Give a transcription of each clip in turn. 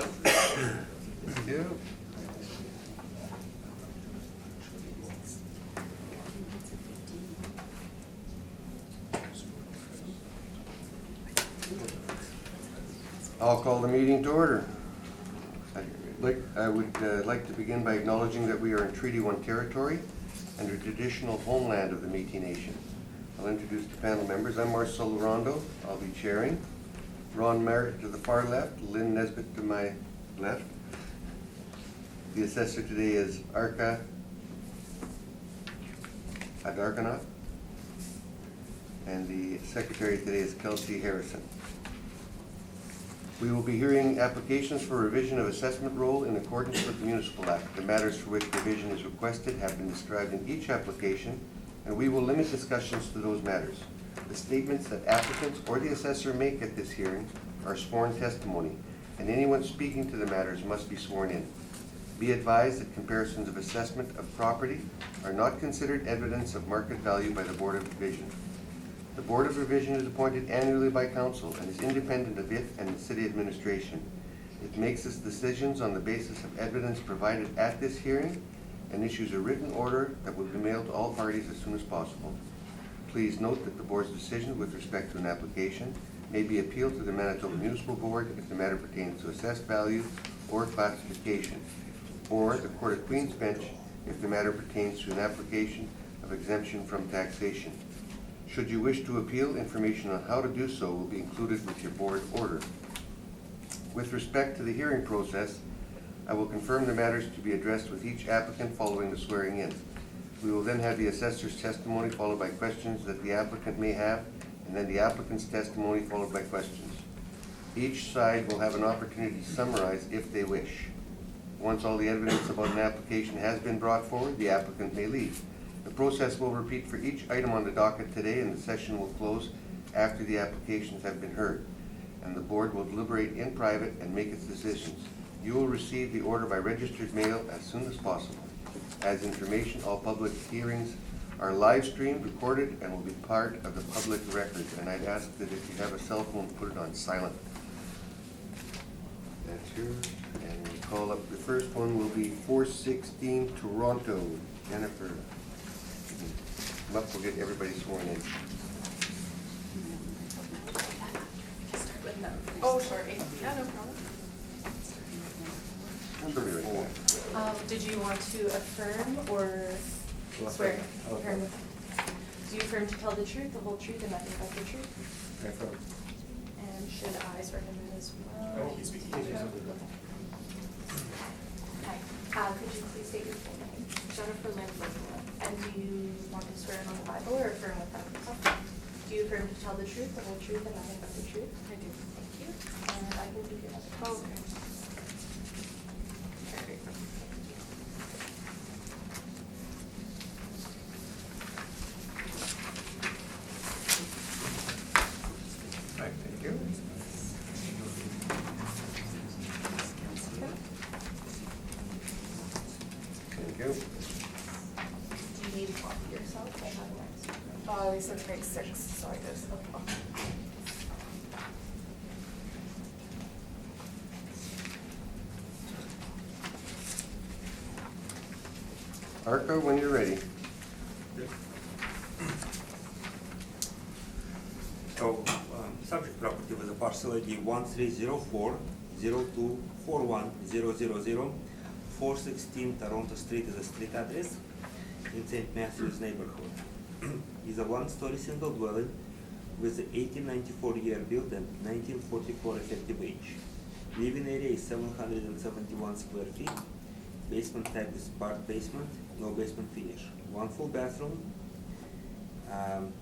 Thank you. I'll call the meeting to order. I would like to begin by acknowledging that we are in Treaty 1 territory and the traditional homeland of the Métis Nation. I'll introduce the panel members. I'm Marcel Rondo. I'll be chairing. Ron Merritt to the far left, Lynn Nesbitt to my left. The assessor today is Arka Adarkanath, and the secretary today is Kelsey Harrison. We will be hearing applications for revision of assessment roll in accordance with the Municipal Act. The matters for which revision is requested have been described in each application, and we will limit discussions to those matters. The statements that applicants or the assessor make at this hearing are sworn testimony, and anyone speaking to the matters must be sworn in. Be advised that comparisons of assessment of property are not considered evidence of market value by the Board of Revision. The Board of Revision is appointed annually by Council and is independent of it and the City Administration. It makes its decisions on the basis of evidence provided at this hearing and issues a written order that will be mailed to all parties as soon as possible. Please note that the Board's decision with respect to an application may be appealed to the Manitoba Municipal Board if the matter pertains to assessed value or classification, or the Court of Queen's Bench if the matter pertains to an application of exemption from taxation. Should you wish to appeal, information on how to do so will be included with your board order. With respect to the hearing process, I will confirm the matters to be addressed with each applicant following the swearing in. We will then have the assessor's testimony followed by questions that the applicant may have, and then the applicant's testimony followed by questions. Each side will have an opportunity to summarize if they wish. Once all the evidence about an application has been brought forward, the applicant may leave. The process will repeat for each item on the docket today, and the session will close after the applications have been heard, and the board will deliberate in private and make its decisions. You will receive the order by registered mail as soon as possible. As information, all public hearings are live streamed, recorded, and will be part of the public record. And I'd ask that if you have a cell phone, put it on silent. That's yours. And we'll call up, the first one will be 416 Toronto. Jennifer. Come up, we'll get everybody sworn in. Oh, sorry. Yeah, no problem. Did you want to affirm or swear? Affirm. Do you affirm to tell the truth, the whole truth, and nothing but the truth? Affirm. And should I swear him in as well? I won't be speaking. Hi. Could you please state your full name? Jennifer Lynn Blakemore. And do you want to swear on the Bible or affirm with that? Do you affirm to tell the truth, the whole truth, and nothing but the truth? I do. Thank you. And I will do your other. Okay. Right, thank you. Thank you. Do you need a copy yourself? I have one. They said grade 6, so I guess. Arka, when you're ready. So, subject property with a parcel ID 1304 0241 000 416 Toronto Street is a street address in St. Matthews neighborhood. Is a one-story single dwelling with 1894 year built and 1944 effective age. Living area is 771 square feet. Basement type is part basement, no basement finish. One full bathroom, and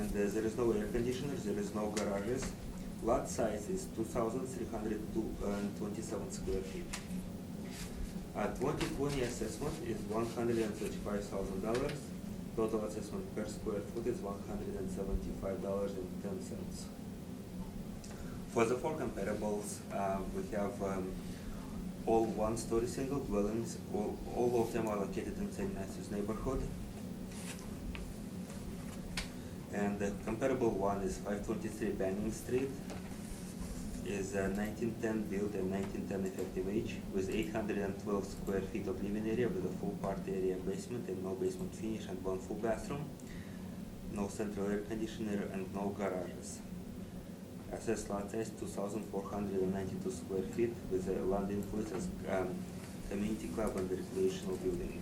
there is no air conditioners, there is no garages. Lot size is 2,327 square feet. 2020 assessment is $135,000. Total assessment per square foot is $175.10. For the four comparables, we have all one-story single dwellings. All of them are located in St. Matthews neighborhood. And the comparable one is 523 Banning Street. is 1910 built and 1910 effective age with 812 square feet of living area with a full party area basement and no basement finish and one full bathroom, no central air conditioner and no garages. Assessed lot size 2,492 square feet with a land influence as community club and recreational building.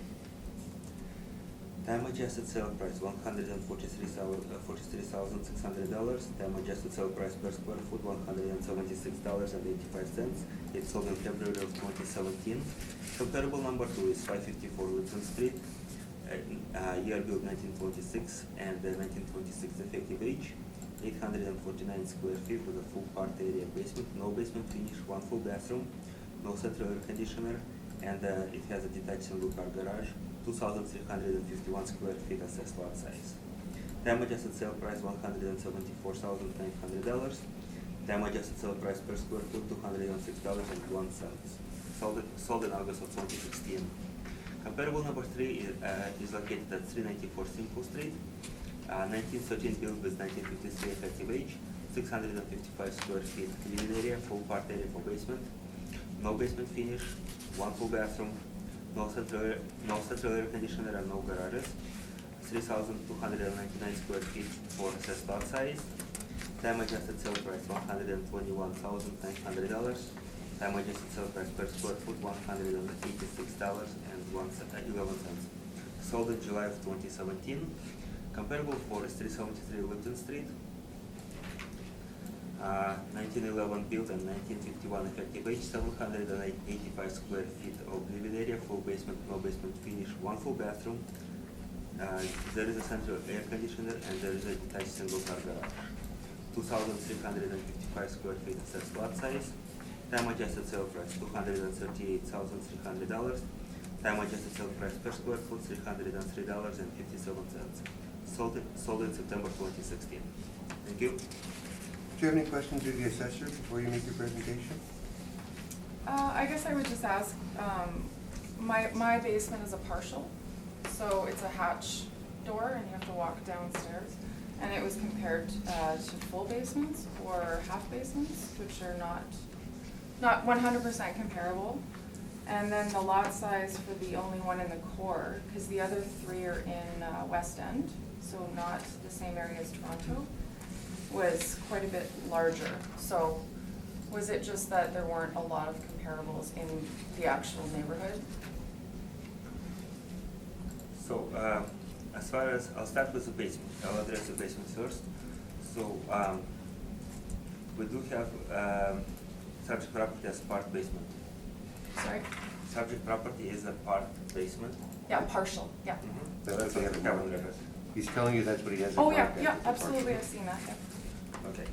Time adjusted sale price $143,600. Time adjusted sale price per square foot $176.85. It sold in February of 2017. Comparable number 2 is 554 Lipton Street. Year built 1926 and 1926 effective age. 849 square feet with a full party area basement, no basement finish, one full bathroom, no central air conditioner, and it has a detached single car garage. 2,351 square feet assessed lot size. Time adjusted sale price $174,900. Time adjusted sale price per square foot $206.01. Sold in August of 2016. Comparable number 3 is located at 394 Simcoe Street. 1913 built with 1953 effective age. 655 square feet living area, full part area for basement. No basement finish, one full bathroom. No central air conditioner and no garages. 3,299 square feet for assessed lot size. Time adjusted sale price $121,900. Time adjusted sale price per square foot $186.11. Sold in July of 2017. Comparable for is 373 Lipton Street. 1911 built and 1951 effective age, 785 square feet of living area, full basement, no basement finish, one full bathroom. There is a central air conditioner and there is a detached single car garage. 2,355 square feet assessed lot size. Time adjusted sale price $238,300. Time adjusted sale price per square foot $303.57. Sold in September 2016. Thank you. Do you have any questions of the assessor before you make your presentation? I guess I would just ask, my basement is a partial, so it's a hatch door and you have to walk downstairs. And it was compared to full basements or half basements, which are not 100% comparable. And then the lot size for the only one in the core, because the other 3 are in West End, so not the same area as Toronto, was quite a bit larger. So was it just that there weren't a lot of comparables in the actual neighborhood? So, as far as, I'll start with the basement. I'll address the basement first. So, we do have subject property as part basement. Sorry? Subject property is a part basement. Yeah, partial, yeah. That's what they have in Have on mind. record. He's telling you that's what he has in Oh, mind. yeah, that's yeah, what the absolutely, partial- I've seen that, yeah. Okay.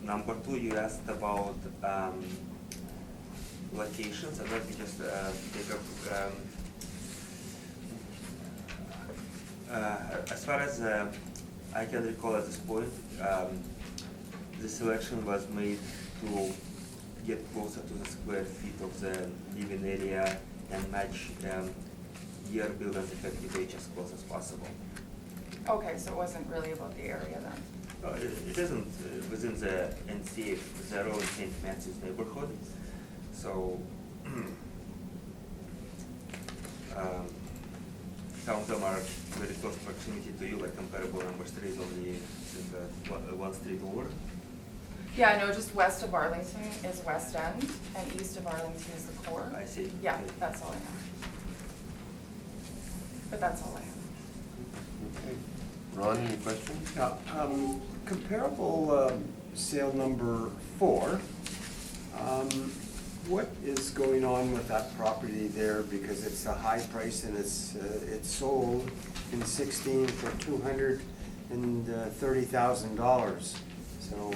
Number 2, you asked about locations, and let me just take up. As far as I can recall at this point, the selection was made to get closer to the square feet of the living area and match year build and effective age as close as possible. Okay, so it wasn't really about the area then? It isn't within the NC 0 in St. Matthew's neighborhood, so some of them are very close proximity to you, like comparable number 3 is only one street over. Yeah, no, just west of Arlington is West End, and east of Arlington is the core. I see. Yeah, Okay. that's all I have. But that's all I have. Okay. Ron, any questions? Yeah, comparable sale number 4, what is going on with that property there? Because it's a high price and it's sold in 16 for $230,000. So,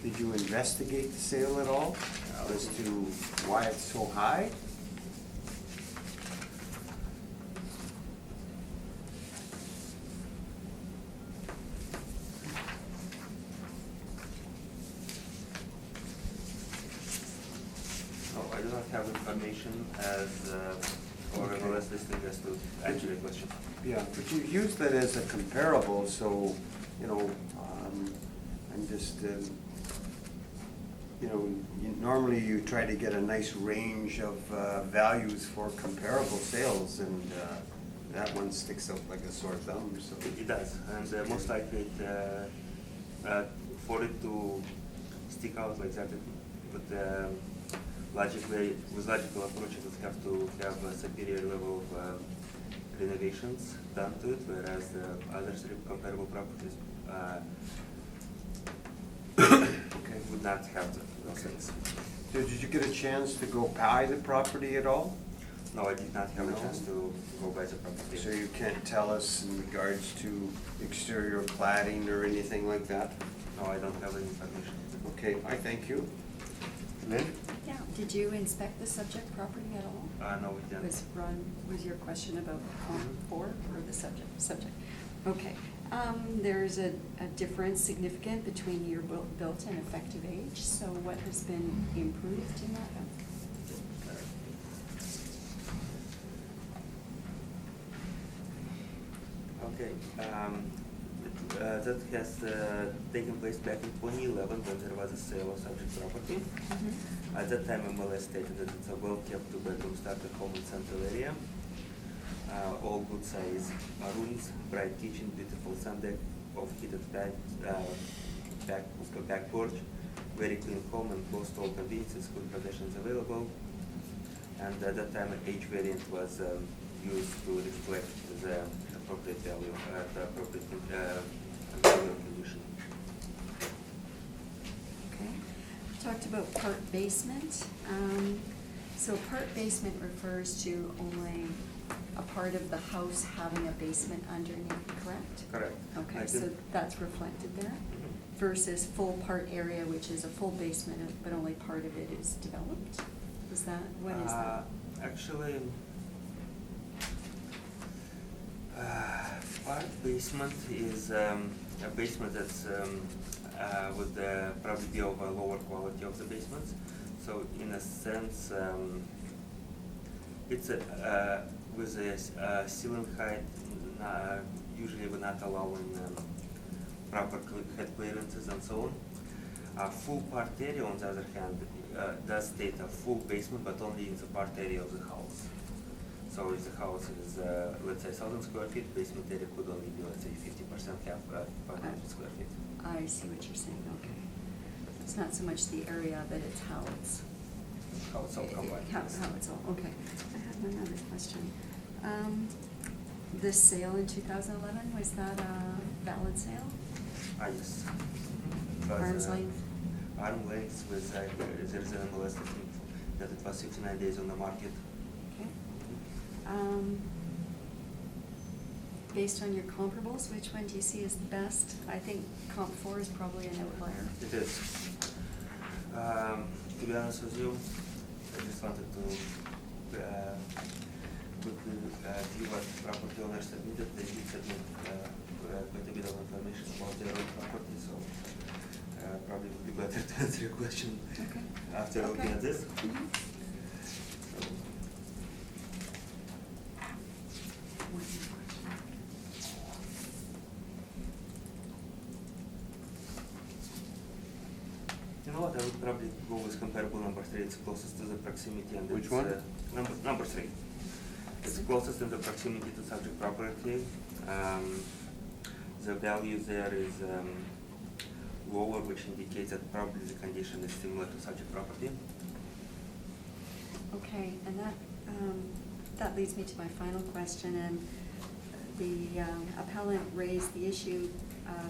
did you investigate the sale at all as to why it's so high? No, I do not have information as or Okay. MLS listing as to answer your question. Yeah, but you used that as a comparable, so, you know, I'm just, normally you try to get a nice range of values for comparable sales, and that one sticks out like a sore thumb, so. It does, and most likely for it to stick out like that, with logical approach, it would have to have a superior level of renovations done to it, whereas the other three comparable properties would not have those things. So did you get a chance to go buy the property at all? No, I did not have a No? chance to go by the property. So you can't tell us in regards to exterior cladding or anything like that? No, I don't have any information. Okay, I thank you. Lynn? Yeah, did you inspect the subject property at all? No, we didn't. Was your question about comp four or the subject? Okay, there's a difference significant between your built and effective age, so what has been improved in that? Okay, that has taken place back in 2011 when there was a sale of subject property. Mhm. At that time, MLS stated that it's a well-kept two-bedroom starter home in central area. All good size rooms, bright kitchen, beautiful sun deck, off-heated back porch, very clean home and close to all conveniences, good pedestrians available. And at that time, an age variant was used to reflect the appropriate value, the appropriate value of condition. Okay, we talked about part basement. So part basement refers to only a part of the house having a basement underneath, correct? Correct. Okay, I so think- that's reflected there Mhm. versus full part area, which is a full basement, but only part of it is developed? Is that, what is that? Actually, part basement is a basement that's would probably be of a lower quality of the basements. So in a sense, it's with a ceiling height, usually we're not allowing proper head clearances and so on. Full part area, on the other hand, does state a full basement, but only in the part area of the house. So if the house is, let's say, 1,000 square feet, basement area could only be, let's say, 50%, 500 square feet. I see what you're saying, okay. It's not so much the area, but it's how it's. How it's all combined. How it's all, okay. I have one other question. This sale in 2011, was that a valid sale? Yes. But, Arm's length? Arm's length with, there's an MLS that it was 69 days on the market. Okay. Based on your comparables, which one do you see as the best? I think comp 4 is probably an outlier. It is. To be honest with you, I just wanted to quickly see what property owners submitted. They did submit quite a bit of information about their own property, so probably would be better to answer your question Okay. after looking Okay. at this. Mhm. One more. You know what, I would probably go with comparable number 3, it's closest to the proximity and Which it's, one? Number 3. It's closest in the proximity to subject property. The value there is lower, which indicates that probably the condition is similar to subject property. Okay, and that leads me to my final question, and the appellant raised the issue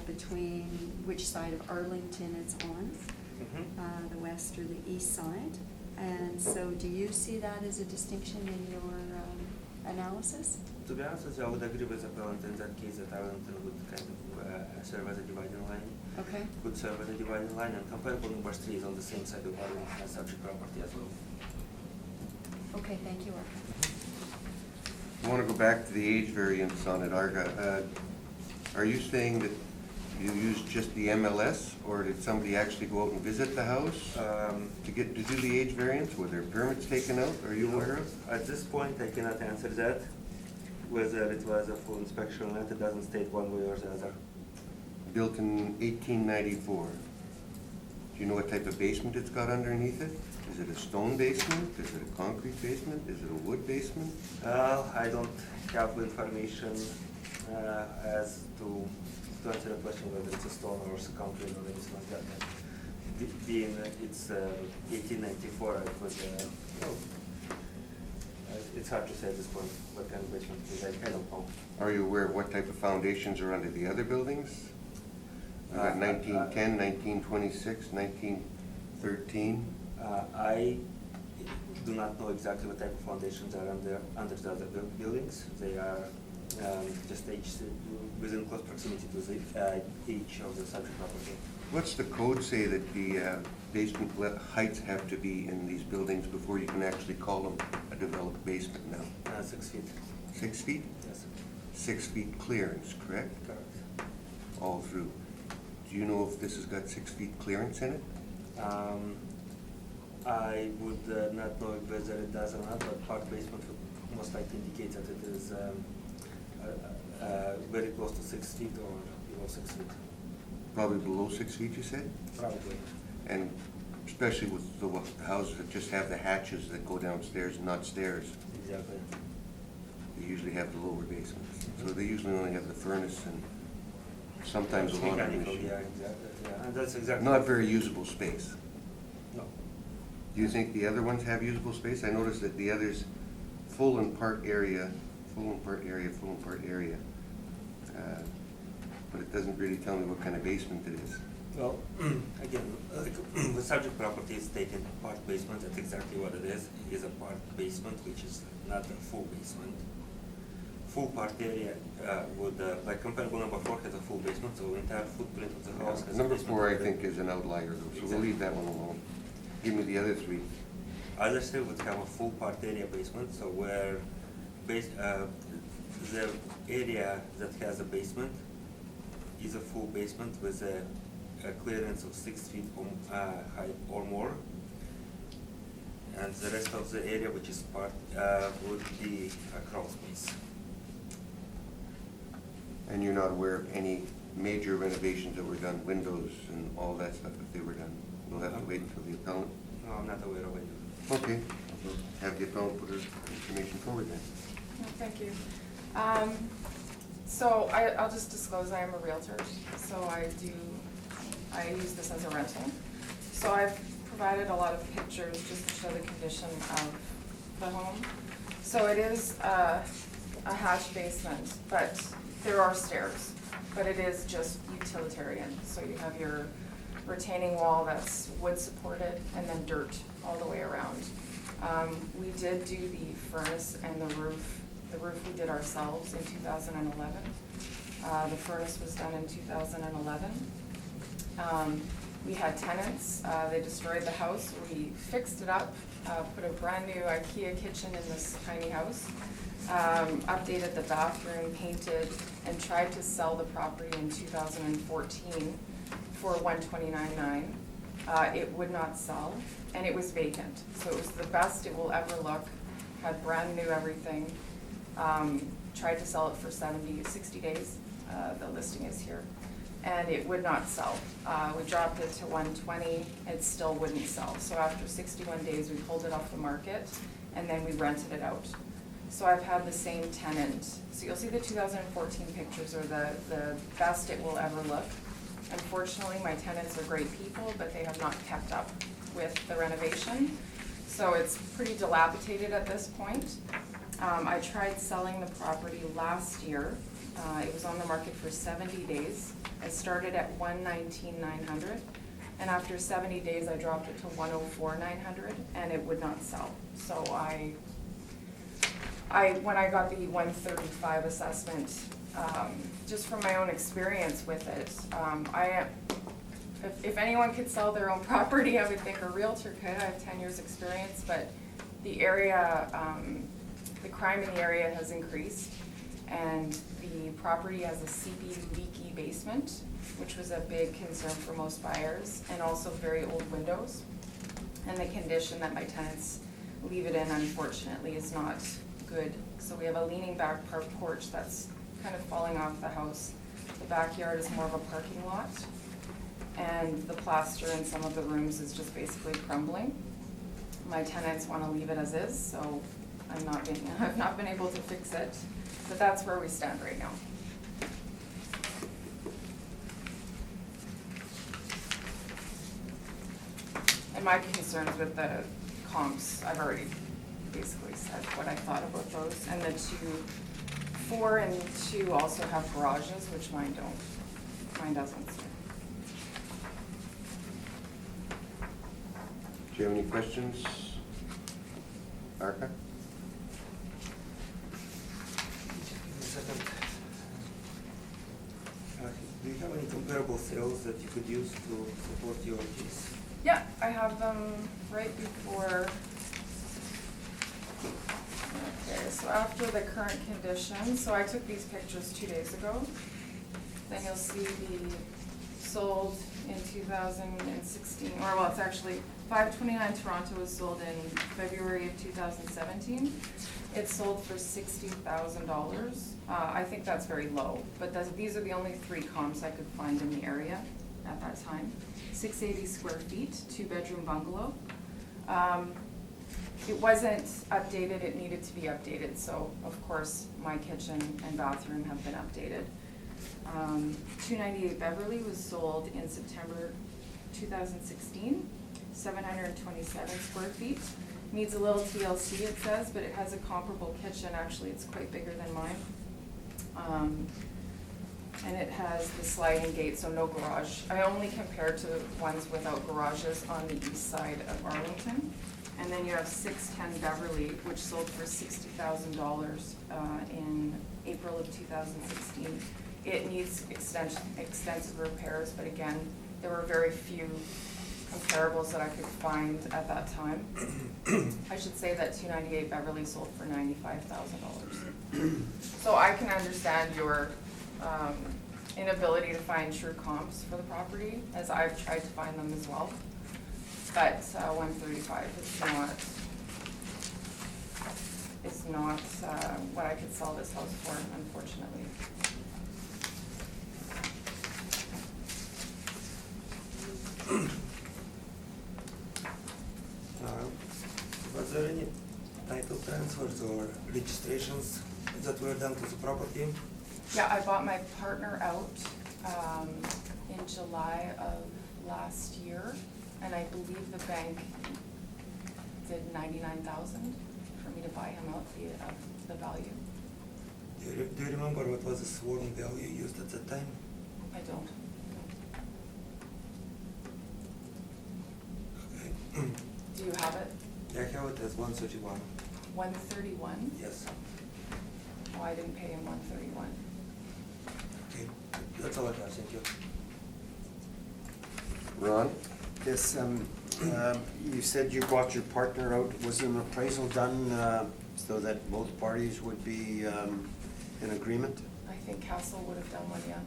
between which side of Arlington it's on, the west or the east side. And so do you see that as a distinction in your analysis? To be honest with you, I would agree with the appellant in that case that Arlington would kind of serve as a dividing line. Okay. Could serve as a dividing line, and comparable number 3 is on the same side of Arlington as subject property as well. Okay, thank you, Arthur. I want to go back to the age variance on it, Arga. Are you saying that you used just the MLS, or did somebody actually go out and visit the house to do the age variance? Were there permits taken out? Are you aware of? At this point, I cannot answer that. Whether it was a full inspection or not, it doesn't state one way or the other. built in 1894. Do you know what type of basement it's got underneath it? Is it a stone basement? Is it a concrete basement? Is it a wood basement? I don't have information as to answer the question whether it's a stone or a concrete or anything like that. Being it's 1894, I could, it's hard to say at this point what kind of basement it is. I don't know. Are you aware of what type of foundations are under the other buildings? You got 1910, 1926, 1913. I do not know exactly what type of foundations are under the other buildings. They are just within close proximity to each of the subject property. What's the code say that the basement heights have to be in these buildings before you can actually call them a developed basement now? 6 feet. 6 feet? Yes. 6 feet clearance, correct? Correct. All through. Do you know if this has got 6 feet clearance in it? I would not know whether it does or not, but park basement would most likely indicate that it is very close to 6 feet or below 6 feet. Probably below 6 feet, you said? Probably. And especially with the houses that just have the hatches that go downstairs, not stairs, Exactly. they usually have the lower basements. So they usually only have the furnace and sometimes a laundry Mechanical, machine. yeah, exactly. Yeah, and that's exactly. Not very usable space. No. Do you think the other ones have usable space? I noticed that the others, full and part area, full and part area, full and part area. But it doesn't really tell me what kind of basement it is. Well, again, the subject property is stated part basement. That's exactly what it is. It is a part basement, which is not a full basement. Full part area would, like comparable number 4 has a full basement, so the entire footprint of the house has a Number basement. 4, I already. think, is an outlier, though, so we'll Exactly. leave that one alone. Give me the other 3. Other three would have a full part area basement, so where the area that has a basement is a full basement with a clearance of 6 feet height or more. And the rest of the area, which is part, would be a crawl space. And you're not aware of any major renovations that were done, windows and all that stuff, if they were done? We'll have to wait until the appellant. No, I'm not aware of it. Okay, we'll have the appellant put her information forward then. No, thank you. So I'll just disclose I am a realtor, so I use this as a rental. So I've provided a lot of pictures just to show the condition of the home. So it is a hatch basement, but there are stairs, but it is just utilitarian. So you have your retaining wall that's wood supported and then dirt all the way around. We did do the furnace and the roof. The roof we did ourselves in 2011. The furnace was done in 2011. We had tenants, they destroyed the house. We fixed it up, put a brand new IKEA kitchen in this tiny house, updated the bathroom, painted, and tried to sell the property in 2014 for $129,900. It would not sell, and it was vacant. So it was the best it will ever look, had brand new everything. Tried to sell it for 60 days, the listing is here, and it would not sell. We dropped it to $120, it still wouldn't sell. So after 61 days, we pulled it off the market, and then we rented it out. So I've had the same tenant. So you'll see the 2014 pictures are the best it will ever look. Unfortunately, my tenants are great people, but they have not kept up with the renovation. So it's pretty dilapidated at this point. I tried selling the property last year. It was on the market for 70 days. I started at $119,900, and after 70 days, I dropped it to $104,900, and it would not sell. So when I got the 135 assessment, just from my own experience with it, if anyone could sell their own property, I would think a realtor could. I have 10 years experience, but the area, the crime in the area has increased, and the property has a seepy, leaky basement, which was a big concern for most buyers, and also very old windows. And the condition that my tenants leave it in, unfortunately, is not good. So we have a leaning back porch that's kind of falling off the house. The backyard is more of a parking lot. And the plaster in some of the rooms is just basically crumbling. My tenants want to leave it as is, so I've not been able to fix it. But that's where we stand right now. And my concerns with the comps, I've already basically said what I thought about those. And the 4 and 2 also have garages, which mine don't. Mine doesn't. Do you have any questions? Arca? Give me a second. Do you have any comparable sales that you could use to support your case? Yeah, I have them right before. Okay, so after the current conditions, so I took these pictures 2 days ago. Then you'll see the sold in 2016, or well, it's actually 529 Toronto was sold in February of 2017. It sold for $60,000. I think that's very low, but these are the only 3 comps I could find in the area at that time. 680 square feet, 2-bedroom bungalow. It wasn't updated, it needed to be updated, so of course my kitchen and bathroom have been updated. 298 Beverly was sold in September 2016, 727 square feet. Needs a little TLC, it says, but it has a comparable kitchen. Actually, it's quite bigger than mine. And it has the sliding gate, so no garage. I only compared to ones without garages on the east side of Arlington. And then you have 610 Beverly, which sold for $60,000 in April of 2016. It needs extensive repairs, but again, there were very few comparables that I could find at that time. I should say that 298 Beverly sold for $95,000. So I can understand your inability to find true comps for the property, as I've tried to find them as well. But 135 is not what I could sell this house for, unfortunately. Was there any title transfers or registrations that were done to the property? Yeah, I bought my partner out in July of last year, and I believe the bank did $99,000 for me to buy him out the value. Do you remember what was the sworn value used at that time? I don't. Okay. Do you have it? I have it as 131. 131? Yes. Oh, I didn't pay him 131. Okay, that's all I have, thank you. Ron? Yes, you said you bought your partner out. Was an appraisal done so that both parties would be in agreement? I think Castle would have done one, yeah.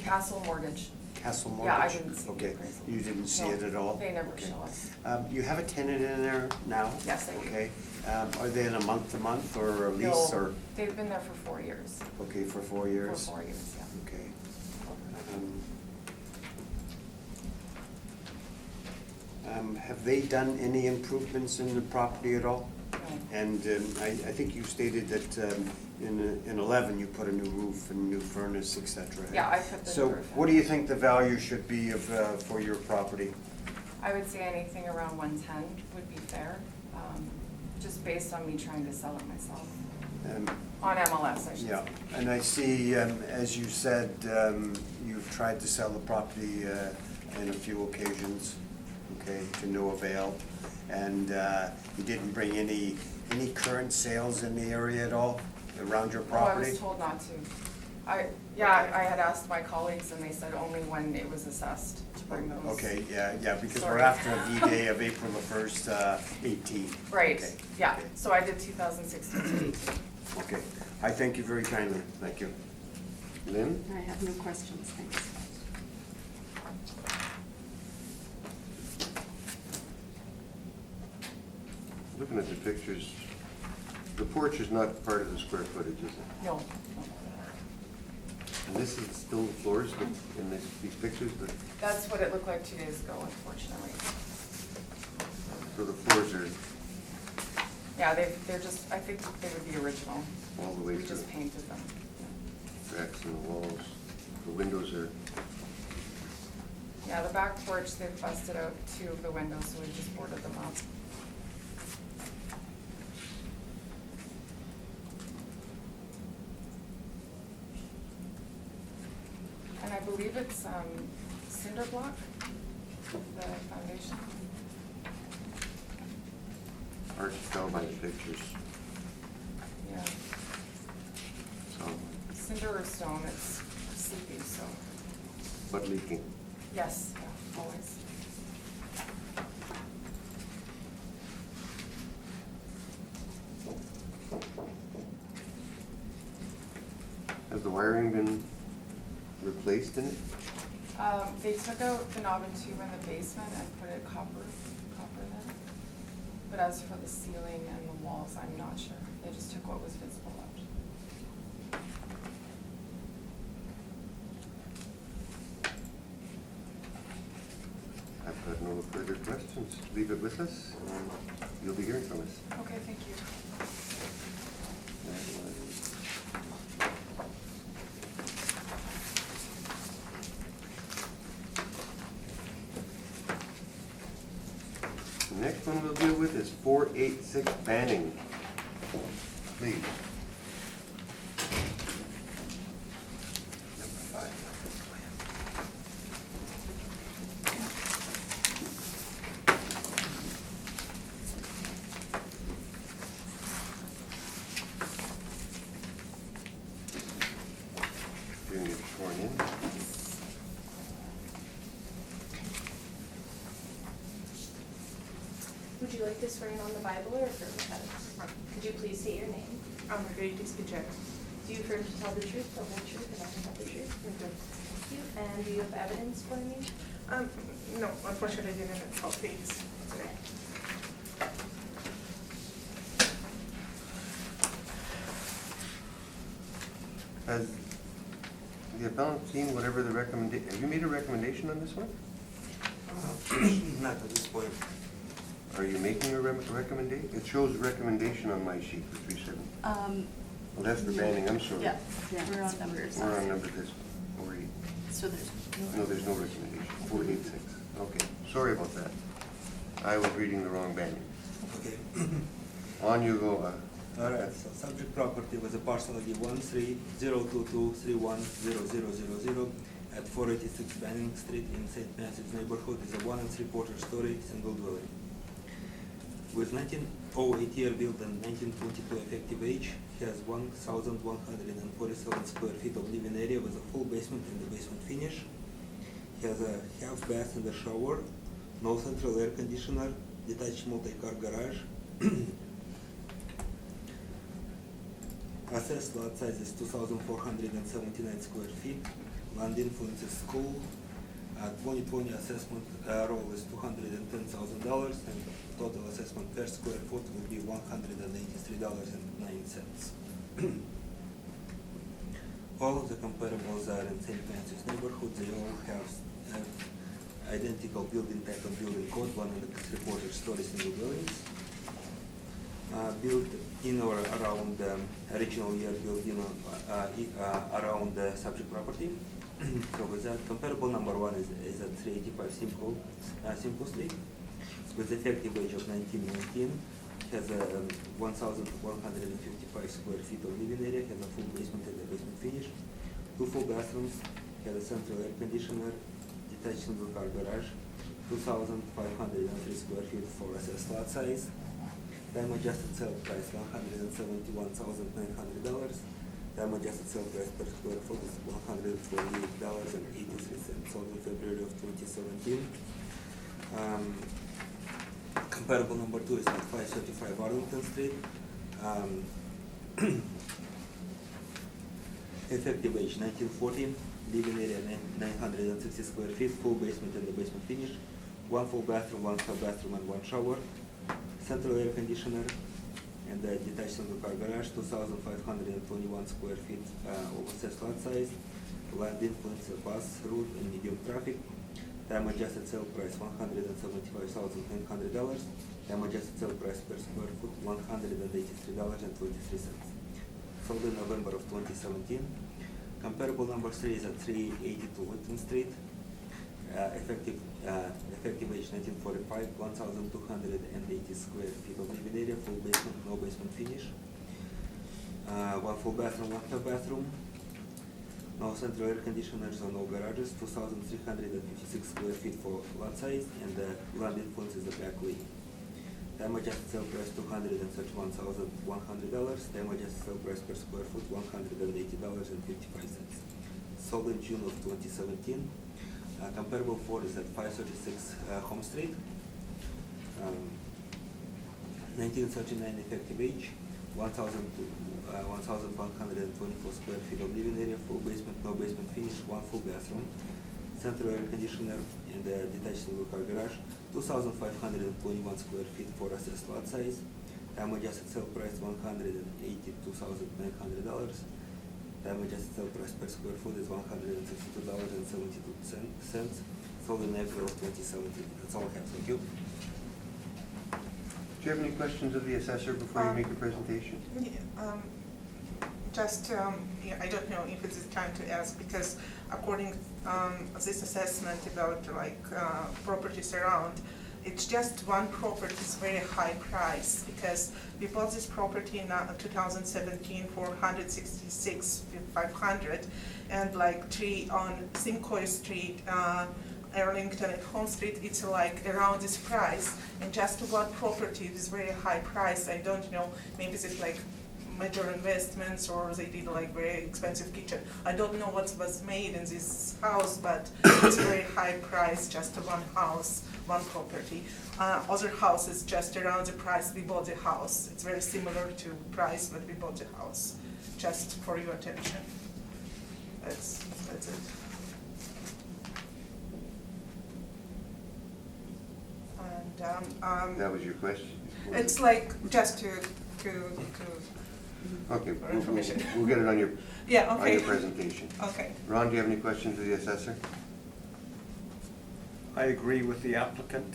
Castle Mortgage. Castle Mortgage? Yeah, I didn't see the Okay, appraisal. you didn't see No, it at all? they never Okay. show us. You have a tenant in there now? Yes, I do. Okay. Are they in a month-to-month or a lease No, or? they've been there for 4 years. Okay, for 4 years? For 4 years, yeah. Okay. Have they done any improvements in the property at all? No. And I think you stated that in 11, you put a new roof and new furnace, et cetera. Yeah, I put the So new roof in. what do you think the value should be of, for your property? I would say anything around 110 would be fair, just based on me trying to sell it myself. On MLS, I should Yeah, say. and I see, as you said, you've tried to sell the property on a few occasions, okay, to no avail. And you didn't bring any current sales in the area at all, around your Oh, I property? was told not to. I had asked my colleagues and they said only when it was assessed to bring those. Okay, yeah, because we're Sorry. after a V-Day of April the 1st, 18. Right, Okay, yeah, okay. so I did 2016 to 18. Okay, I thank you very kindly, thank you. Lynn? I have no questions, thanks. Looking at the pictures, the porch is not part of the square footage, is it? No, this is still the floors in these pictures, That's what it looked like 2 days ago, unfortunately. so the floors are Yeah, they're just, I think they would be original. all the way We through, just painted them. cracks in the walls, the windows are, Yeah, the back porch, they've busted out 2 of the windows, so we just boarded them up. And I believe it's cinder block, the foundation. hard to tell by the pictures, Yeah, so, cinder or stone, it's seepy, so, but leaking. yes, yeah, always. Has the wiring been replaced in it? They took out the knob and tube in the basement and put it copper there. But as for the ceiling and the walls, I'm not sure. They just took what was visible out. I've got no further questions. Leave it with us, and you'll be hearing from us. Okay, thank you. The next one we'll deal with is 486 Banning. Please. Number 5. Doing it sworn in. Would you like to swear in on the Bible or affirm with evidence? Could you please state your name? Margarita Skijek. Do you affirm to tell the truth, the whole truth, and nothing but the truth? Thank you. And do you have evidence for me? No, unfortunately, I didn't help things today. Has the appellant seen whatever the recommendation, have you made a recommendation on this one? Not at this point. Are you making a recommendation? It shows recommendation on my sheet for 37. Well, that's for banning, I'm sorry. Yeah, Yeah. we're on numbers. We're on number this, 48. So there's No, there's no recommendation, 486. Okay, sorry about that. I was reading the wrong banning. Okay. On you go, All right, so subject property was a parcel ID 13-022-31-0000 at 486 Banning Street in St. Matthew's neighborhood is a 1 3/4 story single dwelling. With 1908 year built and 1922 effective age, has 1,147 square feet of living area with a full basement and the basement finish. Has a half bath and a shower, no central air conditioner, detached multi-car garage. Assessed lot size is 2,479 square feet. Land influences school. 2020 assessment roll is $210,000 and total assessment per square foot will be $183.09. All of the comparables are in St. Matthew's neighborhood. They all have identical building type and building code, 1 and 3/4 story single dwellings. Built in or around original year built in around the subject property. So with that, comparable number 1 is at 385 Simcoe Street, with effective age of 1919, has a 1,155 square feet of living area, has a full basement and a basement finish, 2 full bathrooms, has a central air conditioner, detached single car garage, 2,503 square feet for assessed lot size. Time adjusted sale price $171,900. Time adjusted sale price per square foot is $148.83. Sold in February of 2017. Comparable number 2 is at 535 Arlington Street. Effective age 1940. Living area 960 square feet. Full basement and the basement finish. 1 full bathroom, 1 sub bathroom, and 1 shower. Central air conditioner and a detached single car garage, 2,521 square feet of assessed lot size. land influence, bus route, and medium traffic. Time adjusted sale price $175,900. Time adjusted sale price per square foot $183.23. Sold in November of 2017. Comparable number 3 is at 382 Whitton Street. Effective age 1945, 1,280 square feet of living area, full basement, no basement finish. One full bathroom, one half bathroom. No central air conditioners or no garages. 2,356 square feet for lot size, and the land influence is the back lane. Time adjusted sale price $231,100. Time adjusted sale price per square foot $180.55. Sold in June of 2017. Comparable 4 is at 536 Home Street. 1939 effective age. 1,124 square feet of living area, full basement, no basement finish, one full bathroom, central air conditioner, and a detached single car garage. 2,521 square feet for assessed lot size. Time adjusted sale price $182,900. Time adjusted sale price per square foot is $162.72. Sold in April of 2017. That's all I have. Thank you. Do you have any questions of the assessor before you make your presentation? I don't know if it's time to ask, because according this assessment about properties around, it's just one property is very high price, because we bought this property in 2017 for $166,500, and tree on Simcoe Street, Arlington and Home Street, it's around this price, and just one property is very high price. I don't know, maybe it's major investments, or they did very expensive kitchen. I don't know what was made in this house, but it's very high price, just one house, one property. Other houses just around the price we bought the house. It's very similar to price, but we bought the house. Just for your attention. That's it. And That was your question? it's just to Okay, for information. we'll get it on your, Yeah, on okay. your presentation. Okay. Ron, do you have any questions of the assessor? I agree with the applicant.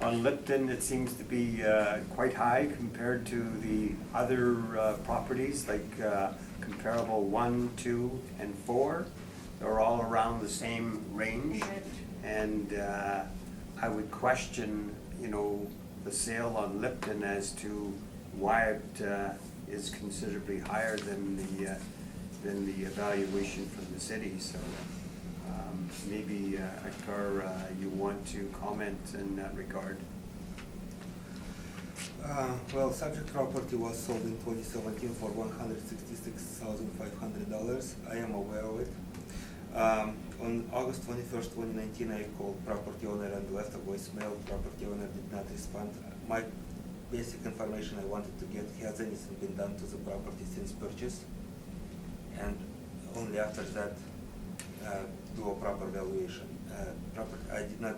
On Lipton, it seems to be quite high compared to the other properties, comparable 1, 2, and 4. They're all around the same range. And I would question, the sale on Lipton as to why it is considerably higher than the evaluation from the city. So maybe, Hector, you want to comment in that regard? Well, subject property was sold in 2017 for $166,500. I am aware of it. On August 21st, 2019, I called property owner and left a voicemail. Property owner did not respond. My basic information I wanted to get, has anything been done to the property since purchase? And only after that, do a proper valuation. I did not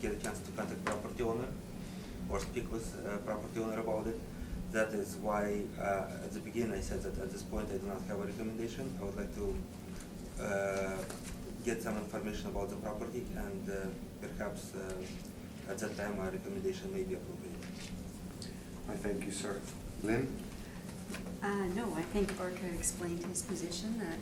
get a chance to contact property owner or speak with property owner about it. That is why at the beginning I said that at this point I do not have a recommendation. I would like to get some information about the property, and perhaps at that time my recommendation may be appropriate. I thank you, sir. Lynn? No, I think Orca explained his position, that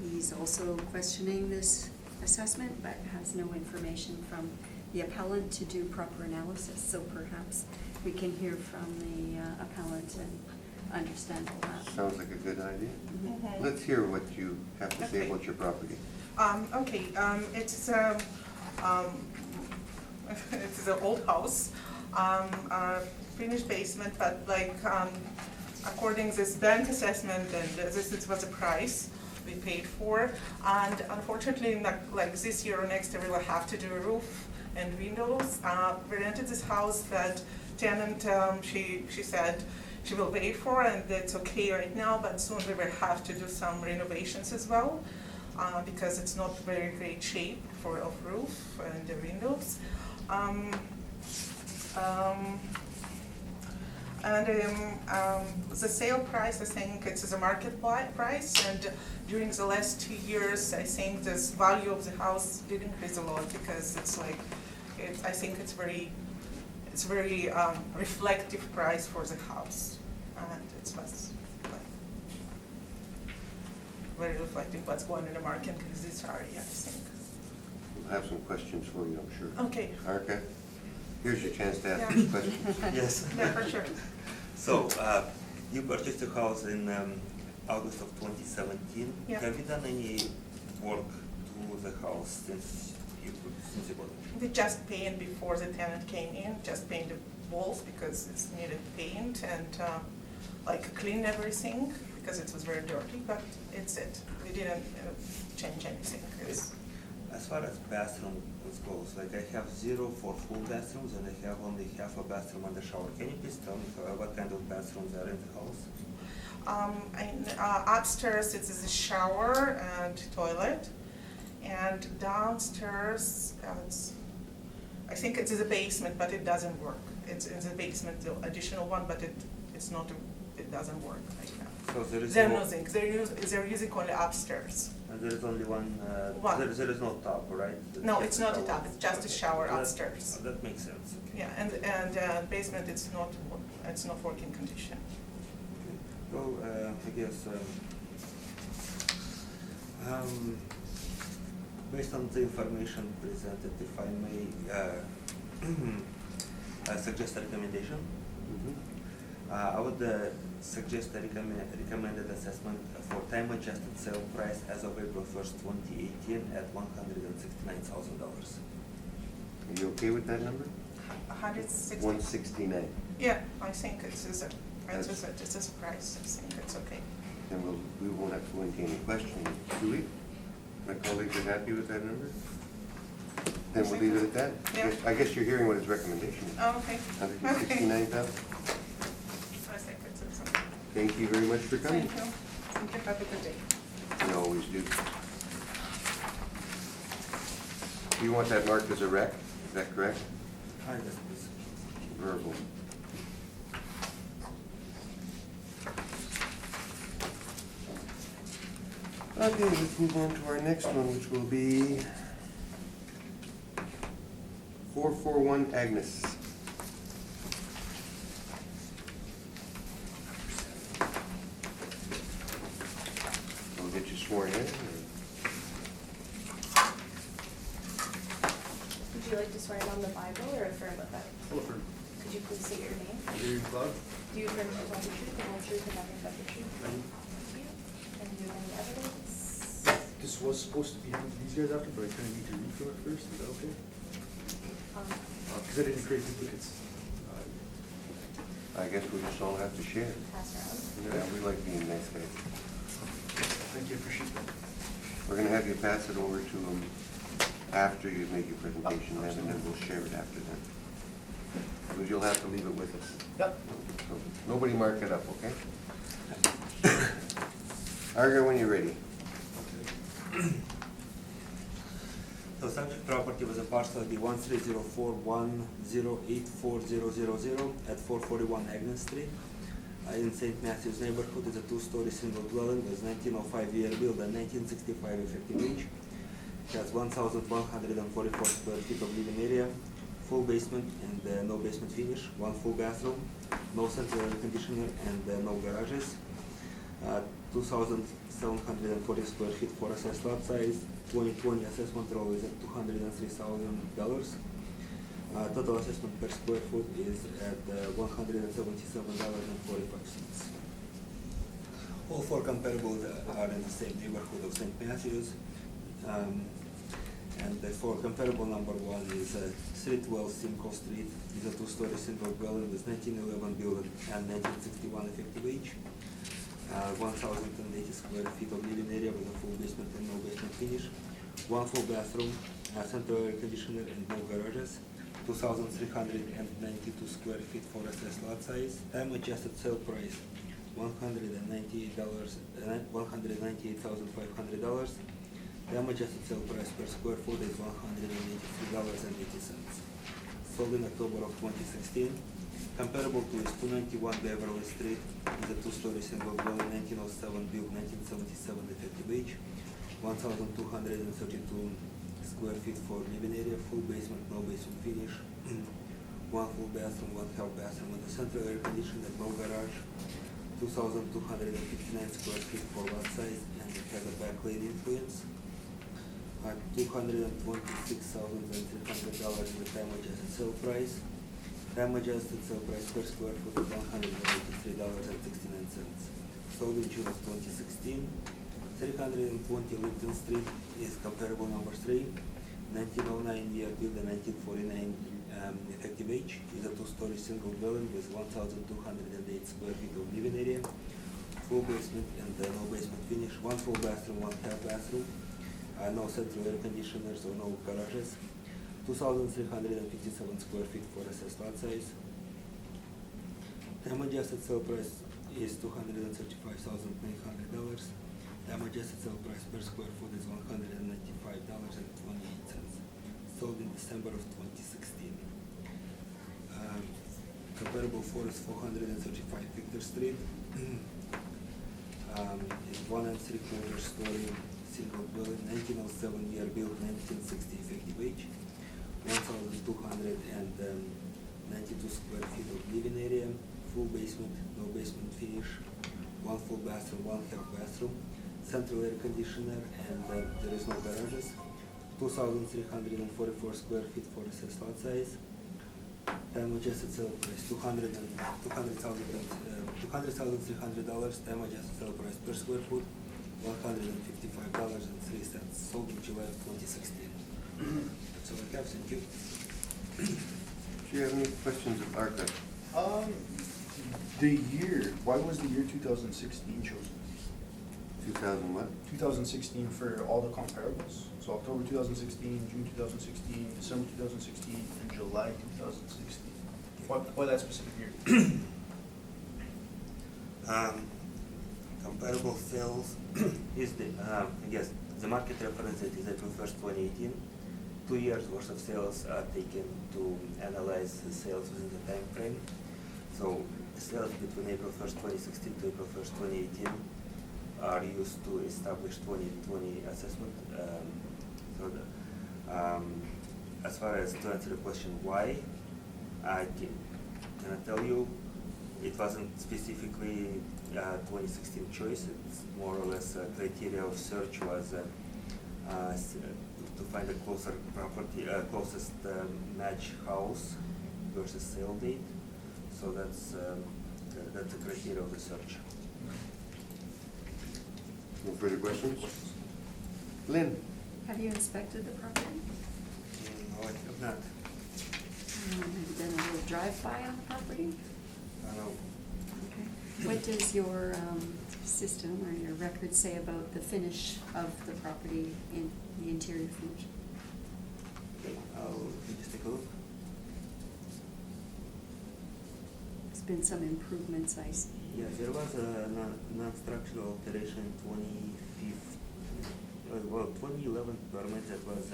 he's also questioning this assessment, but has no information from the appellant to do proper analysis. So perhaps we can hear from the appellant and understand all that. Sounds like a good idea. Mhm. Let's hear what you have to say Okay. about your property. It's it's an old house, finished basement, but according this bank assessment, and this was the price we paid for. And unfortunately, this year or next year, we will have to do a roof and windows. We rented this house that tenant, she said she will pay for, and that's okay right now, but soon we will have to do some renovations as well, because it's not very great shape of roof and the And the sale price, I think it's the market price, and during the last 2 years, I think this value of the house did increase a lot, because it's like, I think it's very reflective price for the house, and it's less, like, very reflective what's going in the market in this area, I think. We'll have some questions for you, I'm sure. Okay, Arca, here's your chance to ask Yeah. these questions. Yes. yeah, for sure. So, you purchased a house in August of 2017. Yeah. Have you done any work to the house since you bought it? We just paint before the tenant came in, just paint the walls because it's needed paint, and like clean everything because it was very dirty, but it's it. We didn't change anything. It's, As far as bathroom goes, like I have 0 for full bathrooms and I have only half a bathroom and a shower. Can you please tell me what kind of bathrooms are in the house? upstairs it is a shower and toilet, and downstairs I think it's in the basement, but it doesn't work. It's in the basement, the additional one, but it's not. It doesn't work right now. So there is They're no, using. They're using only upstairs. and there is only one. One. There is no tub, right? No, it's not a tub. It's just a shower That- upstairs. That makes sense. Okay. Yeah, and basement it's not working condition. Well, I guess based on the information presented, if I may suggest a recommendation. Mhm. I would suggest a recommended assessment for time-adjusted sale price as of April 1st, 2018 at $169,000. Are you okay with that number? 160. 169. Yeah, I think it's a That's- price. I think it's okay. And we won't have to go into any questions, do we? My colleagues are happy with that number? Then we'll leave it at that? Yeah. I guess you're hearing what his recommendation is. Oh, okay. 169,000? I think it's okay. Thank you very much for coming. Thank you. Thank you. Have a good day. You always do. You want that marked as a rec, is that correct? Hi, yes, please. Verbal. Okay, let's move on to our next one, which will be 441 Agnes. We'll get you sworn in. Would you like to swear in on the Bible or affirm with that? Affirm. Could you please state your name? Gary McLeod. Do you affirm to tell the truth, the whole truth, and nothing but the truth? I do. Thank you. And do you have any evidence? This was supposed to be handed to these guys after, but I kind of need to read through it first. Is that okay? Because I didn't create duplicates. I guess we just all have to share. Pass around. Yeah, we like being nice guys. Thank you, I appreciate that. We're gonna have you pass it over to them after you make your presentation, then, and then we'll share it after that. Because you'll have to leave it with us. Yep. So, nobody mark it up, okay? Argo, when you're ready. So subject property was a parcel ID 13041084000 at 441 Agnes Street in St. Matthew's neighborhood. It's a two-story single dwelling, was 1905 year built and 1965 effective age. It has 1,144 square feet of living area, full basement and no basement finish, one full bathroom, no central air conditioner and no garages. 2,740 square feet for assessed lot size. 2020 assessment roll is at $203,000. Total assessment per square foot is at $177.45. All four comparables are in the same neighborhood of St. Matthew's. And the for comparable number one is 312 Simcoe Street. It's a two-story single dwelling with 1911 built and 1961 effective age. 1,080 square feet of living area with a full basement and no basement finish. One full bathroom, central air conditioner and no garages. 2,392 square feet for assessed lot size. Time adjusted sale price $198,500. Time adjusted sale price per square foot is $183.80. Sold in October of 2016. Comparable to is 291 Beverly Street, is a two-story single dwelling, 1907 built, 1977 effective age, 1,232 square feet for living area, full basement, no basement finish, one full bathroom, one half bathroom with a central air conditioner, no garage, 2,259 square feet for lot size, and it has a backlit influence. $226,300 is the time adjusted sale price. Time adjusted sale price per square foot is $183.69. Sold in June of 2016. 320 Lipton Street is comparable number 3. 1909 year build and 1949 effective age. Is a two-story single dwelling with 1,208 square feet of living area. Full basement and no basement finish. One full bathroom, one half bathroom. No central air conditioners or no garages. 2,357 square feet for assessed lot size. Time adjusted sale price is $235,900. Time adjusted sale price per square foot is $195.28. Sold in December of 2016. Comparable for is 435 Victor Street. It's 1 3/4 story single dwelling, 1907 year built, 1960 effective age, 1,292 square feet of living area, full basement, no basement finish, one full bathroom, one half bathroom, central air conditioner, and there is no garages, 2,344 square feet for assessed lot size. Time adjusted sale price $200,300. Time adjusted sale price per square foot $155.03. Sold in July of 2016. That's all I have. Thank you. Do you have any questions of Arca? The year, why was the year 2016 chosen? 2000 what? 2016 for all the comparables. So October 2016, June 2016, December 2016, and July 2016. Why that specific year? Comparable sales is the, yes, the market reference is April 1st, 2018. 2 years worth of sales are taken to analyze the sales within the time frame. So sales between April 1st, 2016 to April 1st, 2018 are used to establish 2020 assessment. As far as to answer the question why, I cannot tell you. It wasn't specifically 2016 choice. It's more or less criteria of search was to find a closer property, closest match house versus sale date. So that's the criteria of the search. No further questions? Lynn? Have you inspected the property? No, I have not. Have you done a little drive-by on the property? No. Okay. What does your system or your record say about the finish of the property, in the interior finish? I'll just take a look. There's been some improvements, I see. Yes, there was a non-structural alteration in 2011 permit that was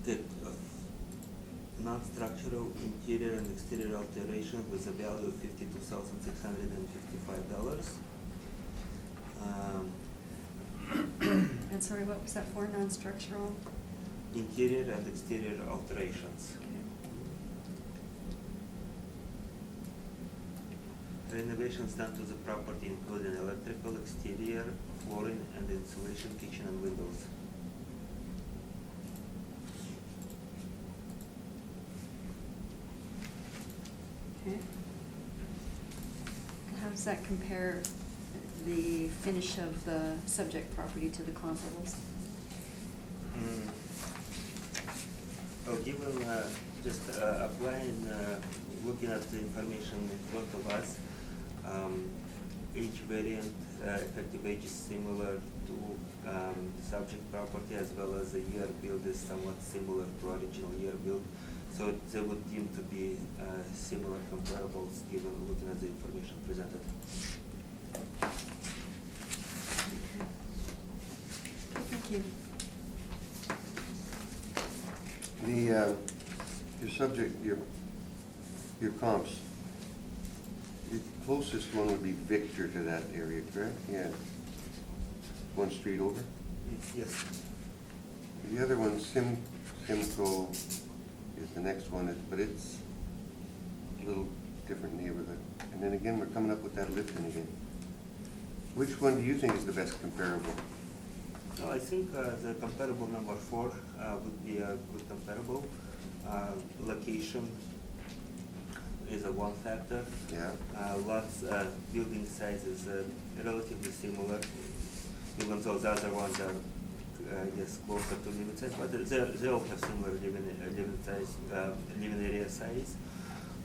the non-structural interior and exterior alteration with a value of $52,655. And sorry, what was that for, non-structural? Interior and exterior alterations. Okay. Renovations done to the property including electrical, exterior, flooring, and insulation, kitchen and windows. Okay. And how does that compare, the finish of the subject property to the comparables? Well, given just applying, looking at the information in front of us, each variant effective age is similar to subject property as well as the year build is somewhat similar to original year build. So they would deem to be similar comparables given looking at the information presented. Okay, thank you. Your subject, your comps, your closest one would be Victor to that area, correct? Yeah. One street over. Yes. The other one, Simcoe, is the next one, but it's a little different neighborhood. And then again, we're coming up with that Lipton again. Which one do you think is the best comparable? No, I think the comparable number 4 would be a good comparable. Location is a one factor. Yeah. Lots, building size is relatively similar, even though the other ones are, I guess, closer to living size, but they all have similar living size, living area size.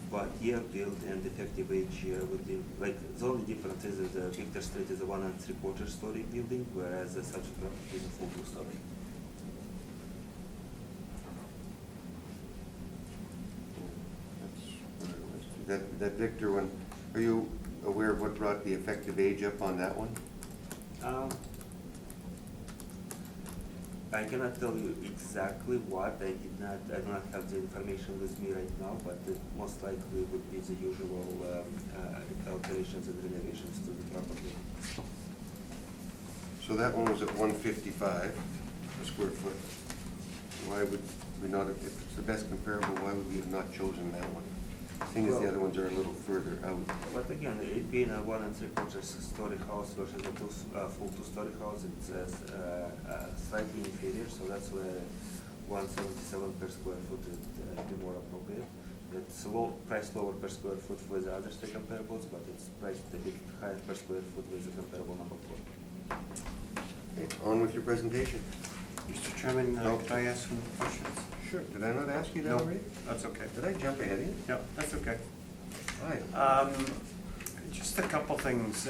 But year built and effective age would be, like, the only difference is that Victor Street is a 1 3/4 story building, whereas the subject property is a full 2 story. That Victor one, are you aware of what brought the effective age up on that one? I cannot tell you exactly what. I do not have the information with me right now, but it most likely would be the usual alterations and renovations to the property. So that one was at 155 a square foot. Why would we not, if it's the best comparable, why would we have not chosen that one? Seeing as the Well- other ones are a little further out. But again, it being a 1 3/4 story house versus a full 2 story house, it's slightly inferior, so that's where 177 per square foot would be more appropriate. It's priced lower per square foot with the other three comparables, but it's priced a bit higher per square foot with the comparable number 4. Okay, on with your presentation. Mr. Chairman, No. could I ask some questions? Sure. Did I not ask you that No, already? that's okay. Did I jump ahead of you? No, that's okay. Hi. Just a couple things.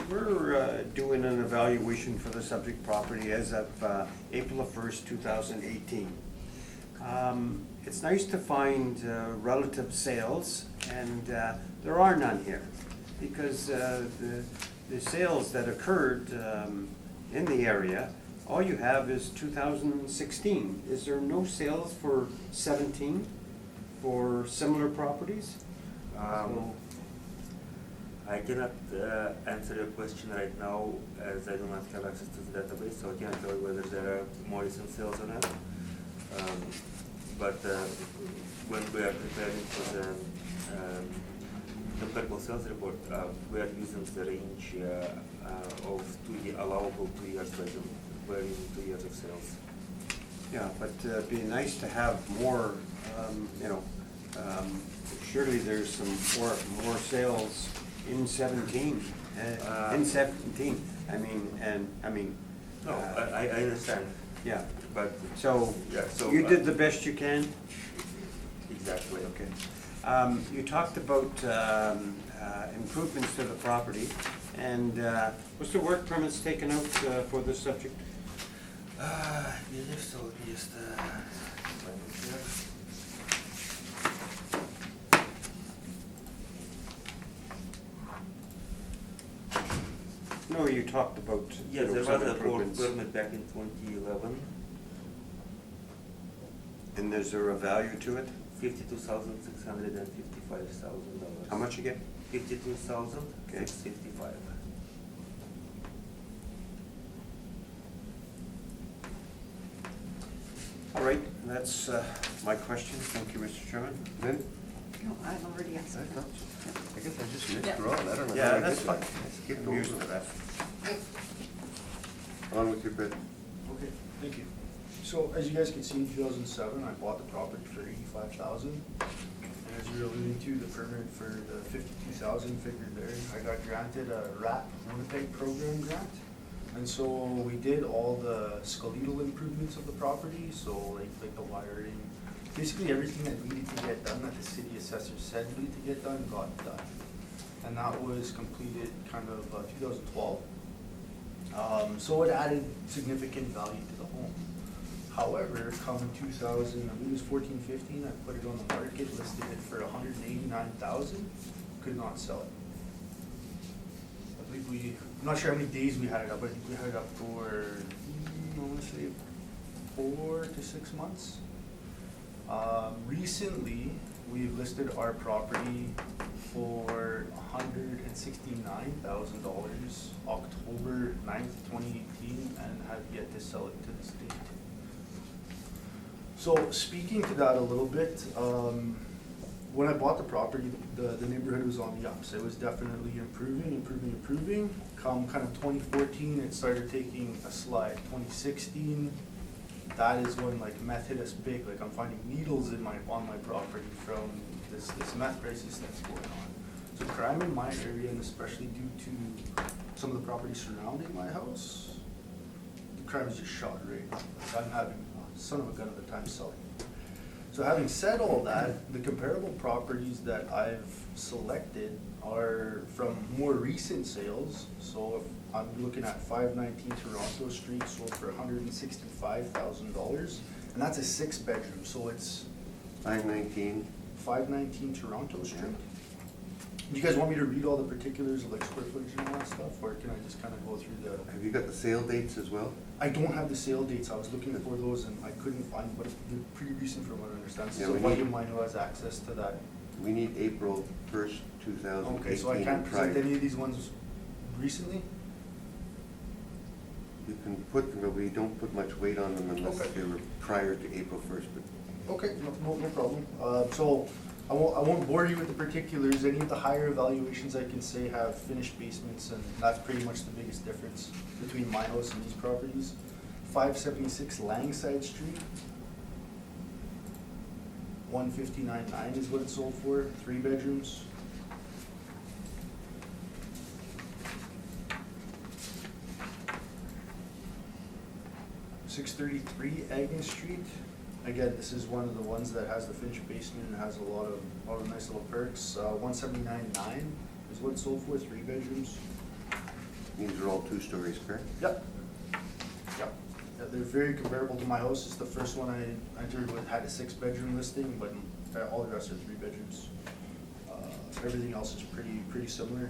We're doing an evaluation for the subject property as of April 1st, 2018. It's nice to find relative sales, and there are none here, because the sales that occurred in the area, all you have is 2016. Is there no sales for 17 for similar properties? I cannot answer your question right now, as I do not have access to the database, so I cannot tell you whether there are more recent sales or not. But when we are preparing for the comparable sales report, we are using the range of allowable 2 years, but we're using 2 years of sales. Yeah, but it'd be nice to have more, surely there's some more sales in 17. In 17, No, I understand, yeah. but, So, yeah, so. you did the best you can? Exactly. Okay. You talked about improvements to the property, and was the work permits taken out for this subject? I believe so, just, let me check. No, you talked about. Yes, there was some a board improvements. permit back in 2011, And is there a value to it? $52,655,000. How much again? $52,655. All right, that's my question. Thank you, Mr. Chairman. Lynn? No, I've already asked I that. thought so. I guess I just missed Yeah. her on. I don't know. Yeah, how I that's did fine. that. I skipped I'm used over to that. On with your bid. Okay, thank you. So as you guys can see, in 2007, I bought the property for 85,000. And as you were alluding to, the permit for the 52,000 figure there, I got granted a RAP Winnipeg program grant. And so we did all the skeletal improvements of the property, so like the wiring, basically everything that needed to get done, that the city assessor said needed to get done, got done. And that was completed kind of 2012. So it added significant value to the home. However, come 2000, I believe it was 14, 15, I put it on the market, listed it for 189,000, could not sell it. I believe I'm not sure how many days we had it up, but I think we had it up for, I want to say 4 to 6 months. Recently, we've listed our property for $169,000, October 9th, 2018, and have yet to sell it to this date. So speaking to that a little bit, when I bought the property, the neighborhood was on the ups. It was definitely improving. Come kind of 2014, it started taking a slide. 2016, that is when like meth hit us big. Like I'm finding needles on my property from this meth crisis that's going on. So crime in my area, and especially due to some of the properties surrounding my house, the crime is just shot right up. Like I'm having a son of a gun at the time selling. So having said all that, the comparable properties that I've selected are from more recent sales. So if I'm looking at 519 Toronto Street, sold for $165,000, and that's a 6-bedroom. So it's 519. 519 Toronto Street. Do you guys want me to read all the particulars of like square footage and all that stuff, or can I just kind of go through the? Have you got the sale dates as well? I don't have the sale dates. I was looking for those and I couldn't find, but they're pretty recent from what I understand. Yeah, So we one need- of mine who has access to that. We need April 1st, 2018. Okay, so I can't present prior. any of these ones recently? You can put, but we don't put much weight on them unless Okay. they were prior to April 1st, but Okay, no problem. So I won't bore you with the particulars. Any of the higher evaluations I can say have finished basements, and that's pretty much the biggest difference between my house and these properties. 576 Langside Street. 159.9 is what it sold for, 3 bedrooms. .633 Agnes Street. Again, this is one of the ones that has the finished basement and has a lot of nice little perks. 179.9 is what it sold for, 3 bedrooms. these are all 2 stories, correct? Yep. Yep. Yeah, they're very comparable to my house. It's the first one I entered with, had a 6-bedroom listing, but all the rest are 3 bedrooms. Everything else is pretty similar.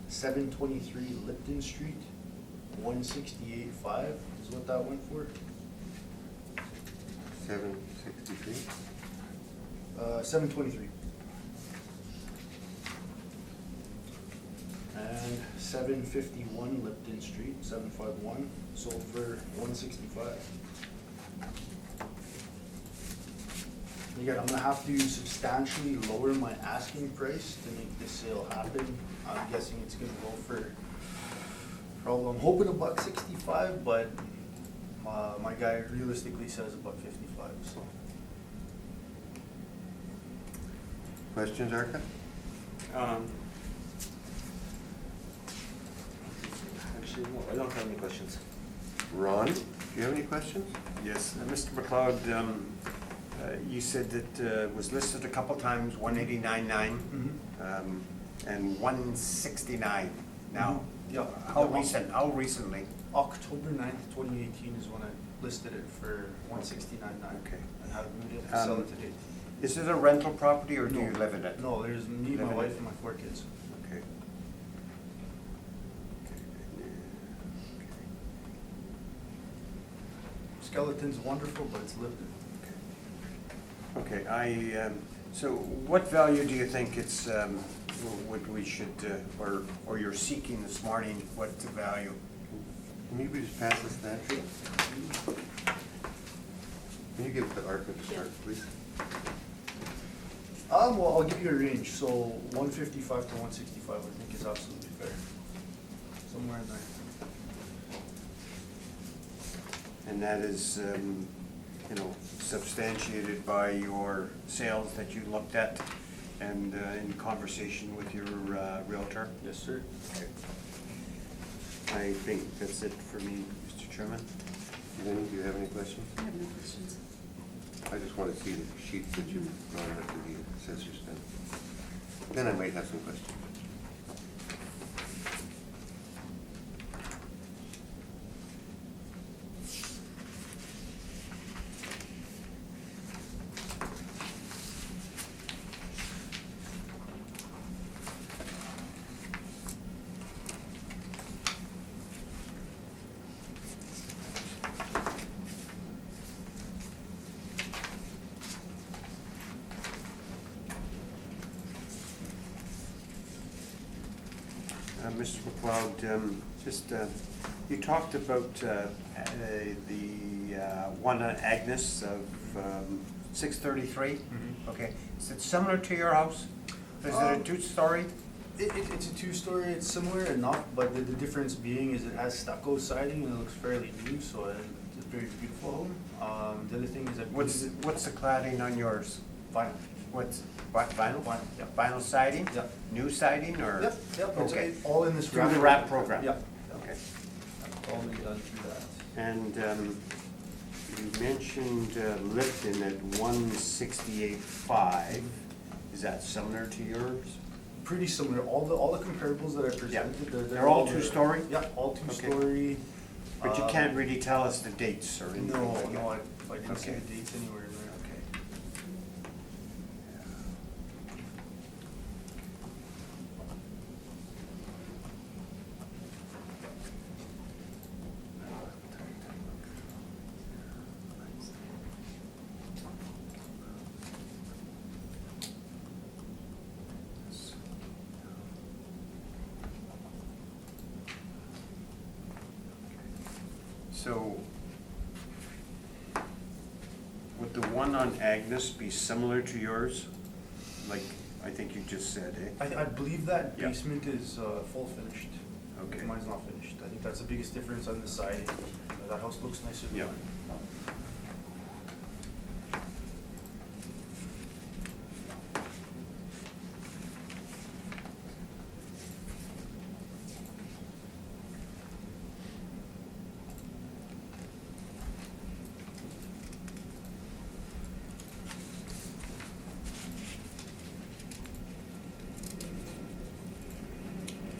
723 Lipton Street, 168.5 is what that went for. 763. 723. And 751 Lipton Street, 751, sold for 165. Again, I'm gonna have to substantially lower my asking price to make this sale happen. I'm guessing it's gonna go for, probably, I'm hoping $165, but my guy realistically says $155, so. Questions, Arca? Actually, no, I don't have any questions. Ron, do you have any questions? Yes, Mr. McLeod, you said that it was listed a couple times, 189.9 and 169 now. Yeah. How recently? October 9th, 2018 is when I listed it for 169.9. Okay. And have moved it to sell it to date. Is it a rental property or do you No. live in it? No, there's me, my Live in wife, it. and my 4 kids. Okay. Skeleton's wonderful, but it's lived in. Okay, so what value do you think it's, what we should, or you're seeking this morning, what the value? Can you just pass us that? Can you give it to Arca to start, please? Well, I'll give you a range, so 155 to 165 I think is absolutely fair. Somewhere in there. And that is, substantiated by your sales that you looked at and in conversation with your realtor? Yes, sir. Okay. I think that's it for me, Mr. Chairman. Lenny, do you have any questions? I have no questions. I just want to see the sheets that you've drawn up to the assessor's then. Then I might have some questions. Mr. McLeod, you talked about the one on Agnes of 633. Okay, is it similar to your house? Is it a two-story? It's a two-story, it's similar enough, but the difference being is it has stucco siding and it looks fairly new, so it's a very beautiful home. The other thing is that. What's the cladding on yours? Vinyl. What's, vinyl? Vinyl, yeah. Vinyl siding? Yep. New siding or? Yep, it's Okay. all in this Through the wrap program? Yep. Okay. All done through that. And you mentioned Lipton at 168.5. Is that similar to yours? Pretty similar, all the comparables that I presented, They're all two-story? Yep, all two-story. But you can't really tell us the dates or anything No, like that? no, I didn't see Okay. the dates anywhere in there. Okay. So, would the one on Agnes be similar to yours? Like, I think you just said, eh? I believe that Yeah. basement is full finished. Okay. Mine's not finished. I think that's the biggest difference on the side. That house looks nicer than Yeah. mine.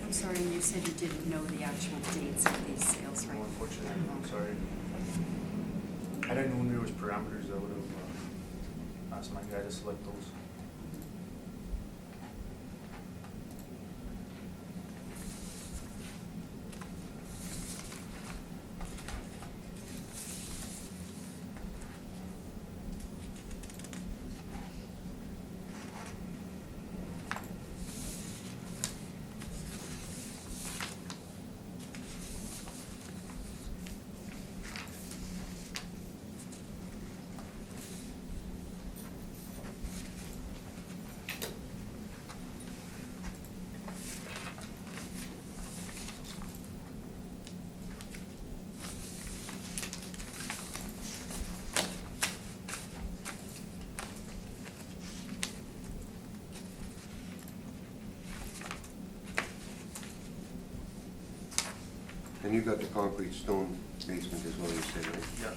I'm sorry, you said you didn't know the actual dates of these sales, right? No, unfortunately, I'm sorry. Had I known there was parameters, I would have asked my guy to select those. And you got the concrete stone basement as well, you said, right? Yeah.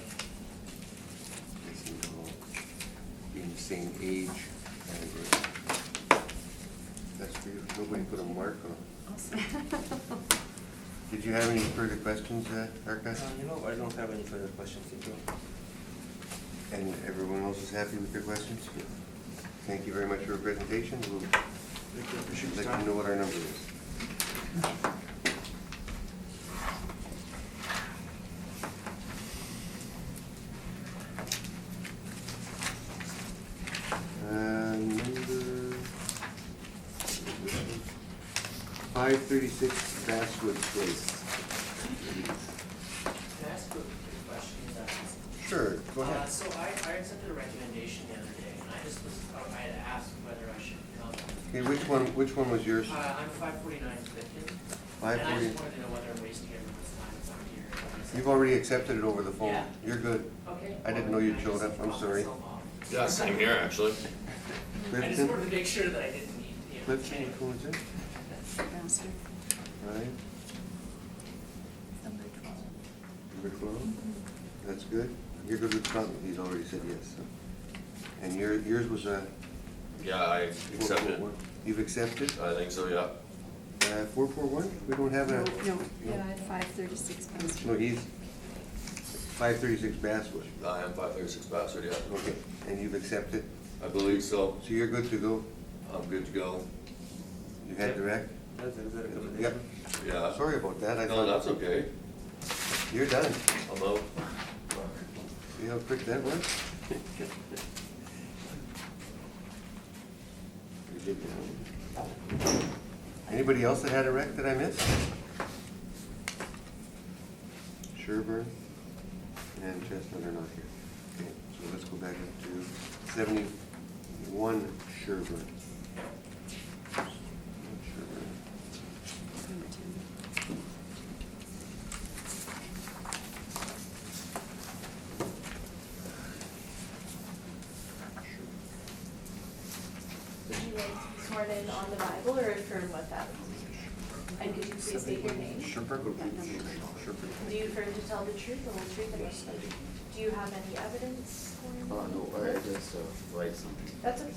They seem to all be in the same age category. That's for you. Nobody put a mark on. Did you have any further questions, Arca? I don't have any further questions, thank you. And everyone else is happy with their questions? Thank you very much for your presentation. We'll let you know what our number is. Number 536 Basswood Place. Can I ask a quick question? Is that- Sure, go ahead. So I accepted a recommendation the other day, and I had asked whether I should come. Okay, which one was yours? I'm 549 Clifton. 540. And I just wanted to know whether I'm wasting everyone's time if I'm here. You've already accepted it over the phone. Yeah. You're good. Okay. I didn't know you'd showed up. I'm sorry. Yeah, same here, actually. I just Clifton? wanted to make sure that I didn't need, Clifton, anyway. which one is it? Bastard. Right, Number 12. number 12? That's good. You're good with Scotland, he's already said yes. So. And yours was a... Yeah, I accepted. You've accepted? I think so, yeah. 441? We don't have a... No, yeah, I had 536 Bastard. No, he's 536 Basswood. I am 536 Bastard, yeah. Okay, and you've accepted? I believe so. So you're good to go? I'm good to go. You had direct? That's a recommendation. Yep. Yeah. Sorry about that. I No, thought- that's okay. You're done. I'm out. See how quick that was? You did that. Anybody else that had a wreck that I missed? Sherburne and Chestnut are not here. Okay, so let's go back up to 71 Sherburne. Sherburne. Number 10. Would you like to be sworn in on the Bible or affirm with them? And could you please state your name? Sherburne? That number. Sherburne. Do you affirm to tell the truth, the whole truth, and nothing but the truth? Do you have any evidence? No, I just write something. That's okay.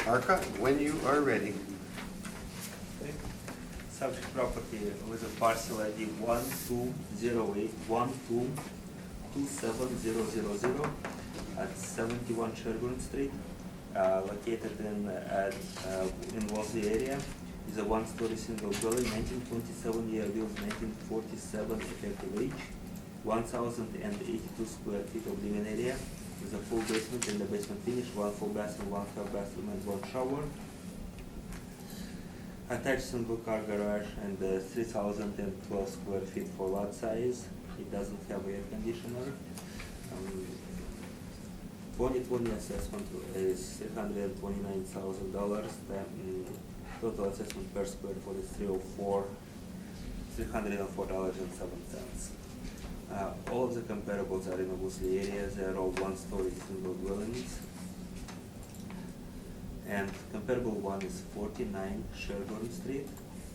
Arca, when you are ready. Subject property with a parcel ID 1208122700 at 71 Sherburne Street, located in Wolseley area. Is a one-story single dwelling, 1927 year built, 1947 effective age, 1,082 square feet of living area, with a full basement and the basement finish, one full bathroom, one half bathroom and one shower. Attached single car garage and 3,012 square feet for lot size. It doesn't have air conditioner. 2020 assessment is $329,000. Total assessment per square foot is $304.07. All of the comparables are in the Wolseley area. They are all one-story single dwellings. And comparable one is 49 Sherburne Street.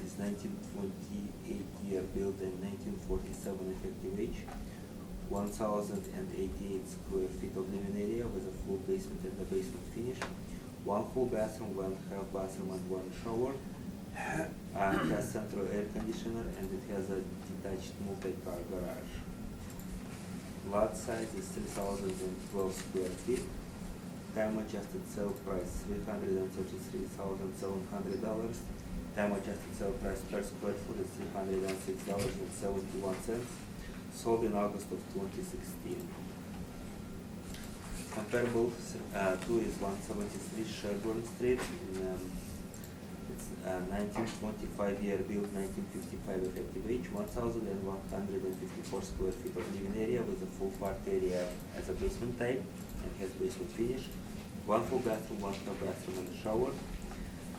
It's 1928 year built and 1947 effective age. 1,088 square feet of living area with a full basement and the basement finish. One full bathroom, one half bathroom and one shower. It has central air conditioner and it has a detached multi-car garage. Lot size is 3,012 square feet. Time adjusted sale price $333,700. Time adjusted sale price per square foot is $306.71. Sold in August of 2016. Comparable two is 173 Sherburne Street. It's 1925 year built, 1955 effective age, 1,154 square feet of living area with a full park area as a basement type and has basement finish. One full bathroom, one half bathroom and a shower.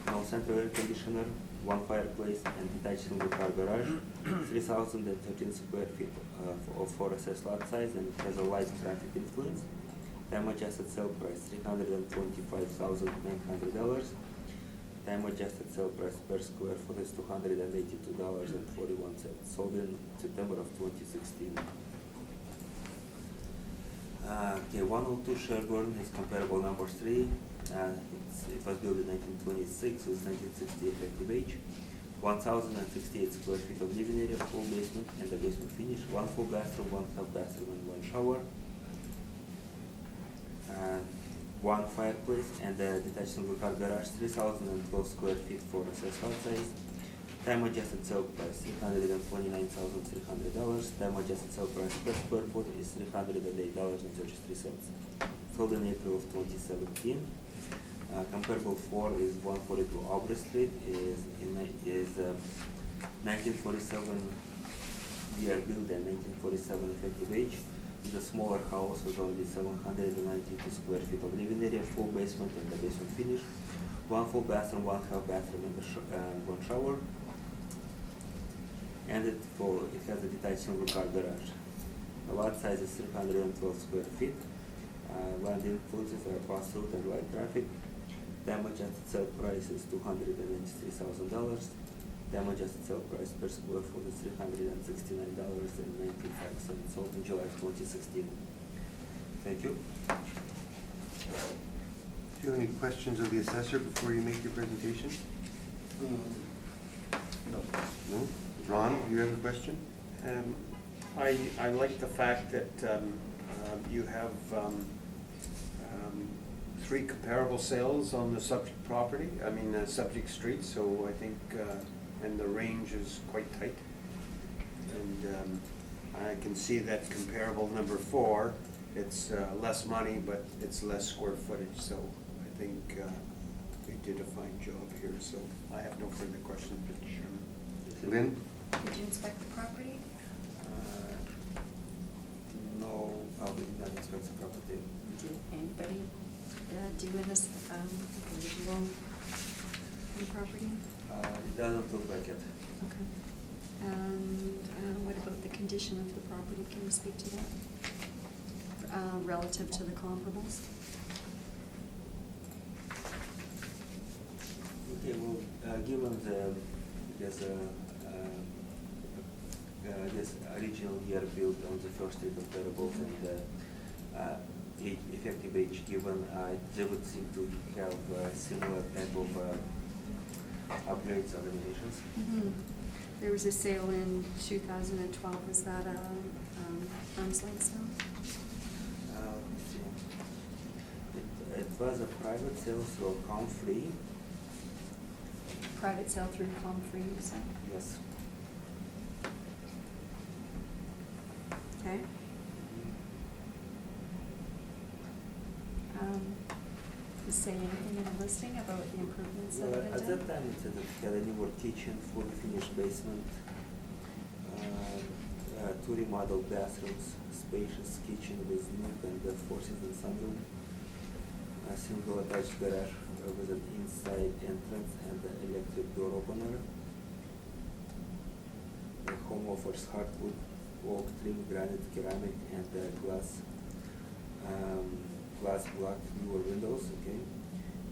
No central air conditioner, one fireplace and detached single car garage. 3,013 square feet for assessed lot size and it has a light traffic influence. Time adjusted sale price $325,900. Time adjusted sale price per square foot is $282.41. Sold in September of 2016. Okay, 102 Sherburne is comparable number 3. It was built in 1926 with 1960 effective age. 1,068 square feet of living area, full basement and the basement finish. One full bathroom, one half bathroom and one shower. One fireplace and a detached single car garage, 3,012 square feet for assessed lot size. Time adjusted sale price $329,300. Time adjusted sale price per square foot is $308.33. Sold in April of 2017. Comparable 4 is 142 Aubrey Street. Is 1947 year built and 1947 effective age. It's a smaller house with only 792 square feet of living area, full basement and the basement finish. One full bathroom, one half bathroom and one shower. And it has a detached single car garage. The lot size is 312 square feet. Land influences are pass through and light traffic. Damage at sale price is $293,000. Damage at sale price per square foot is $369.95. Sold in July 2016. Thank you. Do you have any questions of the assessor before you make your presentation? No. No? Ron, you have a question? I like the fact that you have 3 comparable sales on the subject property, subject street, so I think, and the range is quite tight. And I can see that comparable number 4, it's less money, but it's less square footage, so I think they did a fine job here, so I have no further questions, Mr. Chairman. Lynn? Did you inspect the property? No, I did not inspect the property. Did anybody do this visual on the property? It doesn't look like it. Okay. And what about the condition of the property? Can you speak to that? Relative to the comparables? Okay, well, given the, this original year built on the first three comparables and effective age given, they would seem to have similar type of upgrades or renovations. Mm-hmm. There was a sale in 2012. Was that a arm's length sale? Let's see. It was a private sale through ComFree. Private sale through ComFree, you said? Yes. Okay. Does it say anything in the listing about the improvements that Well, have at been that done? time, it said that it had a newer kitchen, fully finished basement, two remodeled bathrooms, spacious kitchen with nook and the four-season sunroom, a single attached garage with an inside entrance and an electric door opener. The home offers hardwood, oak, trim, granite, ceramic, and glass block newer windows, okay?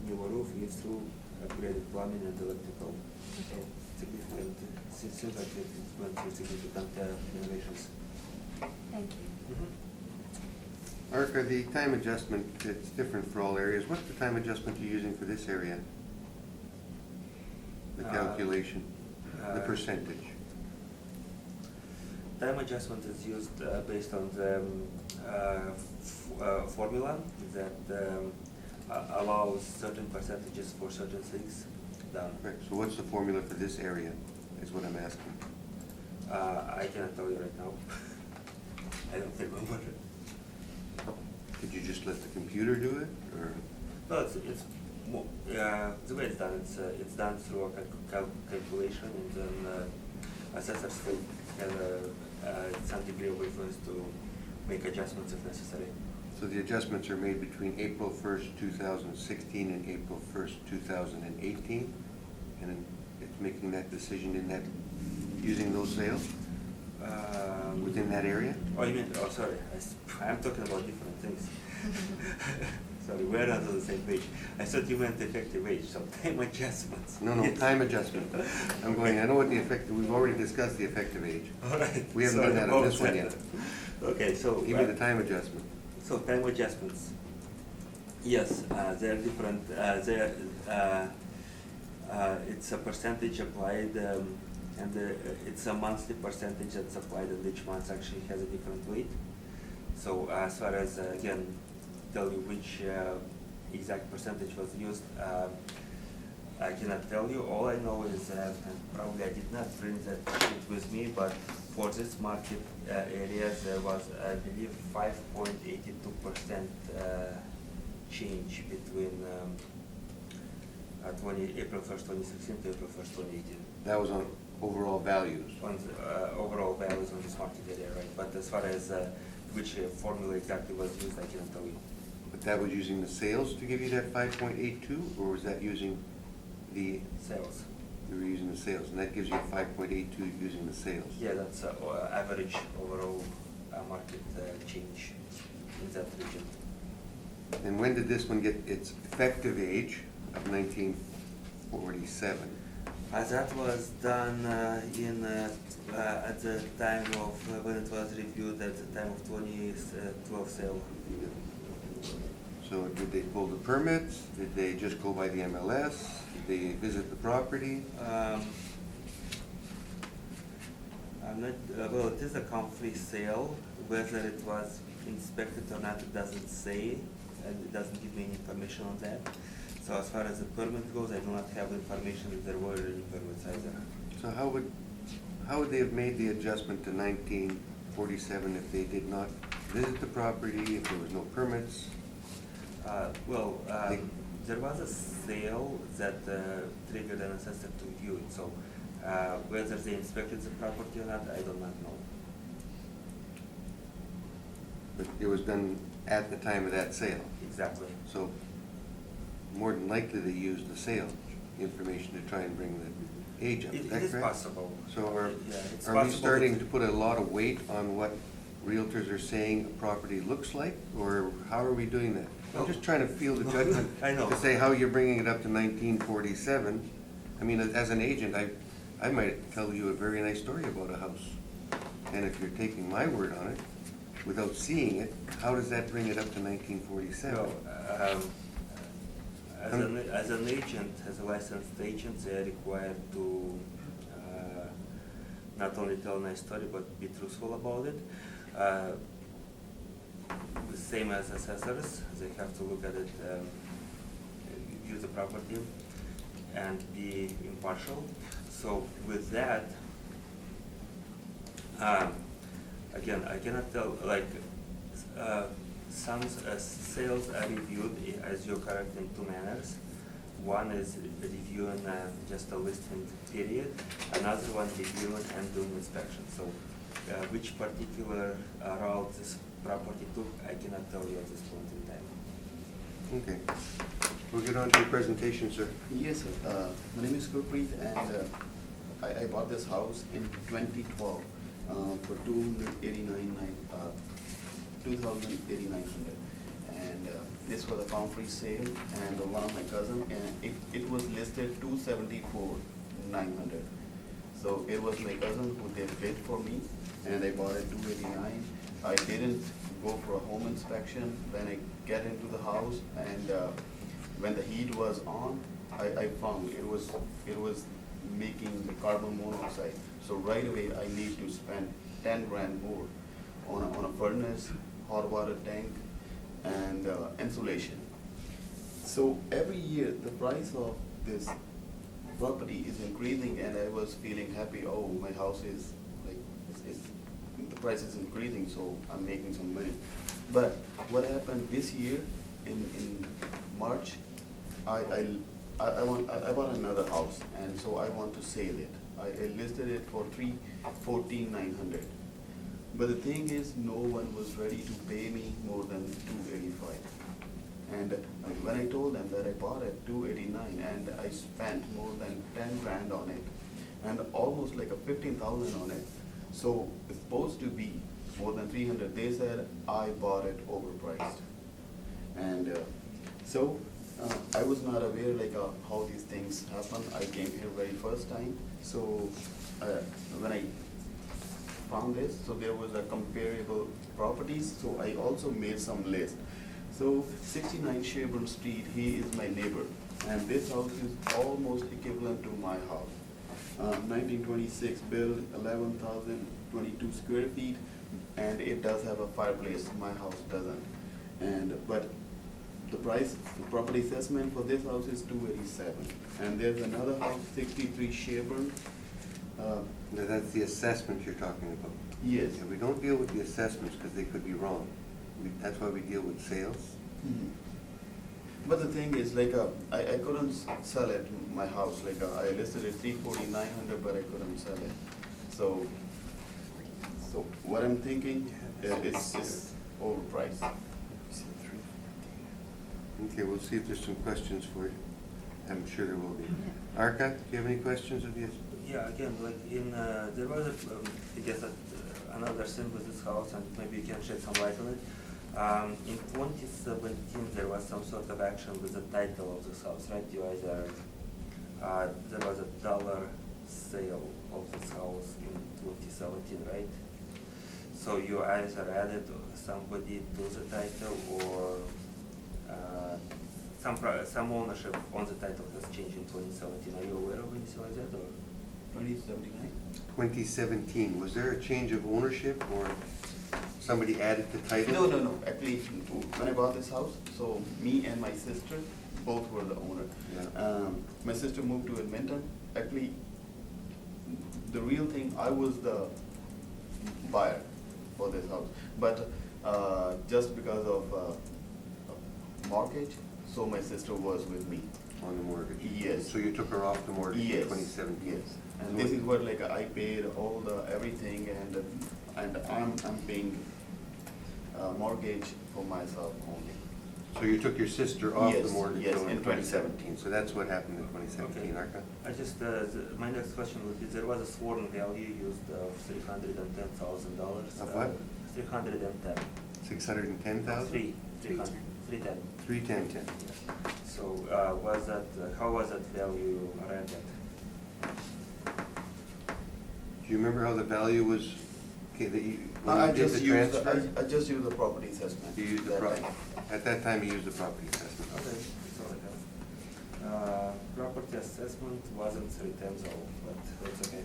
Newer roof, leave-through, upgraded plumbing and electrical. So significant, seems like it went through significant renovations. Thank you. Arca, the time adjustment, it's different for all areas. What's the time adjustment you're using for this area? The calculation, the percentage. Time adjustment is used based on the formula that allows certain percentages for certain things done. Right, so what's the formula for this area, is what I'm asking. I cannot tell you right now. I don't remember. Did you just let the computer do it, or? No, the way it's done, it's done through a calculation, and then assessors still have some degree of influence to make adjustments if necessary. So the adjustments are made between April 1st, 2016 and April 1st, 2018? And then it's making that decision in that, using those sales within that area? Oh, you mean, oh, sorry, I'm talking about different things. Sorry, we're not on the same page. I thought you meant effective age, so time adjustments. No, Yes. time adjustment. I'm going, I know what the effective, we've already discussed the effective age. All right. We haven't done that on this one yet. Okay, so. Give me the time adjustment. So time adjustments. Yes, they're different, it's a percentage applied, and it's a monthly percentage that's applied, and each month actually has a different weight. So as far as, again, tell you which exact percentage was used, I cannot tell you. All I know is that, and probably I did not print that sheet with me, but for this market area, there was, I believe, 5.82% change between April 1st, 2016 to April 1st, 2018. That was on overall values. On the overall values on this market area, right? But as far as which formula exactly was used, I cannot tell you. But that was using the sales to give you that 5.82, or was that using the? Sales. You were using the sales, and that gives you 5.82 using the sales. Yeah, that's average overall market change in that region. And when did this one get its effective age of 1947? That was done at the time of, when it was reviewed at the time of 2012 sale. So did they pull the permits? Did they just go by the MLS? Did they visit the property? I'm not, well, it is a ComFree sale. Whether it was inspected or not, it doesn't say, and it doesn't give me any information on that. So as far as the permit goes, I do not have information if there were any permits either. So how would they have made the adjustment to 1947 if they did not visit the property, if there was no permits? There was a sale that triggered an assessor to view it, so whether they inspected the property or not, I do not know. But it was done at the time of that sale. Exactly. So more than likely they used the sale information to try and bring the age up. Is It that is correct? possible. So Yeah, it's are we possible starting that- to put a lot of weight on what realtors are saying a property looks like? Or how are we doing that? I'm just trying to feel the judgment. I know. To say how you're bringing it up to 1947. I mean, as an agent, I might tell you a very nice story about a house. And if you're taking my word on it, without seeing it, how does that bring it up to 1947? No, as an agent, as a licensed agent, they are required to not only tell a nice story, but be truthful about it. The same as assessors, they have to look at it, view the property, and be impartial. So with that, again, I cannot tell, like, some sales are reviewed, as you're correct, in two manners. One is reviewing just a listing period, another one reviewing and doing inspection. So which particular route this property took, I cannot tell you at this point in time. Okay. We'll get on to your presentation, sir. Yes, sir. My name is Gurpreet, and I bought this house in 2012 for $289,900. And this was a comp-free sale, and one of my cousin, and it was listed $274,900. So it was my cousin who they bid for me, and I bought it $289. I didn't go for a home inspection. When I get into the house, and when the heat was on, I found it was making the carbon monoxide. So right away, I need to spend 10 grand more on a furnace, hot water tank, and insulation. So every year, the price of this property is increasing, and I was feeling happy. Oh, my house is like, the price is increasing, so I'm making some money. But what happened this year in March, I bought another house, and so I want to sell it. I listed it for $314,900. But the thing is, no one was ready to pay me more than $285. And when I told them that I bought it $289, and I spent more than 10 grand on it, and almost like a 15,000 on it, so it's supposed to be more than 300. They said I bought it overpriced, and so I was not aware like how these things happen. I came here very first time, so when I found this, so there was a comparable properties, so I also made some list. So 69 Sherburne Street, he is my neighbor, and this house is almost equivalent to my house. 1926 build, 11,022 square feet, and it does have a fireplace. My house doesn't. But the price, the property assessment for this house is $287. And there's another house, 63 Sherburne. Now, that's the assessment you're talking about. Yes. Yeah, we don't deal with the assessments because they could be wrong. That's why we deal with sales. Mhm. But the thing is, like, I couldn't sell it, my house, like, I listed it $349,900, but I couldn't sell it. So what I'm thinking is overpriced. Okay, we'll see if there's some questions for you. I'm sure there will be. Arka, do you have any questions of you? Yeah, again, like there was I guess another thing with this house, and maybe you can shed some light on it. In 2017, there was some sort of action with the title of this house, right? You either, there was a dollar sale of this house in 2017, right? So you either added somebody to the title, or some ownership on the title has changed in 2017. Are you aware of anything like that, or? 2079? 2017, was there a change of ownership or somebody added the title? No. Actually, when I bought this house, so me and my sister both were the owner. Yeah. My sister moved to Edmonton. Actually, the real thing, I was the buyer for this house. But just because of mortgage, so my sister was with me. On the mortgage? Yes. So you took her off the mortgage in Yes. 2017? Yes, and this is what like I paid all the everything, and I'm paying mortgage for myself only. So you took your sister off the Yes, mortgage yes, though in in 2017? So that's what happened in 2017, Okay. Arka? I just, my next question would be, there was a sworn value used of $310,000. Of what? 310. 610,000? 310. 310. So, was that, how was that value rented? Do you remember how the value was, okay, that you, when I you did just the used, transfer? I just used the property assessment. You used the that property, time. at that time you used the property assessment? Okay, that's all I have. Property assessment wasn't 310 though, but that's okay.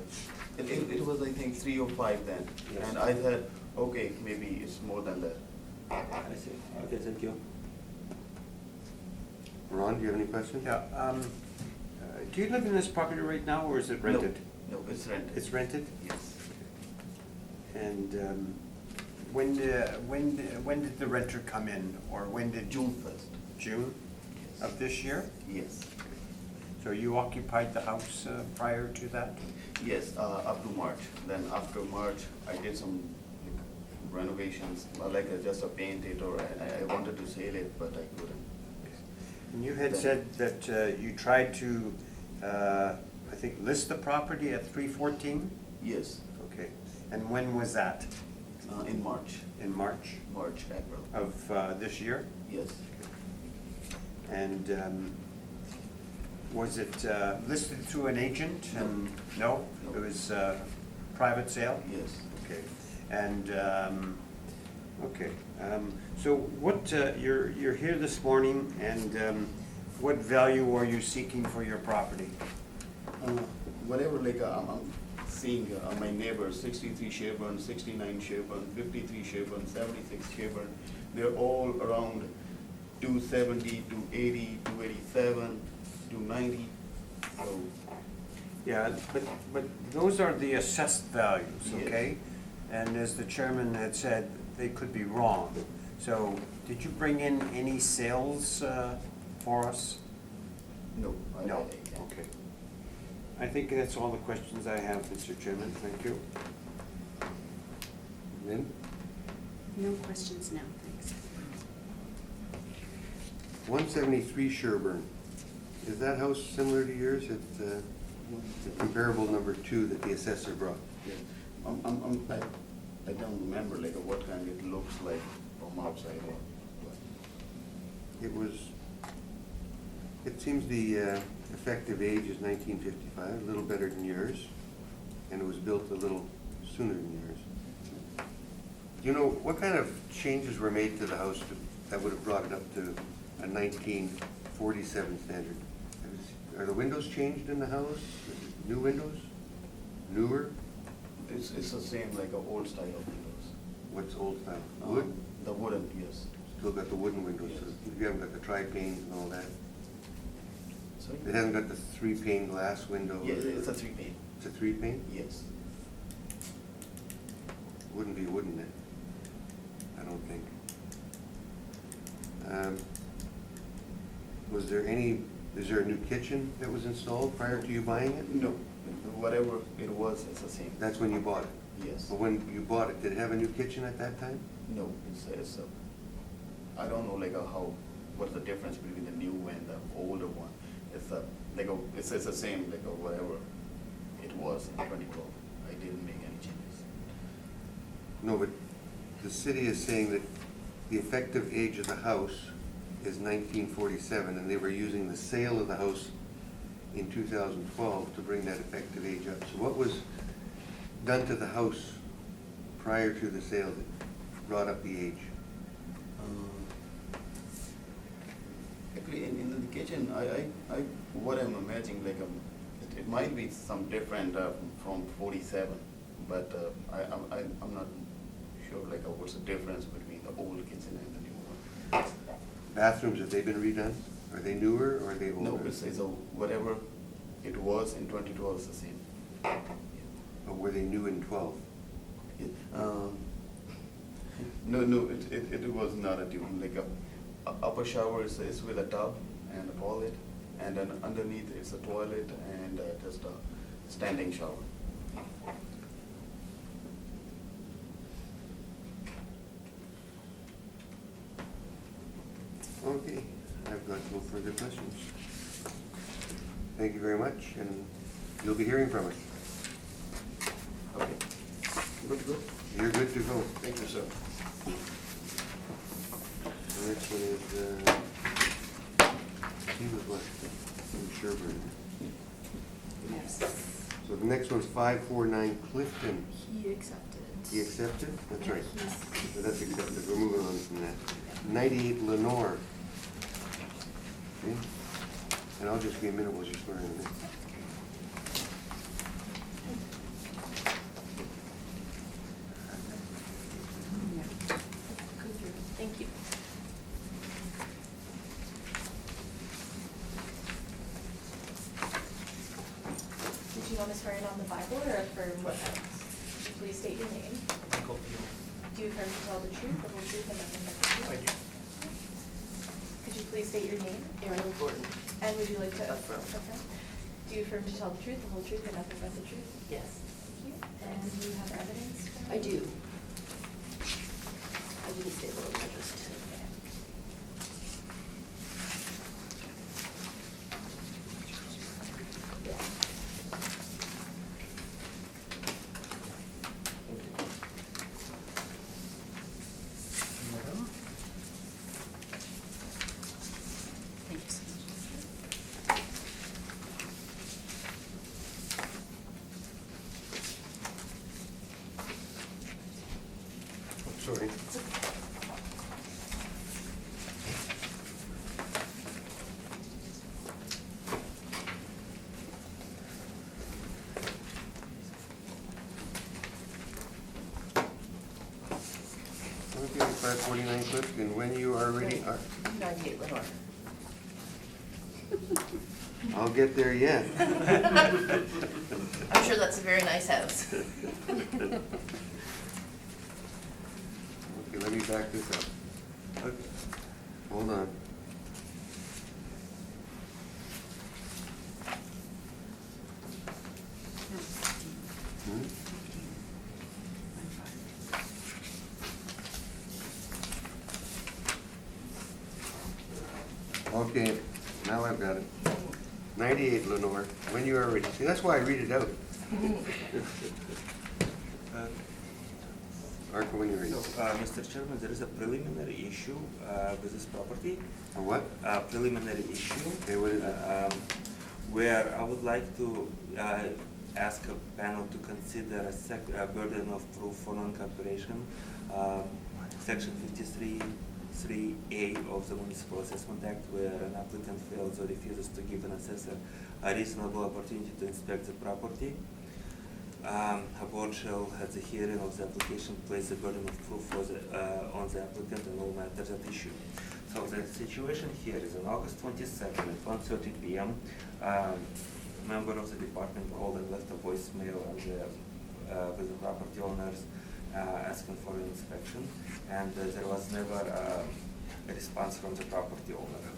It was, I think, 3 or 5 then, Yes. and I said, okay, maybe it's more than that. I see. Okay, thank you. Ron, do you have any questions? Yeah, do you live in this property right now, or is it rented? No, it's rented. It's rented? Yes. And when did the renter come in, or when did? June 1st. June Yes. of this year? Yes. So you occupied the house prior to that? Yes, up to March. Then after March, I did some renovations, just a paint it, or I wanted to sell it, but I couldn't. And you had Then- said that you tried to, I think, list the property at 314? Yes, Okay. And when was that? in March, In March April. of this year? Yes, And was it listed through an agent? No. And no? No. It was private sale? yes. Okay. And, okay. So what, you're here this morning, and what value are you seeking for your property? Whatever, I'm seeing my neighbors, 63 Sherburne, 69 Sherburne, 53 Sherburne, 76 Sherburne, they're all around 270, 280, 287, 290, so, Yeah, but those are the assessed values, Yes. okay? And as the chairman had said, they could be wrong. So did you bring in any sales for us? no. No, I can't. okay. I think that's all the questions I have, Mr. Chairman, thank you. Lynn? No questions now, thanks. 173 Sherburne. Is that house similar to yours? It's the comparable number 2 that the assessor brought. Yeah. I don't remember what kind it looks like from outside or what. It seems the effective age is 1955, a little better than yours, and it was built a little sooner than yours. Do you know, what kind of changes were made to the house that would have brought it up to a 1947 standard? Are the windows changed in the house? Is it new windows? Newer? It's the same old style of windows. What's old style? Wood? The wooden, yes. Still got the wooden windows, so Yes. you haven't got the tri-panes and all that. Sorry? It hasn't got the 3-pane glass window? Yeah, it's a 3-pane. It's a 3-pane? Yes. Wouldn't be wooden then, I don't think. Is there a new kitchen that was installed prior to you buying it? No, whatever it was, it's the same. That's when you bought it? Yes. But when you bought it, did it have a new kitchen at that time? No, it's I don't know what's the difference between the new and the older one. It's the same, whatever it was in 2012. I didn't make any changes. No, but the city is saying that the effective age of the house is 1947, and they were using the sale of the house in 2012 to bring that effective age up. So what was done to the house prior to the sale that brought up the age? Actually, in the kitchen, what I'm imagining, it might be some different from 47, but I'm not sure what's the difference between the old kitchen and the new one. Bathrooms, have they been redone? Are they newer or are they older? No, it's whatever it was in 2012 is the same. Or were they new in 12? No, it was not a new, upper shower is with a tub and a toilet, and then underneath it's a toilet and just a standing shower. Okay, I've got no further questions. Thank you very much, and you'll be hearing from us. Okay. Good, good. You're good to go. Thank you, sir. The next one is, he was what? From Sherburne. Yes. So the next one's 549 Clifton. He accepted. He accepted? That's right. He's- So that's accepted. We're moving on from that. 98 Lenore. Okay. And I'll just be a minute while you swear in a minute. Yeah. Thank you. Did you want to swear in on the Bible or affirm what else? Could you please state your name? Michael Peel. Do you affirm to tell the truth, the whole truth, and nothing but the truth? I do. Could you please state your name? Aaron Gordon. And would you like to Affirm. affirm? Do you affirm to tell the truth, the whole truth, and nothing but the truth? Yes. Thank you. And do you have evidence? for I me? do. I didn't say what I just. Yeah. Thank you so much. Sorry. Okay, 549 Clifton, when you are ready, 98 Lenore. I'll get there yet. I'm sure that's a very nice house. Okay, let me back this up. Okay, hold on. No, 15. Hmm? 15. I'm fine. Okay, now I've got it. 98 Lenore, when you are ready. See, that's why I read it out. Arco, when you're ready. So, Mr. Chairman, there is a preliminary issue with this property. A what? A preliminary issue. Okay, what is it? Where I would like to ask a panel to consider a burden of proof for non-cooperation. Section 53(3)(a) of the Municipal Assessment Act, where an applicant fails or refuses to give an assessor a reasonable opportunity to inspect the property. A board shall, at the hearing of the application, place the burden of proof on the applicant and all matters at issue. So the situation here is on August 22nd at 1:30 p.m. Member of the department called and left a voicemail with the property owners asking for an inspection, and there was never a response from the property owner.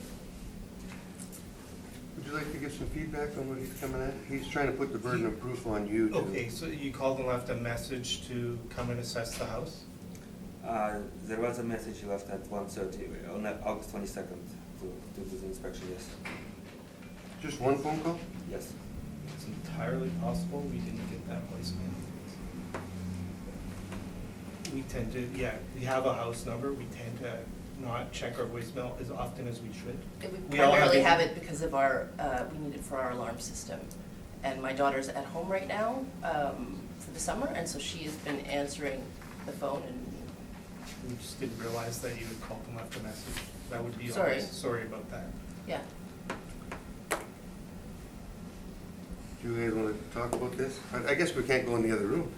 Would you like to give some feedback on what he's coming at? He's trying to put the burden of proof on you to. Okay, so you called and left a message to come and assess the house? There was a message left at 1:30 on August 22nd to do the inspection, yes. Just one phone call? Yes. It's entirely possible we didn't get that voicemail. We tend to, we have a house number, we tend to not check our voicemail as often as we should. We We all primarily have have it because of our, we need it for our alarm system. And my daughter's at home right now for the summer, and so she has been answering the phone and, We just didn't realize that you had called and left a message. That would be Sorry. honest. Sorry about that. yeah. Do you guys want to talk about this? I guess we can't go in the other room.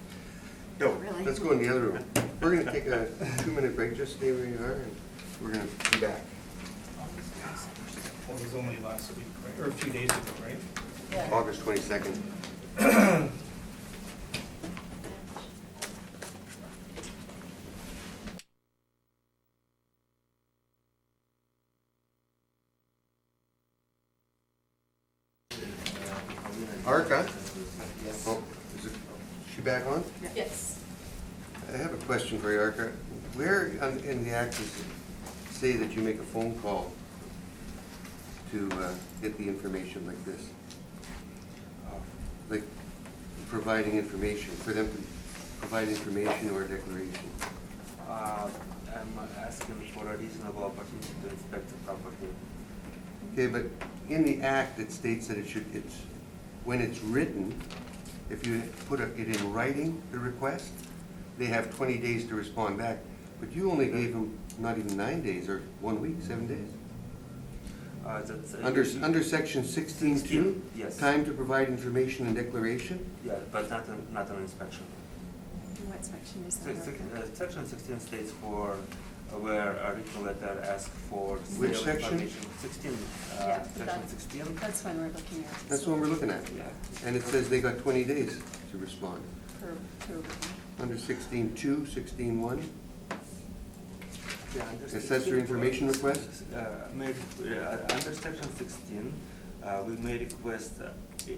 No, Really? let's go in the other room. We're gonna take a 2-minute break, just stay where you are, and we're gonna be back. Well, it was only last week, right, or a few days ago, right? Yeah. August 22nd. Arca? Yes. Oh, is she back on? Yes. I have a question for you, Arca. Where in the act does it say that you make a phone call to get the information like this? Like providing information, for them to provide information or a declaration? I'm asking for a reasonable opportunity to inspect the property. Okay, but in the act, it states that when it's written, if you put it in writing, the request, they have 20 days to respond back. But you only gave them not even 9 days, or 1 week, 7 days. Under section 16(2? Yes. Time to provide information and declaration? Yeah, but not an inspection. What section is that? Arca? Section 16 states for where a written letter asks for Which sale section? information. 16, Yeah, section that- 16. That's one we're looking at. That's what we're looking at. Yeah. And it says they got 20 days to respond. Per. Under 16(2), 16(1, Yeah, under accessory 16, information request? Under section 16, we may request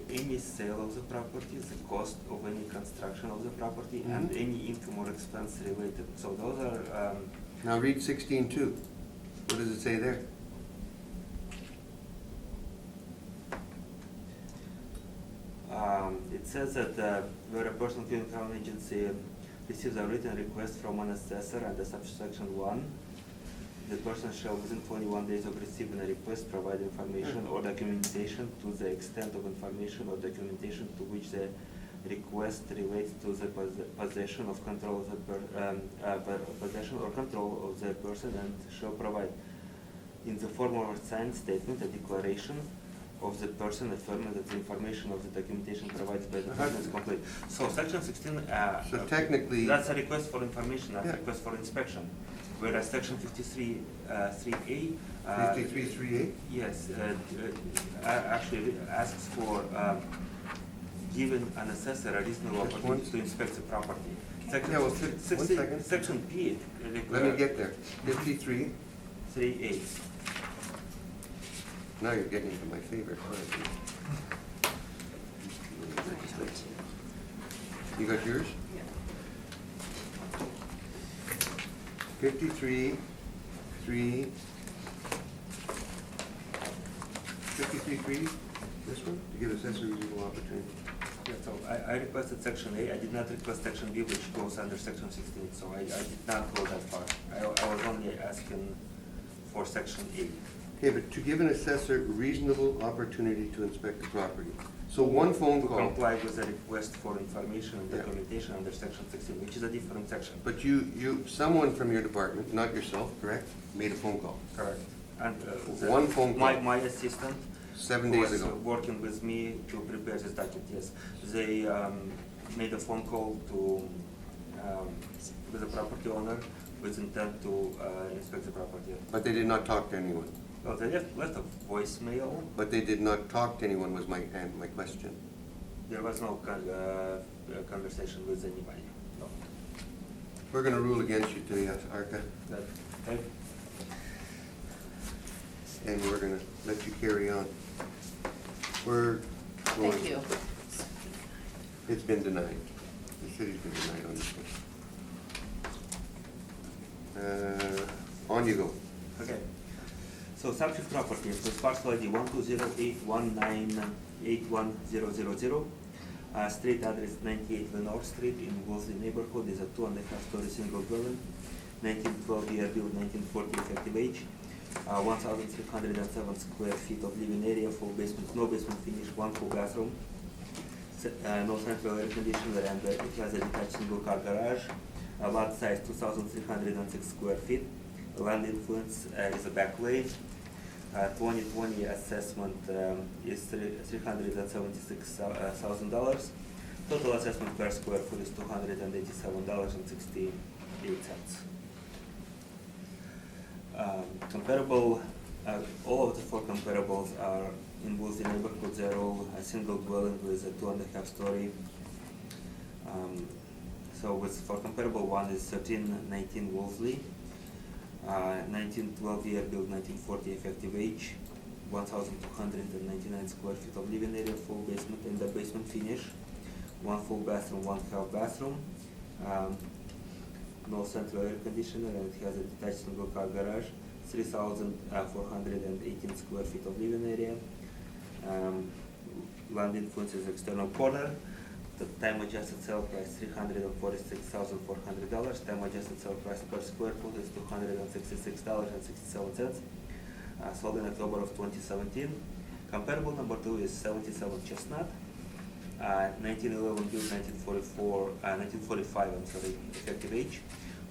any sale of the property, the cost of any construction of the property, and Mhm. any income or expense related. So those are, Now read 16(2). What does it say there? it says that where a person in town agency receives a written request from an assessor under subsection 1, the person shall within 21 days of receiving a request provide information or documentation to the extent of information or documentation to which the request relates to the possession of control of the possession or control of the person, and shall provide in the form of a signed statement a declaration of the person affirming that the information of the documentation provided by the person is complete. So section 16. So technically- that's a request for information, not a Yeah. request for inspection. Whereas section 53, 3A. 53(3)(8)? Yes, actually asks for giving an assessor a reasonable Just opportunity one- to inspect the property. Yeah, well, one second. Section P. Let me get there. 53, 3A. now you're getting to my favorite part. You got yours? Yeah. 53, 3. 53(3), this one, to give assessor reasonable opportunity. Yeah, so I requested section A, I did not request section B, which goes under section 16, so I did not go that far. I was only asking for section A. Okay, but to give an assessor reasonable opportunity to inspect the property. So one phone To call, comply with the request for information and Yeah. documentation under section 16, which is a different section. but someone from your department, not yourself, correct, made a phone call Correct. And One phone call. My assistant 7 who days was ago. working with me to prepare this document, yes. They made a phone call to the property owner with intent to inspect the property. But they did not talk to anyone. Well, they left a voicemail. But they did not talk to anyone was my question. There was no conversation with anybody. No. We're gonna rule against you today, Arca, Okay. and we're gonna let you carry on. We're going. Thank you. It's been denied. The city's been denied on this one. On you go. Okay. So subject property is parcel ID 12081981000. Street address 98 Lenore Street in Wolsey neighborhood is a 2.5-story single dwelling, 1912 year build, 1940 effective age, 1,307 square feet of living area, full basement, no basement finish, 1 full bathroom, no central air conditioner, and it has a detached single car garage. Lot size 2,306 square feet. Land influence is a back way. 2020 assessment is $376,000. Total assessment per square foot is $287.68. Comparable, all of the 4 comparables are in Wolsey neighborhood. They're all a single dwelling with a 2.5-story. So for comparable one is 1319 Wolsey, 1912 year build, 1940 effective age. 1,299 square feet of living area, full basement and the basement finish, one full bathroom, one half bathroom, no central air conditioner, and it has a detached single car garage, 3,418 square feet of living area. Land influences external corner. The time adjusted sale price $346,400. Time adjusted sale price per square foot is $266.67. Sold in October of 2017. Comparable number 2 is 77 Chestnut. 1911 built, 1945, effective age.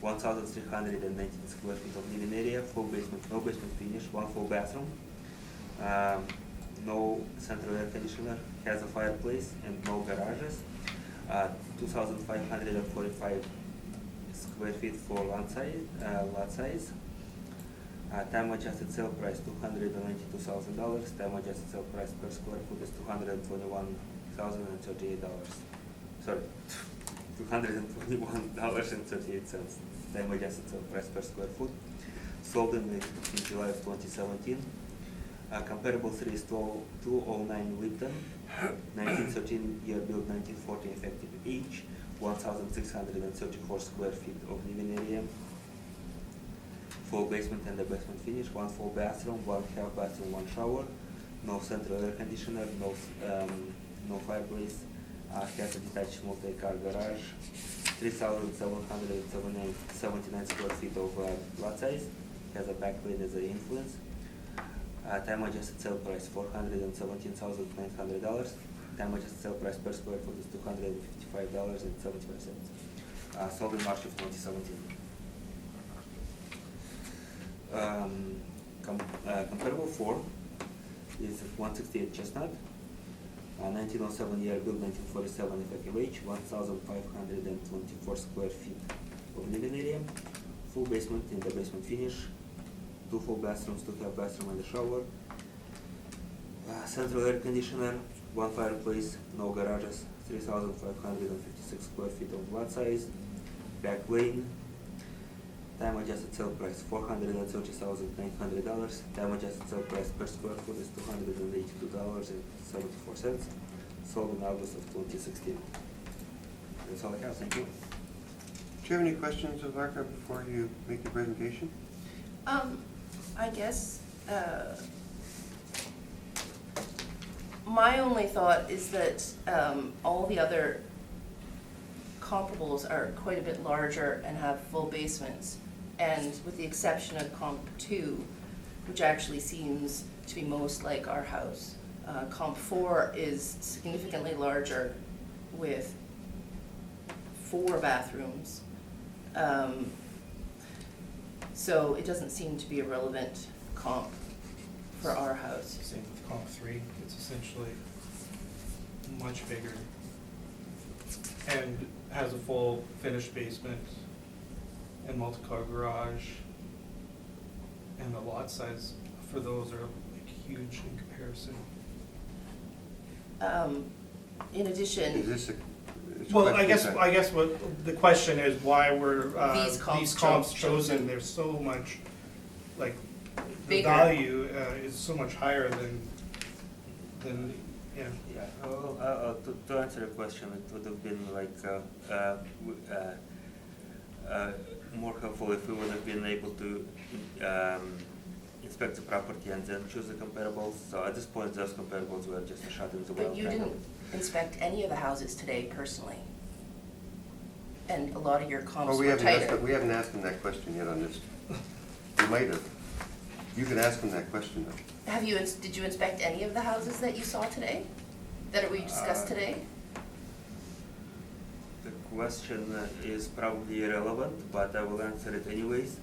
1,319 square feet of living area, full basement, no basement finish, one full bathroom. No central air conditioner, has a fireplace and no garages. 2,545 square feet for lot size. Time adjusted sale price $292,000. Time adjusted sale price per square foot is $221,038. Sorry, $221.38. Time adjusted sale price per square foot. Sold in July of 2017. Comparable 3 is 209 Lipton, 1913 year built, 1940 effective age, 1,634 square feet of living area, full basement and the basement finish, one full bathroom, one half bathroom, one shower, no central air conditioner, no fireplace, has a detached multi-car garage, 3,779 square feet of lot size, has a back lane as an influence. Time adjusted sale price $417,900. Time adjusted sale price per square foot is $255.75. Sold in March of 2017. Comparable 4 is 168 Chestnut. 1907 year built, 1947 effective age, 1,524 square feet of living area, full basement in the basement finish, 2 full bathrooms, 2 half bathroom and a shower, central air conditioner, 1 fireplace, no garages, 3,556 square feet of lot size, back lane. Time adjusted sale price $430,900. Time adjusted sale price per square foot is $282.74. Sold in August of 2016. That's all I have. Thank you. Do you have any questions of Arca before you make your presentation? I guess, my only thought is that all the other comparables are quite a bit larger and have full basements. And with the exception of comp 2, which actually seems to be most like our house, comp 4 is significantly larger with 4 bathrooms. So it doesn't seem to be a relevant comp for our house. Same with comp 3, it's essentially much bigger and has a full finished basement and multi-car garage, and the lot size for those are like huge in comparison. In addition, Is this it's a Well, question I guess what the question is why were These comps chosen? There's so much, like, the Bigger. value is so much higher than, yeah. Yeah, to answer your question, it would have been like more helpful if we would have been able to inspect the property and then choose the comparables. So at this point, those comparables were just a shot in the well. but you didn't inspect any of the houses today personally. And a lot of your comps Well, we were haven't tighter. asked him that question yet on this. We might have. You could ask him that question though. Did you inspect any of the houses that you saw today? That we discussed today? The question is probably irrelevant, but I will answer it anyways.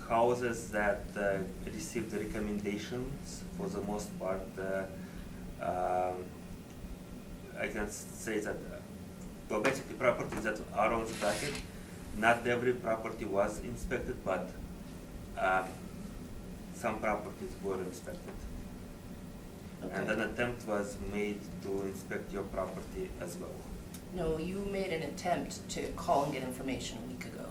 Houses that received the recommendations, for the most part, I can say that, well, basically properties that are on the docket, not every property was inspected, but some properties were inspected. And Okay. an attempt was made to inspect your property as well. No, you made an attempt to call and get information a week ago.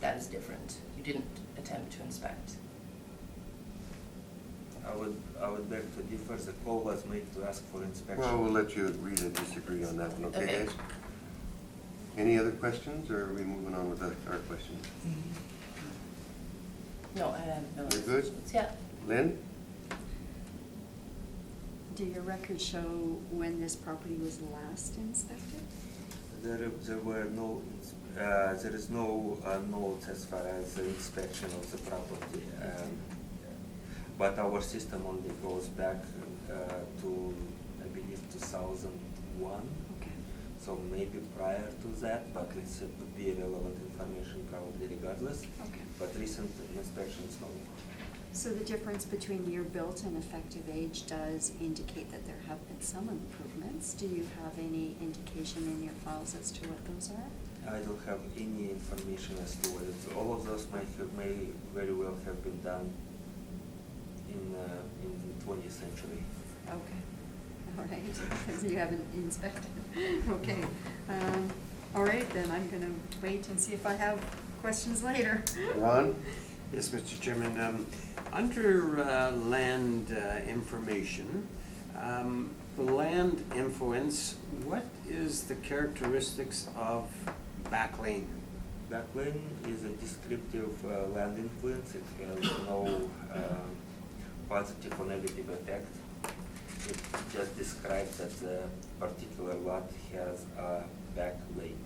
That is different. You didn't attempt to inspect. I would beg to differ. The call was made to ask for inspection. Well, we'll let you agree to disagree on that one, okay, Okay. guys? Any other questions, or are we moving on with our questions? No, I have no. You're good? questions. Yeah. Lynn? Do your records show when this property was last inspected? There were no, there is no notes as far as the inspection of the property. But our system only goes back to, I believe, 2001. Okay. So maybe prior to that, but it would be relevant information probably regardless. Okay. But recent inspections, no. So the difference between year built and effective age does indicate that there have been some improvements. Do you have any indication in your files as to what those are? I don't have any information as to what it's, all of those may very well have been done in 20th century. Okay, all right, because you haven't inspected. Okay, all right, then I'm gonna wait and see if I have questions later. Ron? Yes, Mr. Chairman. Under land information, the land influence, what is the characteristics of back lane? Backlane is a descriptive land influence. It has no positive or negative effect. It just describes that the particular lot has a back lane.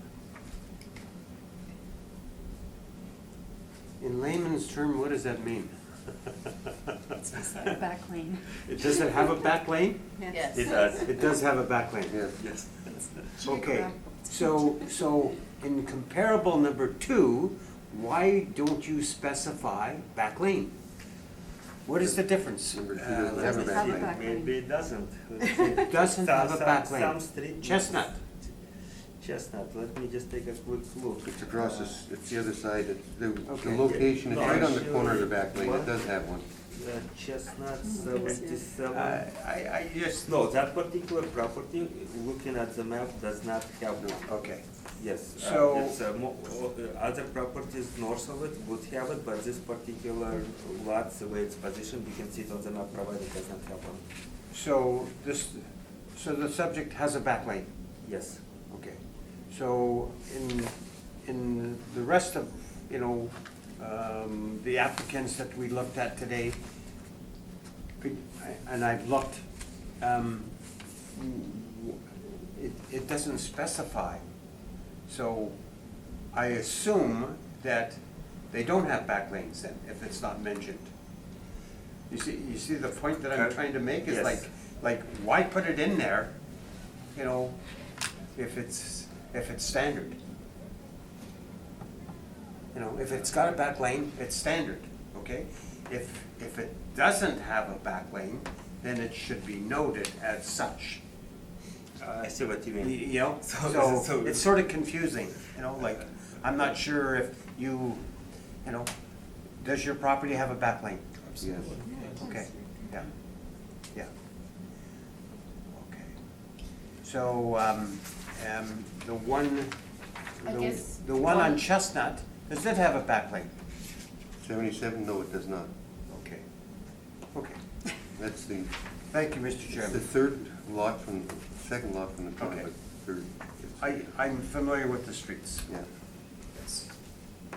In layman's term, what does that mean? It's just like a back lane. Does it have a back lane? Yes. It does. It does have a back lane. Yes. Yes. Okay, so in comparable number 2, why don't you specify back lane? What is the difference? Number 2 doesn't have a Doesn't back have a lane. back lane. Maybe it doesn't. It doesn't have a back lane. Some street. Chestnut. Chestnut, let me just take a quick look. It's across this, it's the other side, the Okay. location, it's No, right on the sure. corner of the back lane, it What? does have one. Chestnut yes. 77. I just, No, that particular property, looking at the map, does not have one. okay. Yes, So- it's, other properties north of it would have it, but this particular lot, the way it's positioned, you can see it on the map provided, does not have one. So the subject has a back lane? Yes. Okay. So in the rest of, the applicants that we looked at today, and I've looked, it doesn't specify. So I assume that they don't have back lanes then, if it's not mentioned. You see the point that I'm trying to make is Yes. like why put it in there, if it's standard? If it's got a back lane, it's standard, okay? If it doesn't have a back lane, then it should be noted as such. I see what you mean. So it's sort of confusing, like, I'm not sure if does your property have a back lane? Yes. Okay, yeah. Okay. So, the one, I guess the one on one- Chestnut, does it have a back lane? 77, no, it does not. Okay. That's the, Thank you, Mr. it's the Chairman. second lot from the front, Okay. but third. I'm familiar with the streets. Yeah. Yes.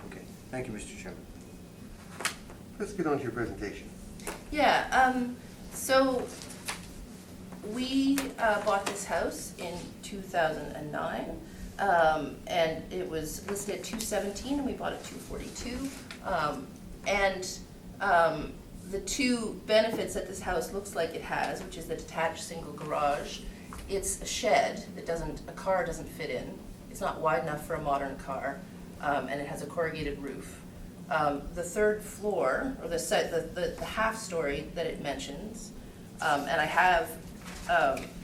Okay, thank you, Mr. Chairman. Let's get on to your presentation. Yeah, so we bought this house in 2009, and it was listed at 217, and we bought it 242. The two benefits that this house looks like it has, which is the detached single garage, it's a shed that a car doesn't fit in. It's not wide enough for a modern car, and it has a corrugated roof. The third floor, or the half story that it mentions, and I have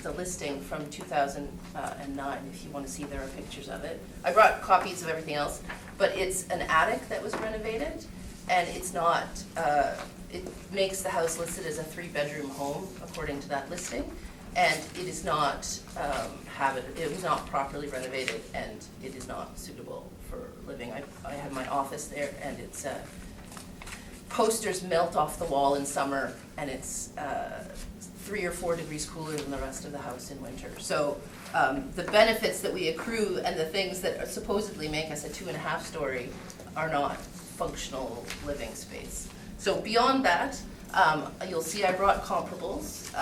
the listing from 2009, if you want to see, there are pictures of it. I brought copies of everything else, but it's an attic that was renovated, and it's not, it makes the house listed as a 3-bedroom home, according to that listing, and it is not it was not properly renovated, and it is not suitable for living. I have my office there, and it's posters melt off the wall in summer, and it's 3 or 4 degrees cooler than the rest of the house in winter. So the benefits that we accrue and the things that supposedly make us a 2.5-story are not functional living space. So beyond that, you'll see I brought comparables,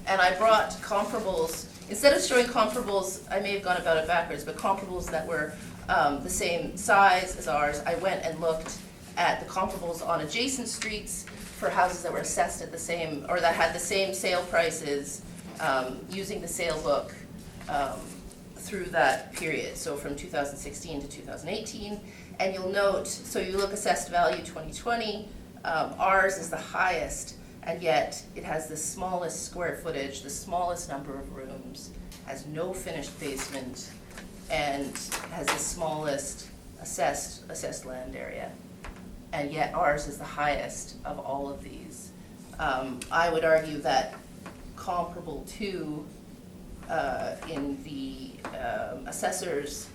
and I brought comparables, instead of showing comparables, I may have gone about it backwards, but comparables that were the same size as ours, I went and looked at the comparables on adjacent streets for houses that were assessed at the same, or that had the same sale prices, using the sale book through that period, so from 2016 to 2018. And you'll note, so you look assessed value 2020, ours is the highest, and yet it has the smallest square footage, the smallest number of rooms, has no finished basement, and has the smallest assessed land area. And yet ours is the highest of all of these. I would argue that comparable to in the assessor's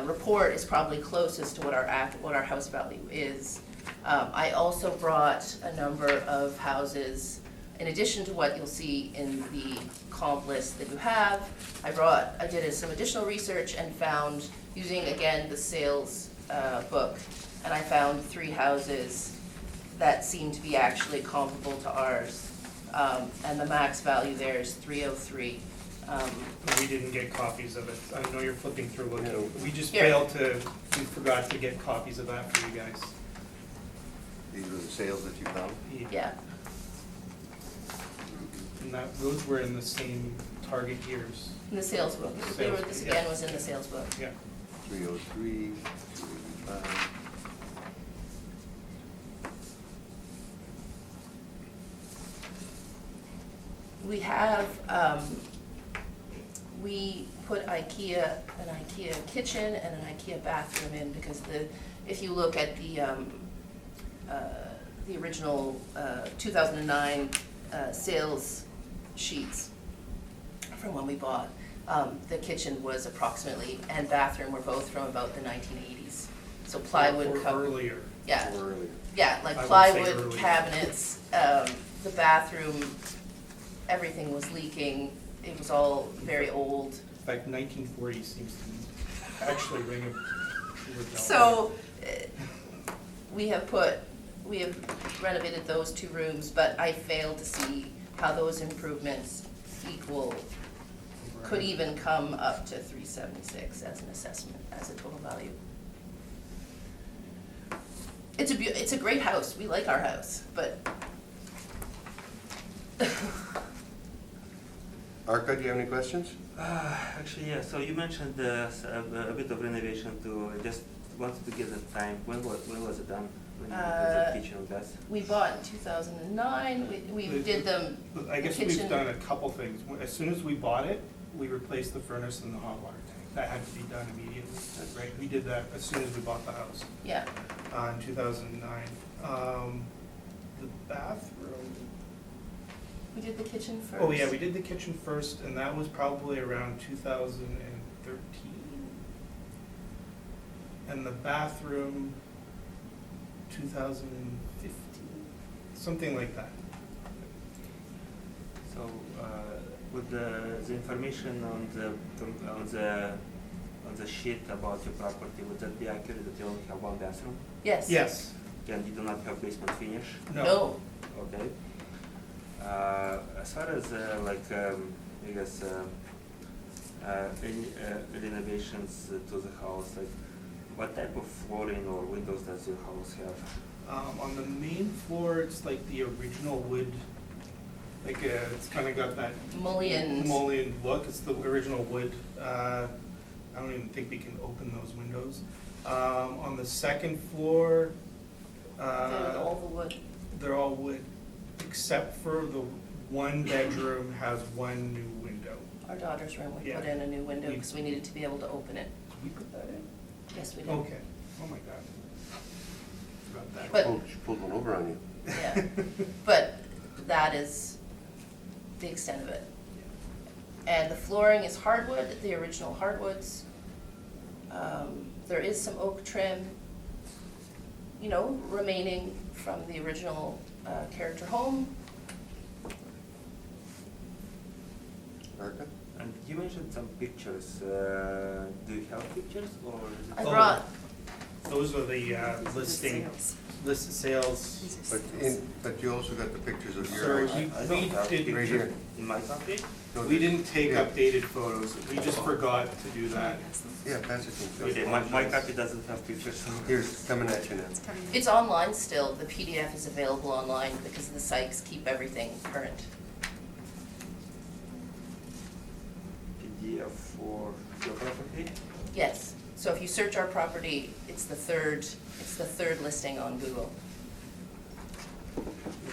report is probably closest to what our house value is. I also brought a number of houses, in addition to what you'll see in the comp list that you have. I did some additional research and found, using again the sales book, and I found 3 houses that seem to be actually comparable to ours. And the max value there is 303. We didn't get copies of it. I know you're flipping through looking. No. We just Here. we forgot to get copies of that for you guys. These are the sales that you found? Yeah, And those were in the same target years. in the sales book. This again was in the sales book. Yeah. 303, 385. We have, we put an IKEA kitchen and an IKEA bathroom in because if you look at the original 2009 sales sheets from when we bought, the kitchen was approximately, and bathroom were both from about the 1980s. So plywood Or earlier. Yeah, Or earlier. yeah, like I would say plywood earlier. cabinets, the bathroom, everything was leaking. It was all very old. In fact, 1940 seems to actually ring a true bell. So, we have renovated those 2 rooms, but I failed to see how those improvements could even come up to 376 as an assessment, as a total value. It's a great house, we like our house, but Arca, do you have any questions? Actually, yeah, so you mentioned a bit of renovation too. I just wanted to get the time. When was it done? When you did the kitchen and gas? we bought in 2009, we did them, I guess the we've kitchen- done a couple things. As soon as we bought it, we replaced the furnace and the hot water tank. That had to be done immediately, right? We did that as soon as we bought the house, yeah. in 2009. The bathroom, We did the kitchen first. oh yeah, we did the kitchen first, and that was probably around 2013. And the bathroom, 2015, something like that. So, with the information on the sheet about your property, would that be accurate that you only have 1 bathroom? Yes. Yes, And you do not have basement finish? No. Okay. As far as I guess any renovations to the house, like what type of flooring or windows does your house have? on the main floor, it's like the original wood, like it's kind of got that mullion look. It's the original wood. I don't even think we can open those windows. On the second floor, All the wood. they're all wood, except for the 1 bedroom has 1 new window. Our daughter's room, we Yeah. put in a new window because we needed to be able to open it. Did we put that in? Yes, we did. Okay. Oh my God. Forgot that. But- She pulled one over on you. Yeah, but that is the extent of it. And the flooring is hardwood, the original hardwoods. There is some oak trim you know, remaining from the original character home. Erica? And you mentioned some pictures. Do you have pictures or is it? I brought, Those are the listing, listed sales. But you also got the pictures of So your house. I we don't have didn't, Right pictures here. in my copy. No, we didn't take yeah. updated photos. We just forgot to do that. Yeah, pass it to me. Okay, my copy doesn't have pictures. So. Here's, coming at you now. It's coming in. it's online still, the PDF is available online because the Sykes keep everything current. PDF for your property. Yes, so if you search our property, it's the third listing on Google.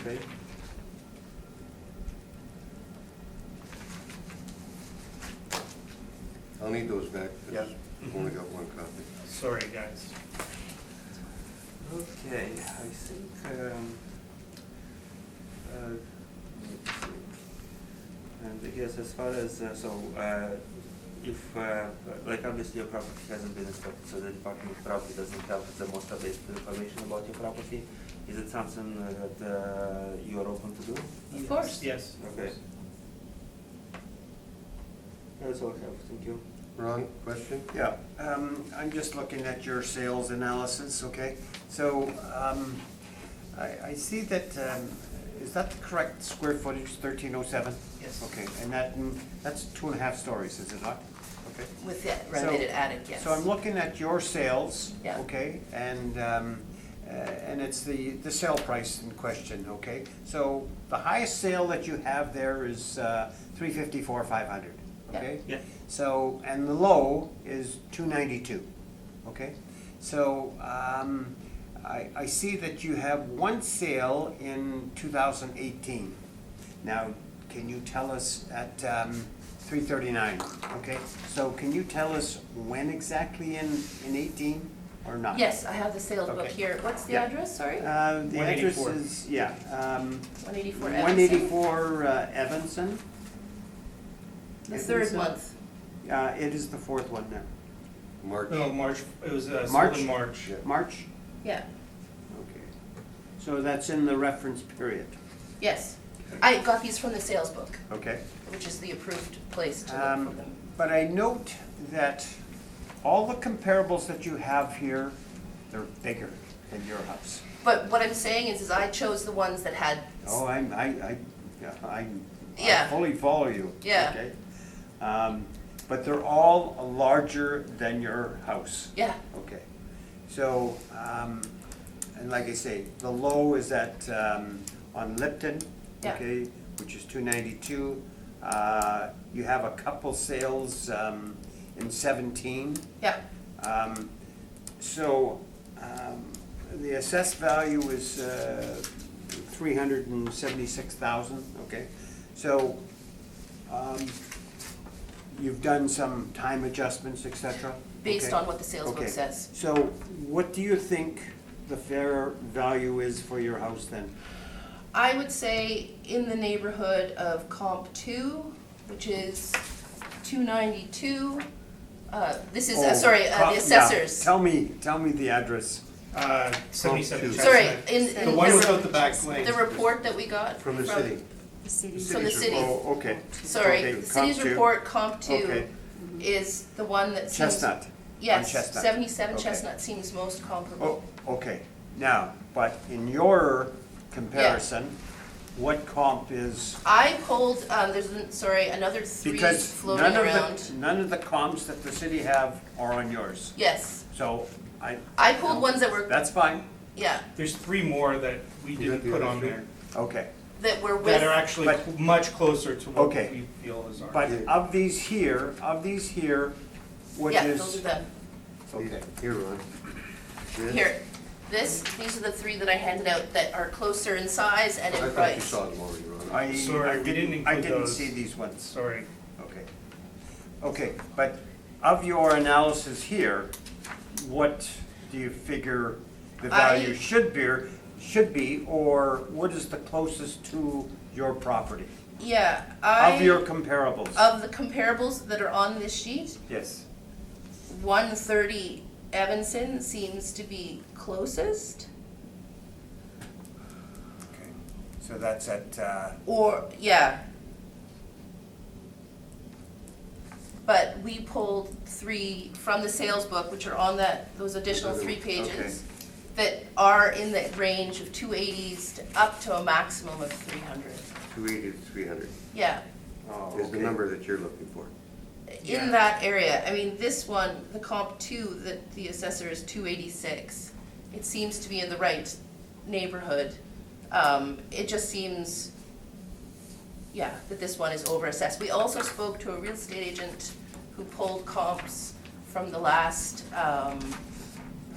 Okay. I'll need those back, Yeah. because I've only got one copy. Sorry, guys. Okay, I think, let's see. And yes, as far as, if, like obviously your property hasn't been inspected, so the Department of Property doesn't have the most updated information about your property, is it something that you are open to do? Of course. Yes. Okay. That's all I have, thank you. Ron, question? Yeah, I'm just looking at your sales analysis, okay? So, I see that, is that the correct square footage, 1307? Yes. Okay, and that's 2.5 stories, is it not? Okay. With the renovated So- attic, yes. So I'm looking at your sales, Yeah. okay, and it's the sale price in question, okay? So the highest sale that you have there is $354,500, Yeah. okay? Yeah. So, and the low is $292, okay? So, I see that you have one sale in 2018. Now, can you tell us at 339, okay? So can you tell us when exactly in 18 or not? Yes, I have the sales book Okay. here. What's the Yeah. address, sorry? The address 184. is, yeah, 184 Evanston? 184 Evanston. The third month. It is the fourth one now. March? No, March, it was sold March? in March. Yeah. March? Yeah, Okay. So that's in the reference period, yes. I got these from the sales book, okay? which is the approved place to look for them. But I note that all the comparables that you have here, they're bigger than your house. But what I'm saying is I chose the ones that had, Oh, I Yeah. fully follow you. Yeah. Okay? But they're all larger than your house. yeah, Okay. So, and like I say, the low is at, on Lipton, Yeah. okay, which is 292. You have a couple sales, in 17. yeah. So, the assessed value is 376,000, okay? So, you've done some time adjustments, et cetera? Based okay? on what the sales book Okay. says. So, what do you think the fair value is for your house then? I would say in the neighborhood of comp 2, which is 292. This is, Oh, the assessors. Tell me the address. 77 Two. Chestnut. Sorry, in The one the without the back lanes. the report that we got From the city? The city. From the city. Oh, okay. Sorry, Okay, the city's comp two. report, comp 2, Okay. is the one that seems. Chestnut. on Yes, Chestnut. 77 Okay. Chestnut seems most comparable. Oh, okay. Now, but in your comparison, what comp is? I pulled, there's, another 3 Because floating around. none of the comps that the city have are on yours. Yes, So I pulled ones that were, that's fine. yeah, There's 3 more that we You didn't got the put other on three? there, Okay. that were that are with, actually But- much closer to what Okay. we feel is ours. But of these here, which yeah, is? those are them. Okay. Here, Ron. This? Here, these are the 3 that I handed out that are closer in size and I in thought you price. saw them already, Ron. Sorry, we didn't I include didn't those. see these ones. Sorry. Okay. Okay, but of your analysis here, what do you figure the value should be, or what is the closest to your property? Yeah, Of your comparables? of the comparables that are on this sheet, Yes. 130 Evanston seems to be closest. So that's at, Or, yeah. But we pulled 3 from the sales book, which are on those additional 3 pages, that are in the range of 280s to up to a maximum of 300. 280 to 300 Yeah, Oh, is the okay. number that you're looking for. in that area. I mean, this one, the comp 2, that the assessor is 286. It seems to be in the right neighborhood. It just seems, yeah, that this one is overassessed. We also spoke to a real estate agent who pulled comps from the last,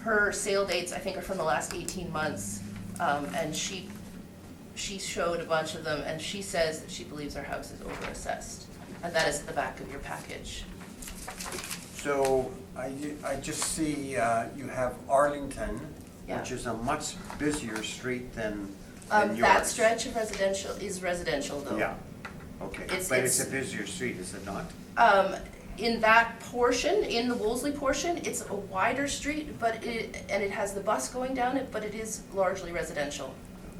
her sale dates, I think, are from the last 18 months. And she showed a bunch of them, and she says that she believes our house is overassessed. And that is at the back of your package. so I just see you have Arlington, Yeah. which is a much busier street than yours. That stretch of residential is residential, though. Yeah, okay. It's- But it's a it's- busier street, is it not? In that portion, in the Wolseley portion, it's a wider street, but it has the bus going down it, but it is largely residential.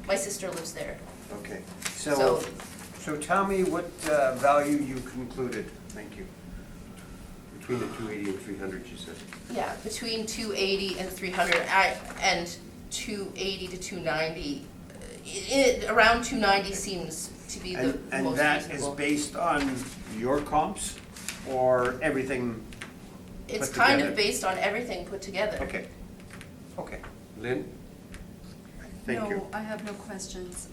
My sister lives there. Okay, So- so tell me what value you concluded. Thank you. Between the 280 and 300, you said. Yeah, between 280 and 300, and 280 to 290. Around 290 seems to be the most reasonable. And that is based on your comps or everything It's put kind of together? based on everything put together. Okay, okay. Lynn? Thank you. No, I have no questions,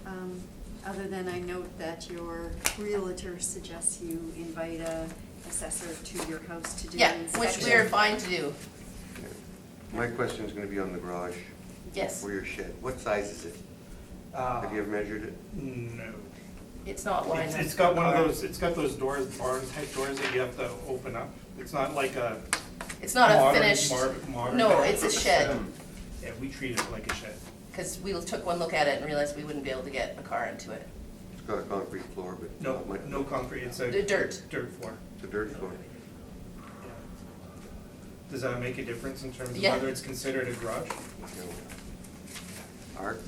other than I note that your realtor suggests you invite a assessor to your house to do Yeah, an which inspection. we're fine to do. My question is going to be on the garage. Yes. For your shed. What size is it? Have you ever measured it? No. It's not lined up. It's got one of those, it's got those doors, barn type doors that you have to open up. It's not like a It's not a modern, finished, modern. no, it's a shed. Yeah, we treat it like a shed. Because we took one look at it and realized we wouldn't be able to get a car into it. It's got a concrete floor, but No, not much. no concrete, it's a. The dirt. Dirt floor. It's a dirt floor. Yeah. Does that make a difference in terms of Yeah. whether it's considered a garage? Art?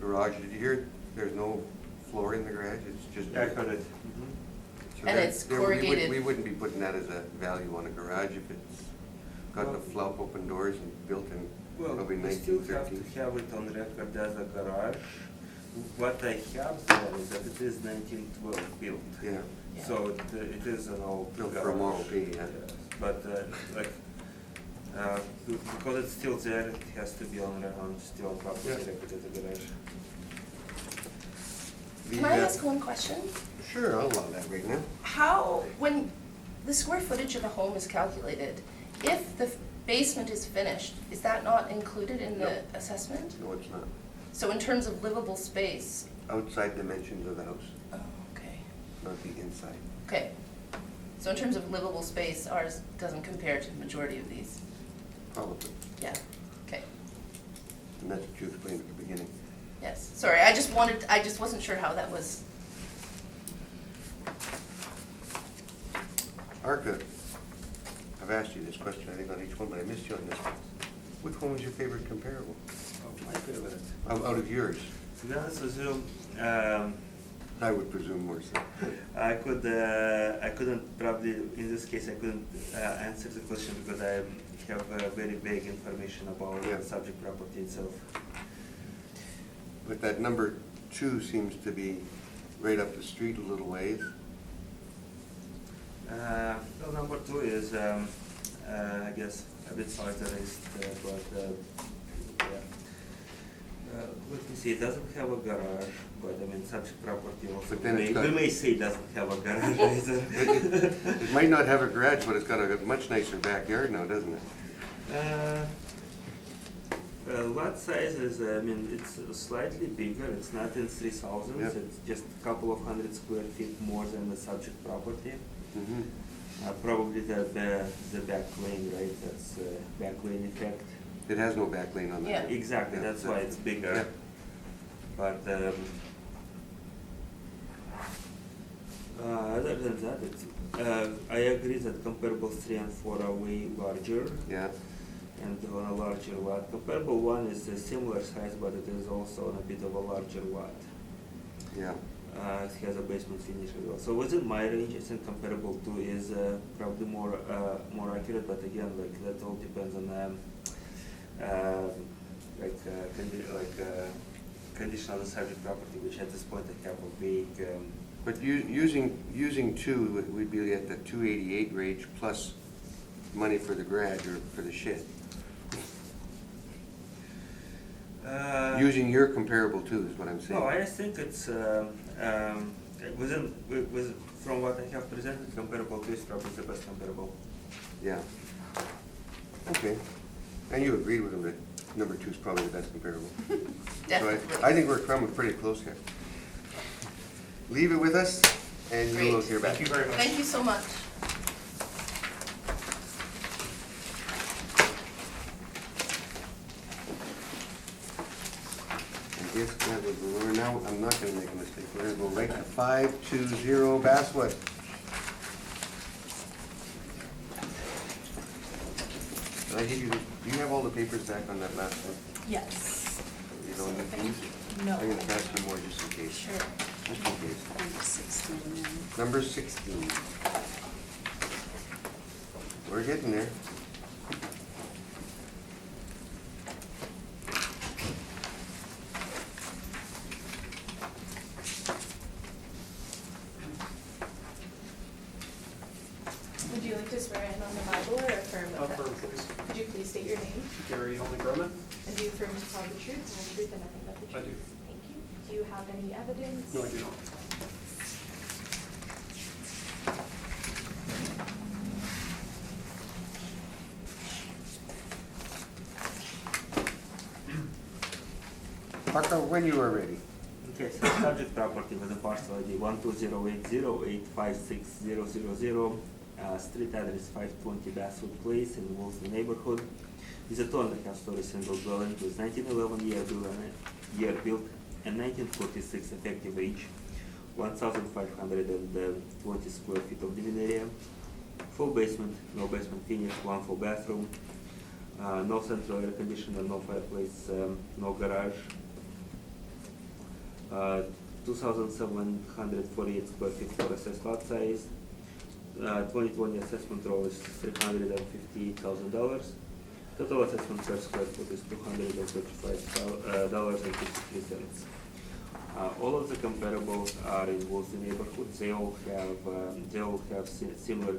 Garage, did you hear? There's no floor in the garage, it's just. I got it. So And that- it's there- we would- corrugated. We wouldn't be putting that as a value on a garage if it's got the flop open doors and built in Well, probably we still have 1913. to have it on record as a garage. What I have there is that it is 1912 built. Yeah, Yeah. So it is an old built garage. for Model P, yeah. Yes, but like, because it's still there, it has to be on still properly Yeah. record as a garage. Can I ask one question? Sure, I'll allow that right now. How, when the square footage of a home is calculated, if the basement is finished, is that not included in the No. assessment? No, it's not. So in terms of livable space, Outside dimensions of the house, oh, okay, not the inside. okay. So in terms of livable space, ours doesn't compare to the majority of these, Probably. yeah, okay, And that's what you explained at the beginning. yes. Sorry, I just wasn't sure how that was, Arca, I've asked you this question, I think, on each one, but I missed you on this one. Which one was your favorite comparable? Oh, my favorite. Out of yours? To be honest with you, I would presume more so. I couldn't probably, in this case, I couldn't answer the question because I have very vague information about Yeah. the subject property itself. But that number 2 seems to be right up the street a little ways. Well, number 2 is, I guess, a bit farther east, but yeah. Let me see, it doesn't have a garage, but I mean, subject property also, But then it's got- we may say it doesn't have a garage either. It might not have a garage, but it's got a much nicer backyard now, doesn't it? Lot size is, I mean, it's slightly bigger, it's not in 3,000s, Yeah. it's just a couple of hundred square feet more than the subject property. Mhm. Probably the back lane, right, that's back lane effect. It has no back lane on that. Yeah. Exactly, Yeah, that's why it's bigger. Yeah. But other than that, it's, I agree that comparables 3 and 4 are way larger. Yeah, and on a larger lot. Comparable one is a similar size, but it is also on a bit of a larger lot. Yeah. It has a basement finish as well. So within my range, I think comparable two is probably more accurate, but again, like that all depends on condition of the subject property, which at this point I have a big. But using two, we'd be at the 288 range plus money for the garage or for the shed. Using your comparable two is what I'm saying. No, I think it's from what I have presented, comparable to is probably the best comparable. Yeah. Okay. And you agreed with him that number two is probably the best comparable. Definitely. So I think we're coming pretty close here. Leave it with us, and you will Great. hear back. Thank you very much. Thank you so much. I guess we're now, I'm not gonna make a mistake, we're gonna go right to 520 Basswood. Did I give you, do you have all the papers back on that last one? Yes. You don't need Thank these? you. No. I'm gonna pass you more just in case. Sure. Just in case. Number 16 then. Number 16. We're getting there. Would you like to swear in on the Bible or affirm with Affirm, us? please. Could you please state your name? Gary Hildebrand. And do you affirm to tell the truth, the whole truth, and nothing but the truth? I do. Thank you. Do you have any evidence? No, I do not. Parker, when you are ready. Okay, so subject property with a parcel ID 12080856000, street address 520 Basswood Place in Wolseley neighborhood. Is a 2.5 story single dwelling with 1911 year built and 1946 effective age, 1,520 square feet of living area, full basement, no basement finish, one full bathroom, no central air conditioner, no fireplace, no garage. 2,748 square feet for assessed lot size. 2020 assessment roll is $358,000. Total assessment per square foot is $235.53. All of the comparables are in Wolseley neighborhood. They all have similar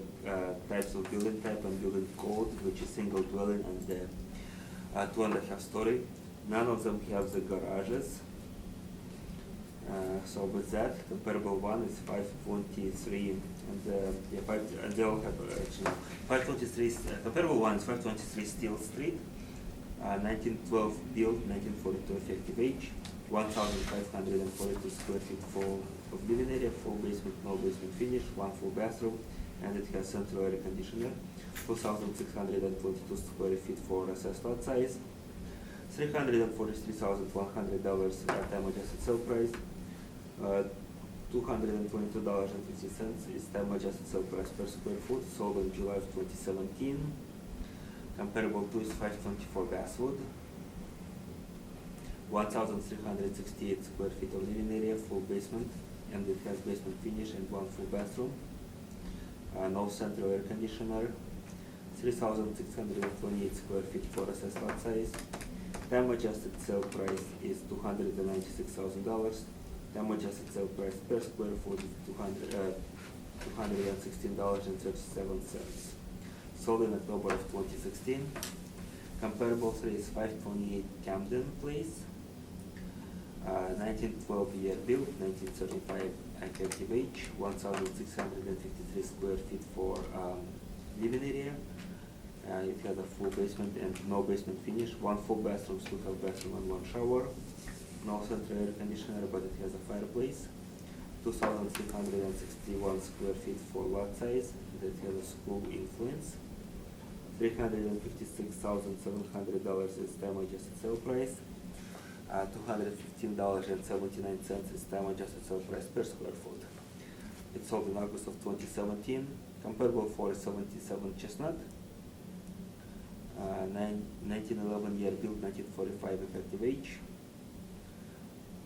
types of building type and building code, which is single dwelling and 2.5 story. None of them have the garages. So with that, comparable one is 523, and they all have actually 523. Comparable one is 523 Steel Street, 1912 built, 1942 effective age, 1,542 square feet full of living area, full basement, no basement finish, one full bathroom, and it has central air conditioner. 2,622 square feet for assessed lot size. $343,100 time adjusted sale price. $222.50 is time adjusted sale price per square foot, sold in July of 2017. Comparable to is 524 Basswood. 1,368 square feet of living area, full basement, and it has basement finish and one full bathroom. No central air conditioner. 3,628 square feet for assessed lot size. Time adjusted sale price is $296,000. Time adjusted sale price per square foot is $216.37. Sold in October of 2016. Comparable 3 is 528 Camden Place. 1912 year built, 1935 effective age, 1,653 square feet for living area. It has a full basement and no basement finish, one full bathroom, two half bathroom and one shower. No central air conditioner, but it has a fireplace. 2,361 square feet for lot size, that has a school influence. $356,700 is time adjusted sale price. $215.79 is time adjusted sale price per square foot. It sold in August of 2017. Comparable for 77 Chestnut. 1911 year built, 1945 effective age.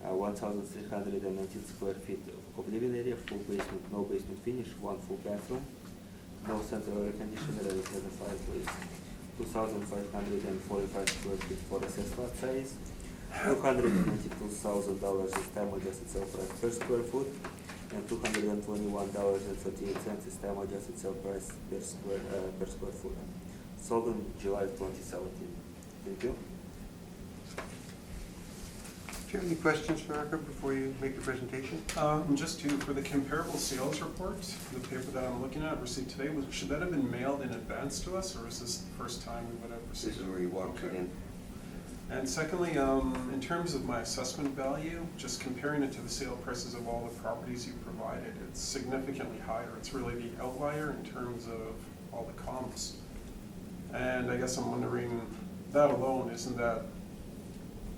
1,319 square feet of living area, full basement, no basement finish, one full bathroom, no central air conditioner, it has a fireplace. 2,545 square feet for assessed lot size. $292,000 is time adjusted sale price per square foot, and $221.38 is time adjusted sale price per square foot. Sold in July 2017. Thank you. Do you have any questions for Arthur before you make your presentation? Just for the comparable sales report, the paper that I'm looking at received today, should that have been mailed in advance to us, or is this the first time we would have received This it? is where you walked it Okay. in. And secondly, in terms of my assessment value, just comparing it to the sale prices of all the properties you provided, it's significantly higher. It's really the outlier in terms of all the comps. And I guess I'm wondering, that alone, isn't that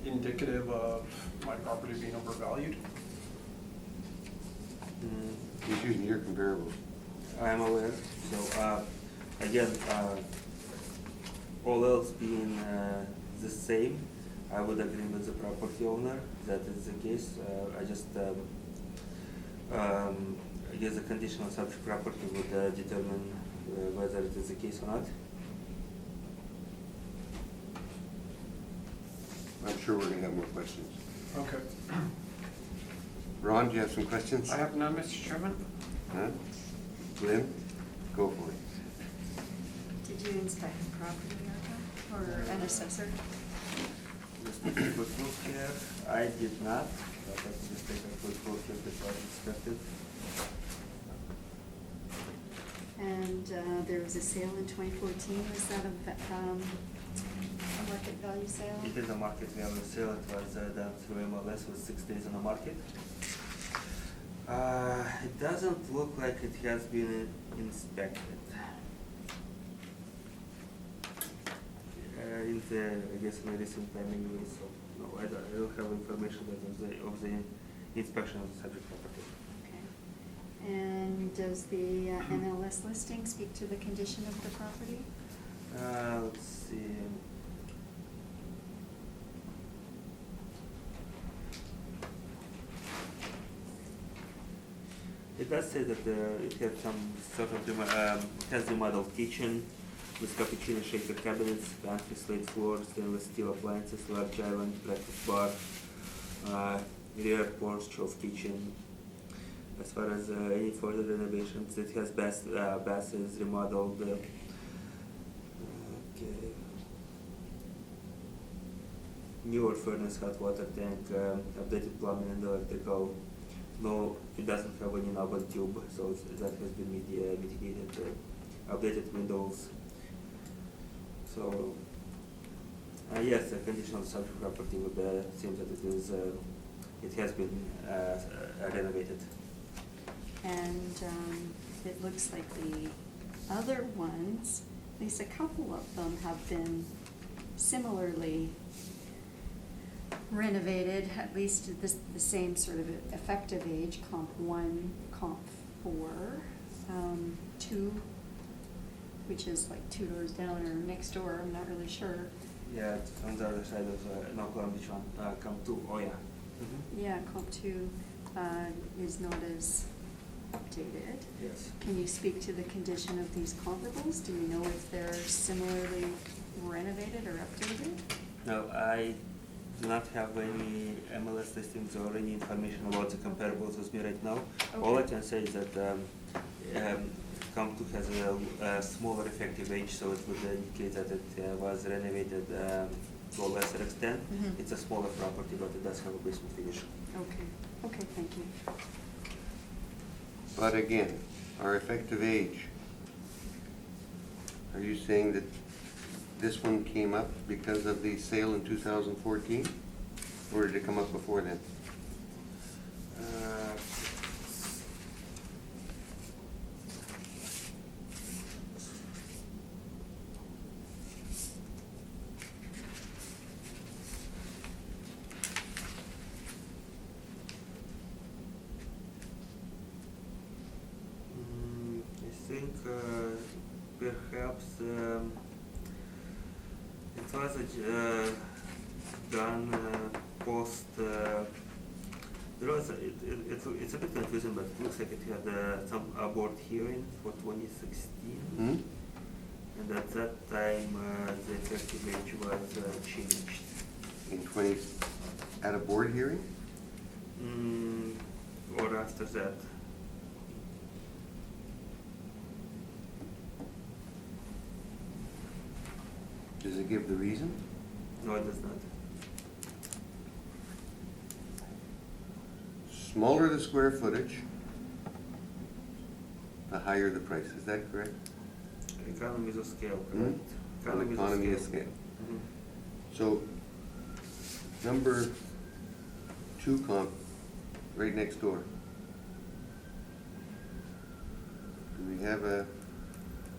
indicative of my property being overvalued? He's using your comparables. I am aware. So again, all else being the same, I would agree with the property owner that is the case. I guess the condition of such property would determine whether it is the case or not. I'm sure we're gonna have more questions. Okay. Ron, do you have some questions? I have none, Mr. Chairman. Huh? Lynn, go for it. Did you inspect the property, Erica, or an assessor? Just take a quick look here. I did not, but I can just take a quick look if it was inspected. And there was a sale in 2014, was that a market value sale? It is a market value sale. It was done through MLS with 6 days on the market. It doesn't look like it has been inspected. In the, I guess, in the recent time anyway, so no, I don't have information of the inspection of the subject property. Okay. And does the MLS listing speak to the condition of the property? Let's see. It does say that it has some sort of has remodeled kitchen with cappuccino shaker cabinets, pantry, slate floor, stainless steel appliances, large island, breakfast bar, rear porch of kitchen. As far as any further renovations, it has bath is remodeled. Okay. Newer furnace, hot water tank, updated plumbing and electrical. No, it doesn't have any knob tube, so that has been mitigated. Updated windows. So, yes, the condition of the subject property would seem that it has been renovated. And it looks like the other ones, at least a couple of them have been similarly renovated, at least at the same sort of effective age, comp 1, comp 4, 2, which is like 2 doors down or next door, I'm not really sure. Yeah, it's on the other side of Long Beach one, comp 2, oh yeah. Mm-hmm. Yeah, comp 2 is not as updated. Yes. Can you speak to the condition of these comparables? Do you know if they're similarly renovated or updated? No, I do not have any MLS listings or any information about the comparables with me right now. All I Okay. can say is that comp 2 has a smaller effective age, so it would indicate that it was renovated to a lesser extent. Mhm. It's a smaller property, but it does have a basement finish. Okay, okay, thank you. But again, our effective age, are you saying that this one came up because of the sale in 2014? Or did it come up before then? I think perhaps It was done post. There was it's a bit confusing, but it looks like it had some board hearing for 2016, Hmm? and at that time the effective age was changed. In 20, at a board hearing? Or after that. Does it give the reason? No, it does not. Smaller the square footage, the higher the price, is that correct? Economies of scale, Hmm? correct? Economy of scale. Mhm. So, number 2 comp, right next door. Do we have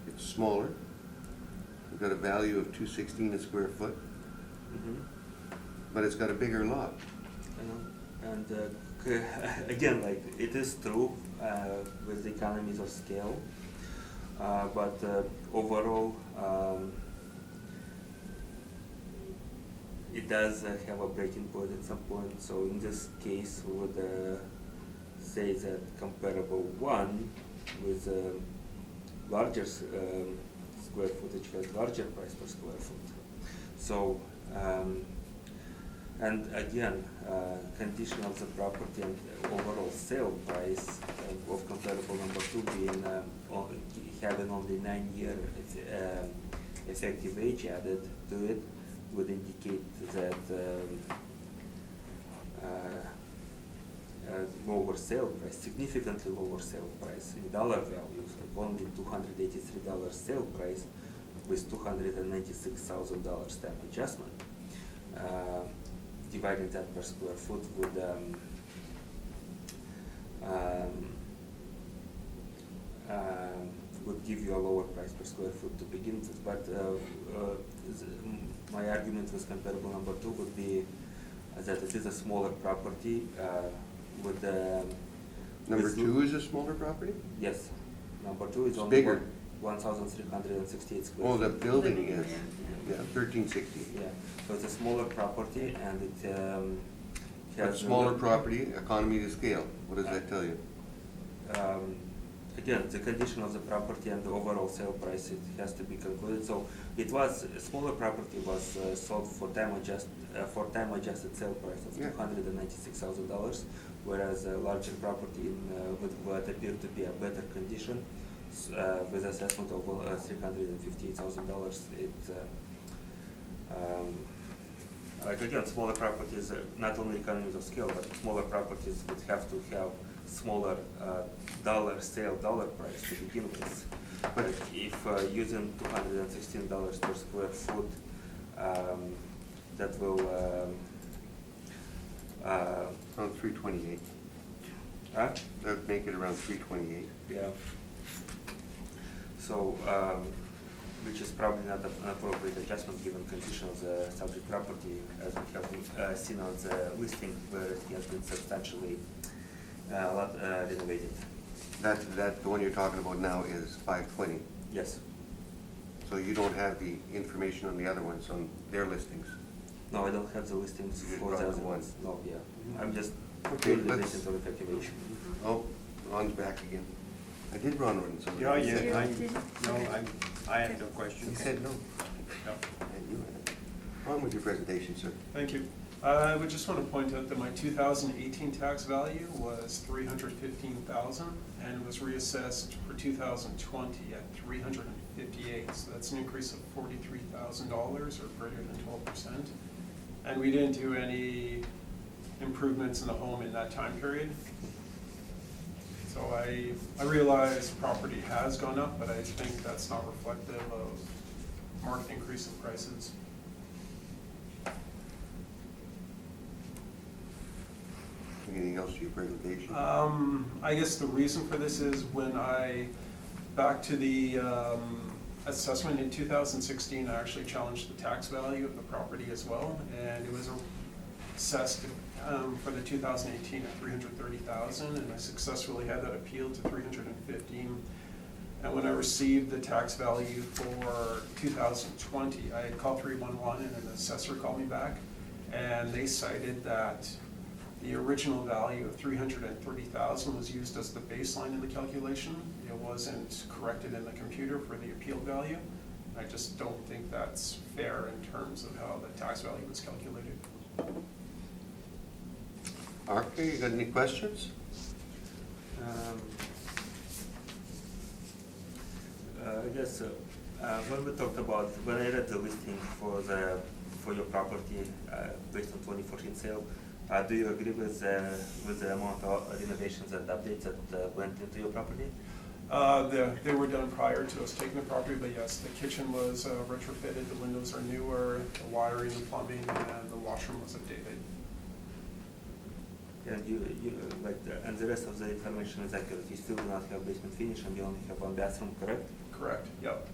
it's smaller, we've got a value of $216 a square foot, Mhm. but it's got a bigger lot. I know. And again, like it is true with the economies of scale, but overall, it does have a breaking point at some point. So in this case, we would say that comparable one with larger square footage has larger price per square foot. So. And again, condition of the property and overall sale price of comparable number 2 being having only 9-year effective age added to it would indicate that lower sale price, significantly lower sale price in dollar values, like only $283 sale price with $296,000 stamp adjustment. Dividing that per square foot would give you a lower price per square foot to begin with. But my argument with comparable number 2 would be that it is a smaller property with Number with 2 is a smaller property? Yes, number 2 is It's only bigger. 1,368 square Oh, feet. the building Living is, area, yeah, 1360. Yeah, so it's a smaller property and it But has. smaller property, economy to scale, what does that tell you? Again, the condition of the property and the overall sale price, it has to be concluded. So it was, a smaller property was sold for time adjusted sale price of Yeah. $296,000, whereas a larger property with what appeared to be a better condition with assessment of $358,000. Like again, smaller properties, not only economies of scale, but smaller properties would have to have smaller dollar price to begin with. But if using $216 per square foot, that will Around 328. huh? That would make it around 328. Yeah. So, which is probably not an appropriate adjustment given condition of the subject property, as we have seen on the listing where it has been substantially renovated. That, the one you're talking about now is 520. Yes. So you don't have the information on the other ones, on their listings? No, I don't have the listings You just for brought the the other one. ones. No, yeah. I'm just Okay, putting the let's- date into effective age. Oh, Ron's back again. I did Ron on something. Yeah, He said- I had no questions. He said no. No. And you had it. On with your presentation, sir. Thank you. I would just want to point out that my 2018 tax value was $315,000 and it was reassessed for 2020 at $358,000. So that's an increase of $43,000 or greater than 12%. And we didn't do any improvements in the home in that time period. So I realize property has gone up, but I think that's not reflective of market increase in prices. Anything else to your presentation? I guess the reason for this is when back to the assessment in 2016, I actually challenged the tax value of the property as well, and it was assessed for the 2018 at $330,000, and I successfully had that appealed to $315,000. And when I received the tax value for 2020, I had called 311 and an assessor called me back. And they cited that the original value of $330,000 was used as the baseline in the calculation. It wasn't corrected in the computer for the appeal value. I just don't think that's fair in terms of how the tax value was calculated. Arthur, you got any questions? I guess when we talked about, when I read the listing for your property based on 2014 sale, do you agree with the amount of renovations and updates that went into your property? They were done prior to us taking the property, but yes, the kitchen was retrofitted, the windows are newer, the wiring, the plumbing, and the washroom was updated. And and the rest of the information is accurate. You still do not have basement finish, and you only have one bathroom, correct? Correct, yep.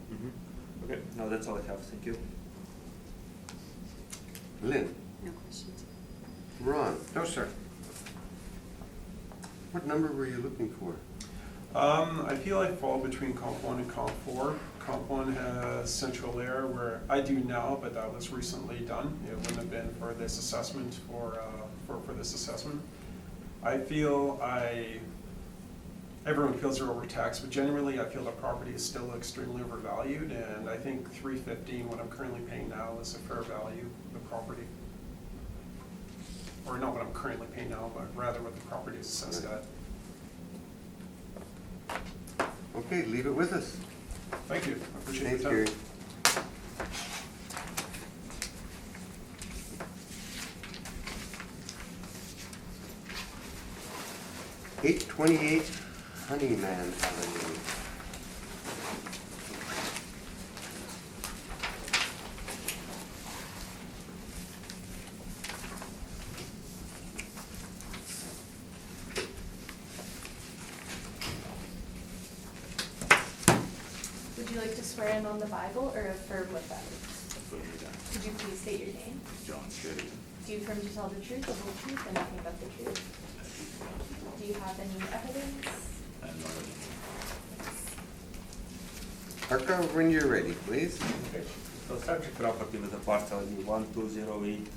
Okay, now that's all I have. Thank you. Lynn? No questions. Ron? No, sir. What number were you looking for? I feel I fall between comp 1 and comp 4. Comp 1 has central air where I do now, but that was recently done. It wouldn't have been for this assessment, for this assessment. I feel everyone feels they're overtaxed, but generally I feel the property is still extremely overvalued, and I think $315, what I'm currently paying now, is a fair value of the property. Or not what I'm currently paying now, but rather what the property is assessed at. Okay, leave it with us. Thank you, I appreciate Thanks, your Gary. time. $828 Honeyman Avenue. Would you like to swear in on the Bible or affirm with evidence? Could you please state your name? John Sheddy. Do you affirm to tell the truth, the whole truth, and nothing but the truth? Do you have any evidence? Arthur, when you're ready, please. Okay. So subject property with a parcel ID 1208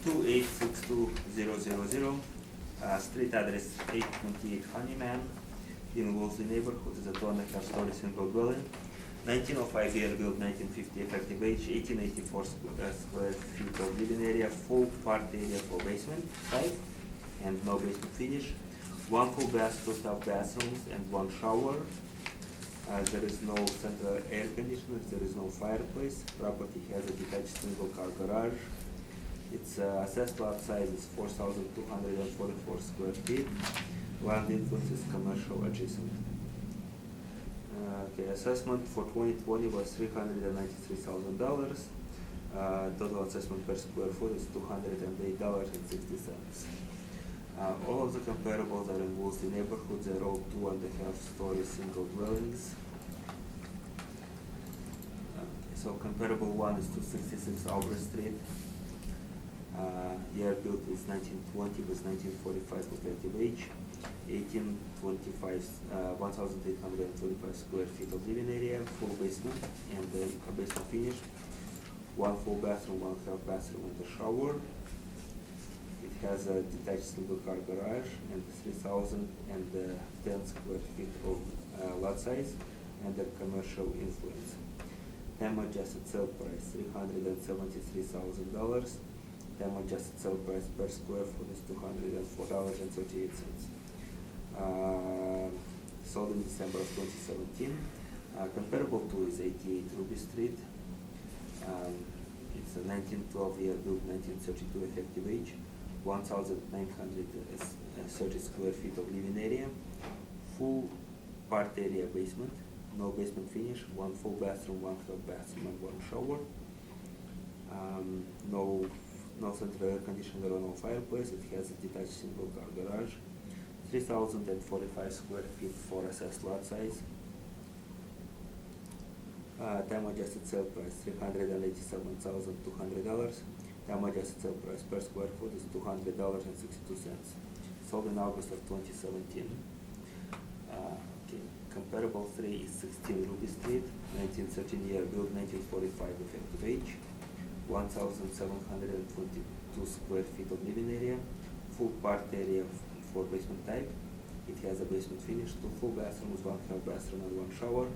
2862000, street address 828 Honeyman, in Wolseley neighborhood, is a 2.5-story single dwelling, 1905 year built, 1950 effective age, 1884 square feet of living area, full part area for basement size, and no basement finish, 1 full bath, 2 top bathrooms, and 1 shower. There is no central air conditioner, there is no fireplace. Property has a detached single car garage. Its assessed lot size is 4,244 square feet. Land influence is commercial adjacent. Okay, assessment for 2020 was $393,000. Total assessment per square foot is $208.60. All of the comparables are in Wolseley neighborhood. They're all 2.5-story single dwellings. So comparable one is 266 Albert Street. Year built is 1920 with 1945 effective age. 1,825 square feet of living area, full basement and a basement finish. 1 full bathroom, 1 half bathroom and a shower. It has a detached single car garage and 3,010 square feet of lot size and a commercial influence. Time adjusted sale price $373,000. Time adjusted sale price per square foot is $204.38. Sold in December of 2017. Comparable to is 88 Ruby Street. It's a 1912 year built, 1932 effective age. 1,930 square feet of living area, full part area basement, no basement finish, 1 full bathroom, 1 half bathroom and 1 shower. No central air conditioner or no fireplace. It has a detached single car garage. 3,045 square feet for assessed lot size. Time adjusted sale price $387,200. Time adjusted sale price per square foot is $200.62. Sold in August of 2017. Okay. Comparable 3 is 16 Ruby Street, 1913 year built, 1945 effective age, 1,722 square feet of living area, full part area for basement type. It has a basement finish, 2 full bathrooms, 1 half bathroom and 1 shower,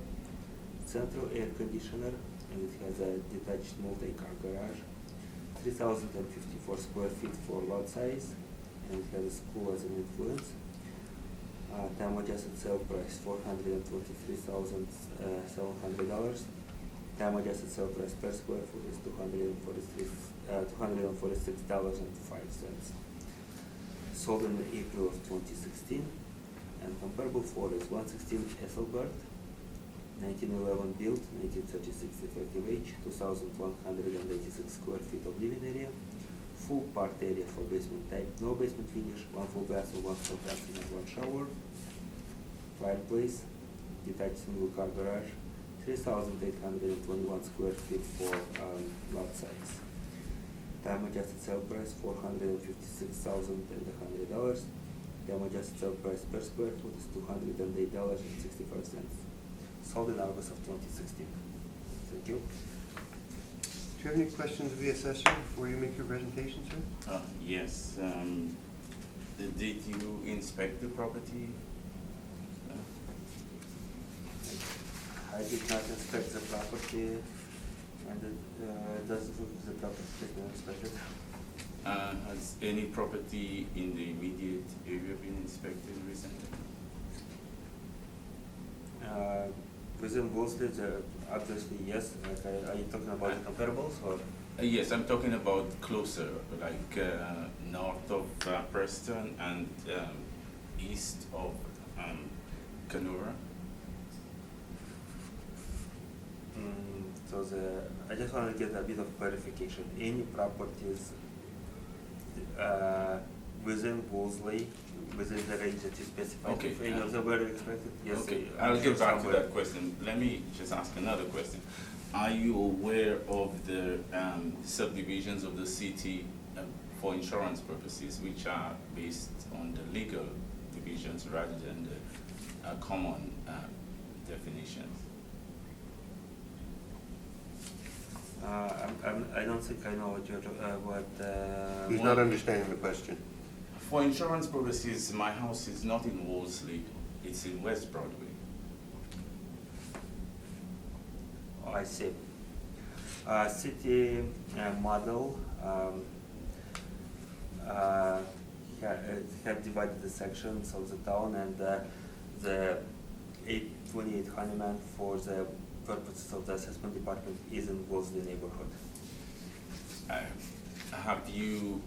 central air conditioner, and it has a detached multi-car garage, 3,054 square feet for lot size, and it has a school as an influence. Time adjusted sale price $423,700. Time adjusted sale price per square foot is $246.05. Sold in April of 2016. And comparable 4 is 116 Ethelbert, 1911 built, 1936 effective age, 2,186 square feet of living area, full part area for basement type, no basement finish, 1 full bathroom, 1 full bathroom and 1 shower, fireplace, detached single car garage, 3,821 square feet for lot size. Time adjusted sale price $456,100. Time adjusted sale price per square foot is $208.65. Sold in August of 2016. Thank you. Do you have any questions of the assessor before you make your presentation, sir? Yes. Did you inspect the property? I did not inspect the property, and it doesn't look the property has been inspected. Has any property in the immediate area been inspected recently? Within Wolseley, obviously yes. Like, are you talking about the comparables or? Yes, I'm talking about closer, like north of Preston and east of Kenora. So I just want to get a bit of clarification. Any properties within Wolseley, within the range that you specified? Okay. If any of them were expected? Yes. Okay, I'm I'll sure get back to somewhere. that question. Let me just ask another question. Are you aware of the subdivisions of the city for insurance purposes, which are based on the legal divisions rather than the common definitions? I don't think I know what you're, He's not understanding the question. For insurance purposes, my house is not in Wolseley, it's in West Broadway. Oh, I see. City model have divided the sections of the town, and the 828 Honeyman for the purposes of the assessment department is in Wolseley neighborhood. Have you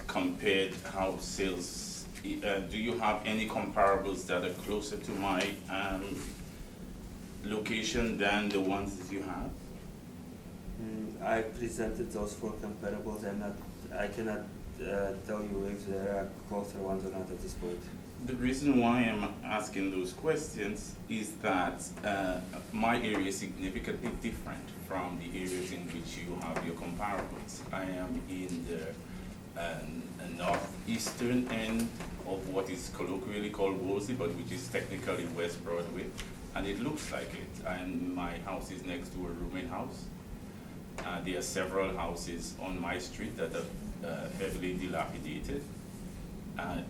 compared house sales? Do you have any comparables that are closer to my location than the ones that you have? I presented those 4 comparables. I cannot tell you if there are closer ones or not at this point. The reason why I'm asking those questions is that my area is significantly different from the areas in which you have your comparables. I am in the northeastern end of what is colloquially called Wolseley, but which is technically West Broadway, and it looks like it. And my house is next to a rooming house. There are several houses on my street that are heavily dilapidated. And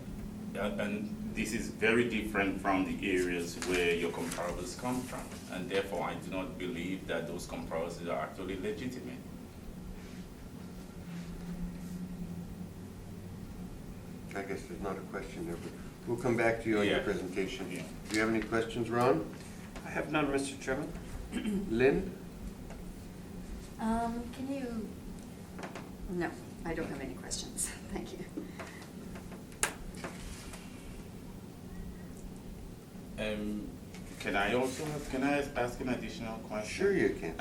this is very different from the areas where your comparables come from, and therefore I do not believe that those comparables are actually legitimate. I guess there's not a question there, but we'll come back to you on your Yeah. presentation. Yeah. Do you have any questions, Ron? I have none, Mr. Chairman. Lynn? Can you, no, I don't have any questions. Thank you. Can I ask an additional question? Sure you can.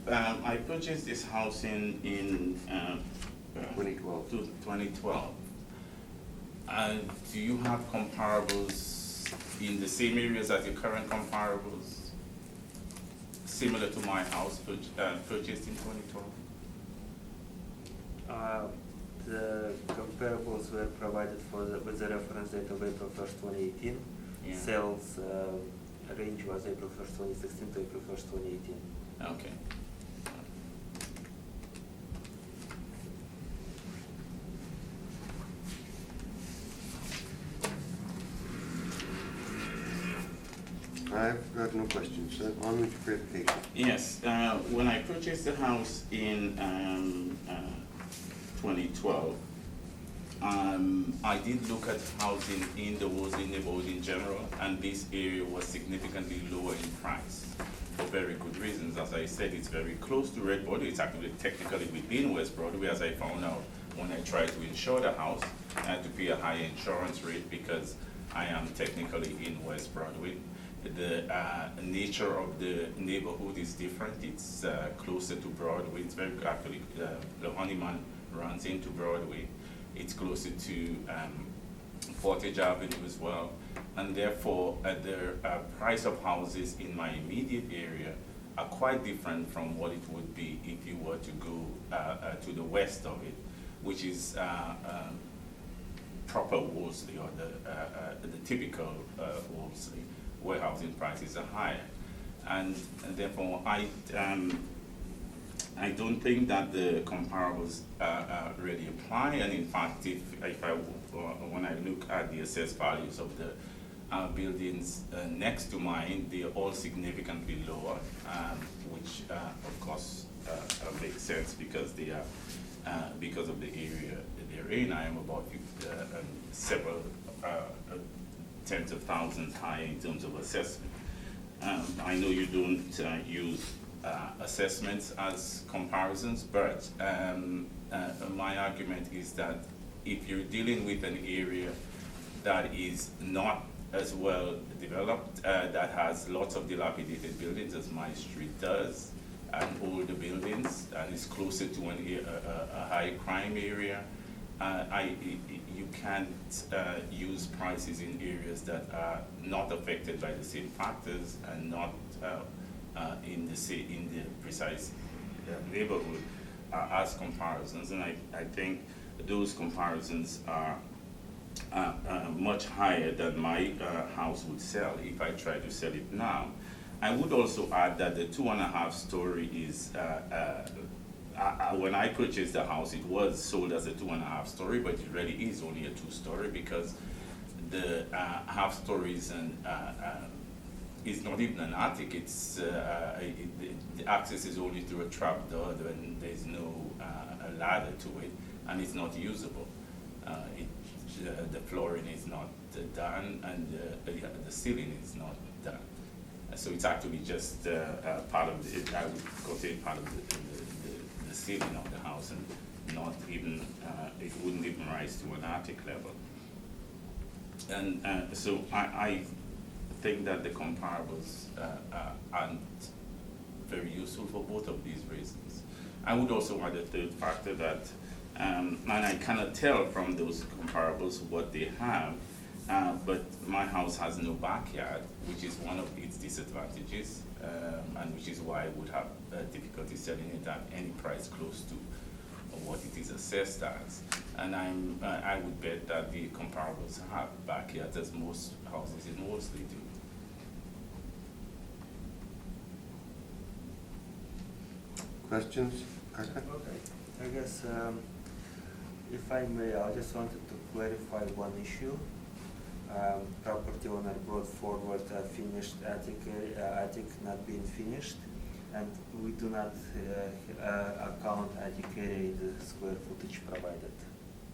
I purchased this house in 2012. 2012. Do you have comparables in the same areas as your current comparables, similar to my house purchased in 2012? The comparables were provided with the reference date of April 1st, 2018. Yeah. Sales range was April 1st, 2016 to April 1st, 2018. Okay. I've got no questions. On with your presentation. Yes, when I purchased the house in 2012, I did look at housing in the Worsley neighborhood in general, and this area was significantly lower in price for very good reasons. As I said, it's very close to Red Broadway. It's actually technically within West Broadway, as I found out when I tried to insure the house. I had to pay a higher insurance rate because I am technically in West Broadway. The nature of the neighborhood is different. It's closer to Broadway. It's very actually the Honeyman runs into Broadway. It's closer to Portage Avenue as well, and therefore the price of houses in my immediate area are quite different from what it would be if you were to go to the west of it, which is proper Worsley, or the typical Worsley, where housing prices are higher, and therefore I don't think that the comparables really apply. And in fact, when I look at the assessed values of the buildings next to mine, they are all significantly lower, which of course makes sense because they are because of the area that they're in. I am about several tens of thousands higher in terms of assessment. I know you don't use assessments as comparisons, but my argument is that if you're dealing with an area that is not as well developed, that has lots of dilapidated buildings as my street does, and older buildings, and is closer to a high crime area, you can't use prices in areas that are not affected by the same factors and not in the precise neighborhood as comparisons. And I think those comparisons are much higher than my house would sell if I try to sell it now. I would also add that the 2.5 story is, when I purchased the house, it was sold as a 2.5 story, but it really is only a 2 story because the half stories and it's not even an attic. It's the access is only through a trap door, and there's no ladder to it, and it's not usable. The flooring is not done, and the ceiling is not done. So it's actually just part of it. I would consider it part of the ceiling of the house, and not even it wouldn't even rise to an attic level. And so I think that the comparables aren't very useful for both of these reasons. I would also add a third factor that, and I cannot tell from those comparables what they have, but my house has no backyard, which is one of its disadvantages, and which is why I would have difficulty selling it at any price close to what it is assessed as. And I would bet that the comparables have backyards, as most houses in Worsley do. Questions? Okay, I guess if I may, I just wanted to clarify one issue. Property owner brought forward a finished attic not being finished, and we do not account attic area in the square footage provided.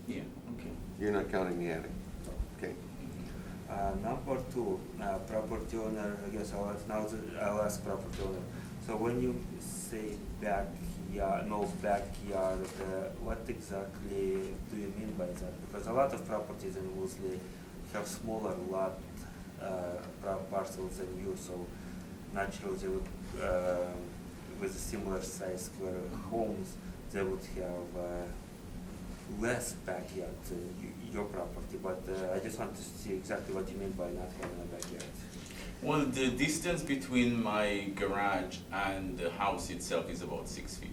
Yeah, okay. You're not counting the attic? Okay. Number two, property owner, I guess I'll ask property owner. So when you say backyard, no backyard, what exactly do you mean by that? Because a lot of properties in Worsley have smaller lot parcels than you, so naturally they would, with a similar size square homes, they would have less backyard than your property. But I just want to see exactly what you mean by not having a backyard. Well, the distance between my garage and the house itself is about 6 feet.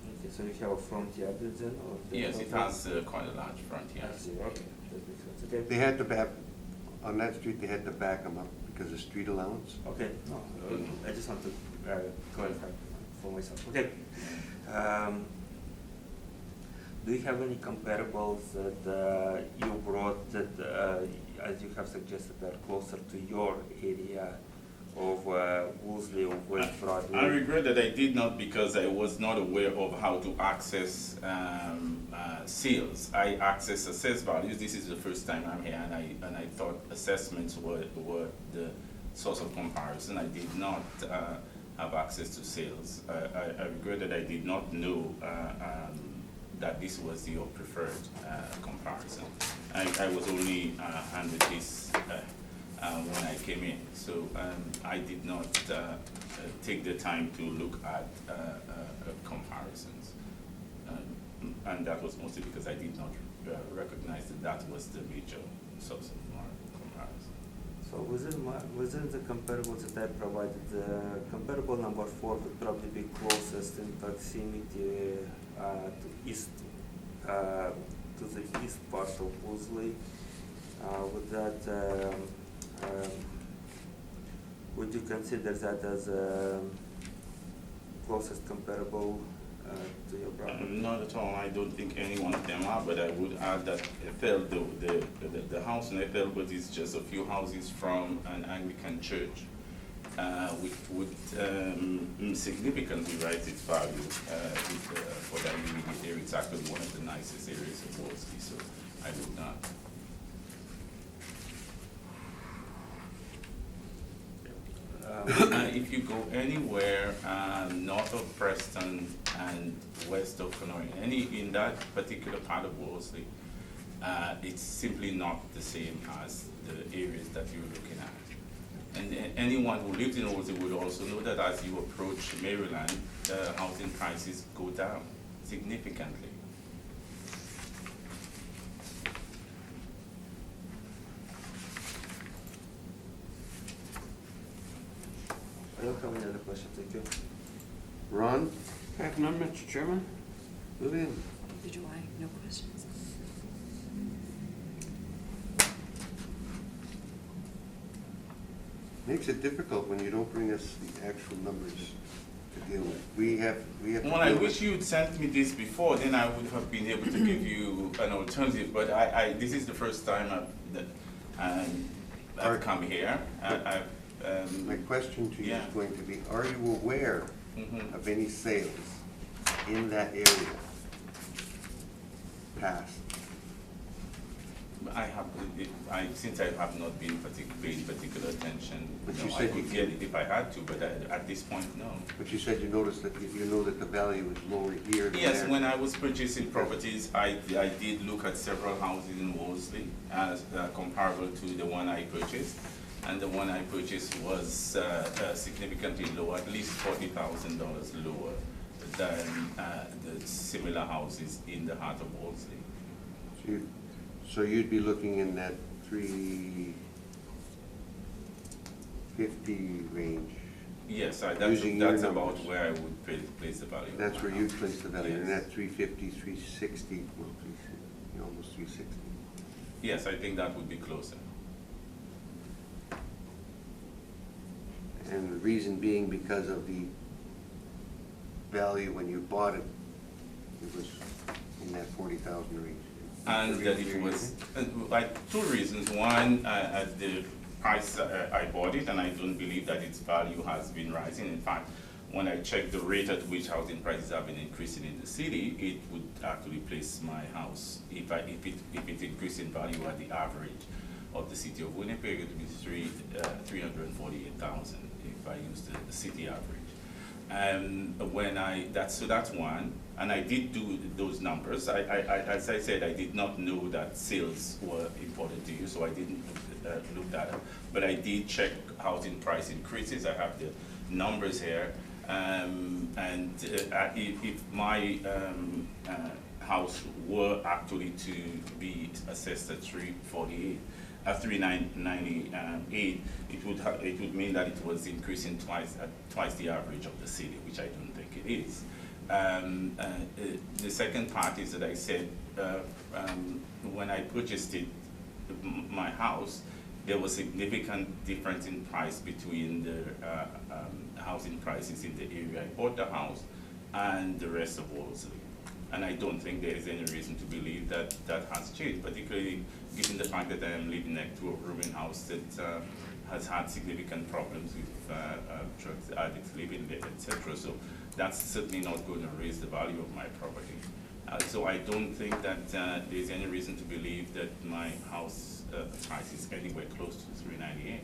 Okay, so So you have a front yard then, or? Yes, it has quite a large front I yard. see, okay, that makes sense, okay. They had to back, on that street, they had to back them up because of street allowance. Okay, no, I just want to clarify for myself, okay. Do you have any comparables that you brought that, as you have suggested, that are closer to your area of Wolseley or West Broadway? I regret that I did not, because I was not aware of how to access sales. I access assessed values. This is the first time I'm here, and I thought assessments were the source of comparison. I did not have access to sales. I regret that I did not know that this was your preferred comparison. I was only handed this when I came in, so I did not take the time to look at comparisons. And that was mostly because I did not recognize that was the major source of comparison. So within the comparables that I provided, the comparable number 4 would probably be closest in proximity to the east part of Wolseley. With that, would you consider that as closest comparable to your property? Not at all. I don't think any one of them are, but I would add that Ethel, the house in Ethelbert is just a few houses from an Anglican church, which would significantly raise its value for that immediate area. It's actually one of the nicest areas of Wolseley, so I would not. If you go anywhere north of Preston and west of Kenora, in that particular part of Wolseley, it's simply not the same as the areas that you're looking at. And anyone who lives in Wolseley would also know that as you approach Maryland, the housing prices go down significantly. I don't have any other questions, thank you. Ron? I have none, Mr. Chairman. Lillian? Neither do I, no questions. Makes it difficult when you don't bring us the actual numbers to deal with. We have to Well, I deal with- wish you'd sent me this before, then I would have been able to give you an alternative, but this is the first time I've come here. My question to you Yeah. is going to be, are you aware Mhm. of any sales in that area past? Since I have not been paying particular attention, But no, you I said could you- get it if I had to, but at this point, no. But you said you noticed that, you know that the value is lower here than Yes, there. when I was purchasing properties, I did look at several houses in Wolseley as comparable to the one I purchased. And the one I purchased was significantly lower, at least $40,000 lower than the similar houses in the heart of Wolseley. So you'd be looking in that 350 range? Yes, that's Using your about numbers. where I would place the value. of That's my where house. you'd place the value, in Yes. that 350, 360, well, almost 360. Yes, I think that would be closer. And the reason being because of the value when you bought it, it was in that 40,000 range. And that it was, like, two reasons. One, at the price I bought it, and I don't believe that its value has been rising. In fact, when I checked the rate at which housing prices have been increasing in the city, it would actually place my house, if it increased in value at the average of the city of Winnipeg, it would be 348,000 if I used the city average. That's one, and I did do those numbers. As I said, I did not know that sales were important to you, so I didn't look that up. But I did check housing price increases. I have the numbers here, if my house were actually to be assessed at 398, it would mean that it was increasing twice the average of the city, which I don't think it is. The second part is that I said, when I purchased it, my house, there was significant difference in price between the housing prices in the area I bought the house and the rest of Wolseley. And I don't think there is any reason to believe that that has changed, particularly given the fact that I am living next to a rooming house that has had significant problems with drug addicts living there, etc. So that's certainly not going to raise the value of my property. So I don't think that there's any reason to believe that my house price is anywhere close to $398.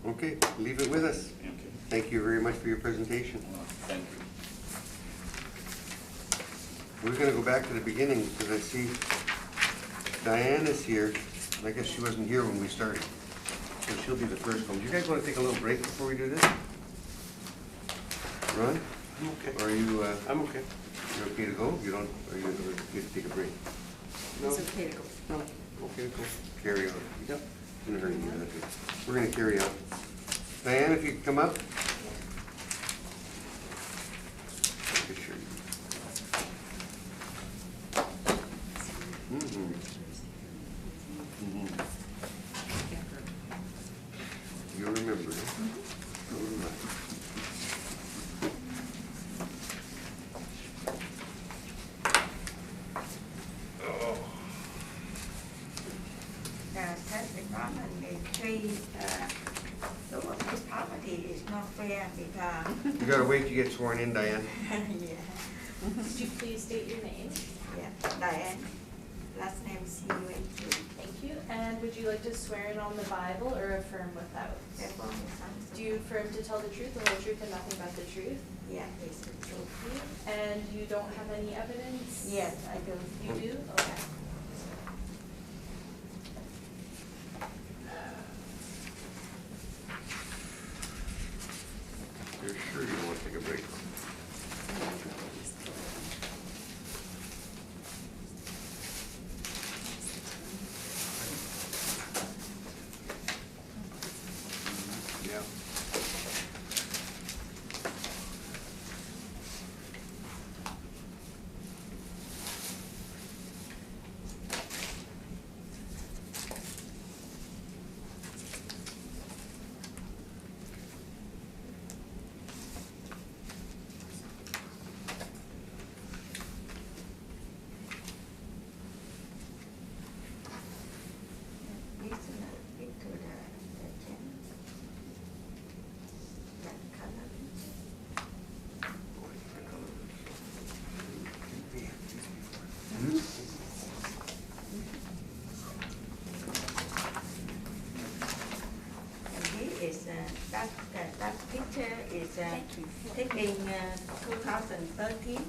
Okay, leave it with us. Okay. Thank you very much for your presentation. Thank you. We're gonna go back to the beginning, because I see Diane is here, and I guess she wasn't here when we started. So she'll be the first one. Do you guys wanna take a little break before we do this? Ron? I'm okay. Or are you, I'm okay. you're okay to go? You don't, or you okay to take a break? No. It's okay to go. No. Okay, go. Carry on. Yep. In a hurry, you know, we're gonna carry on. Diane, if you could come up. Okay, sure. Mhm. Mhm. You remember, eh? So do I. That's the problem, the tree, so this property is not fair because, You gotta wait to get sworn in, Diane. yeah, Could you please state your name? yeah, Diane, last name C-U-N-T. Thank you. And would you like to swear in on the Bible or affirm without? Do you affirm to tell the truth, the whole truth, and nothing but the truth? Yeah, it's the truth. Okay. And you don't have any evidence? Yes, I do. You do? Okay. You're sure you don't want to take a break? Yeah. This is a bit to the gem. That color. And this is, that picture is taken in 2013,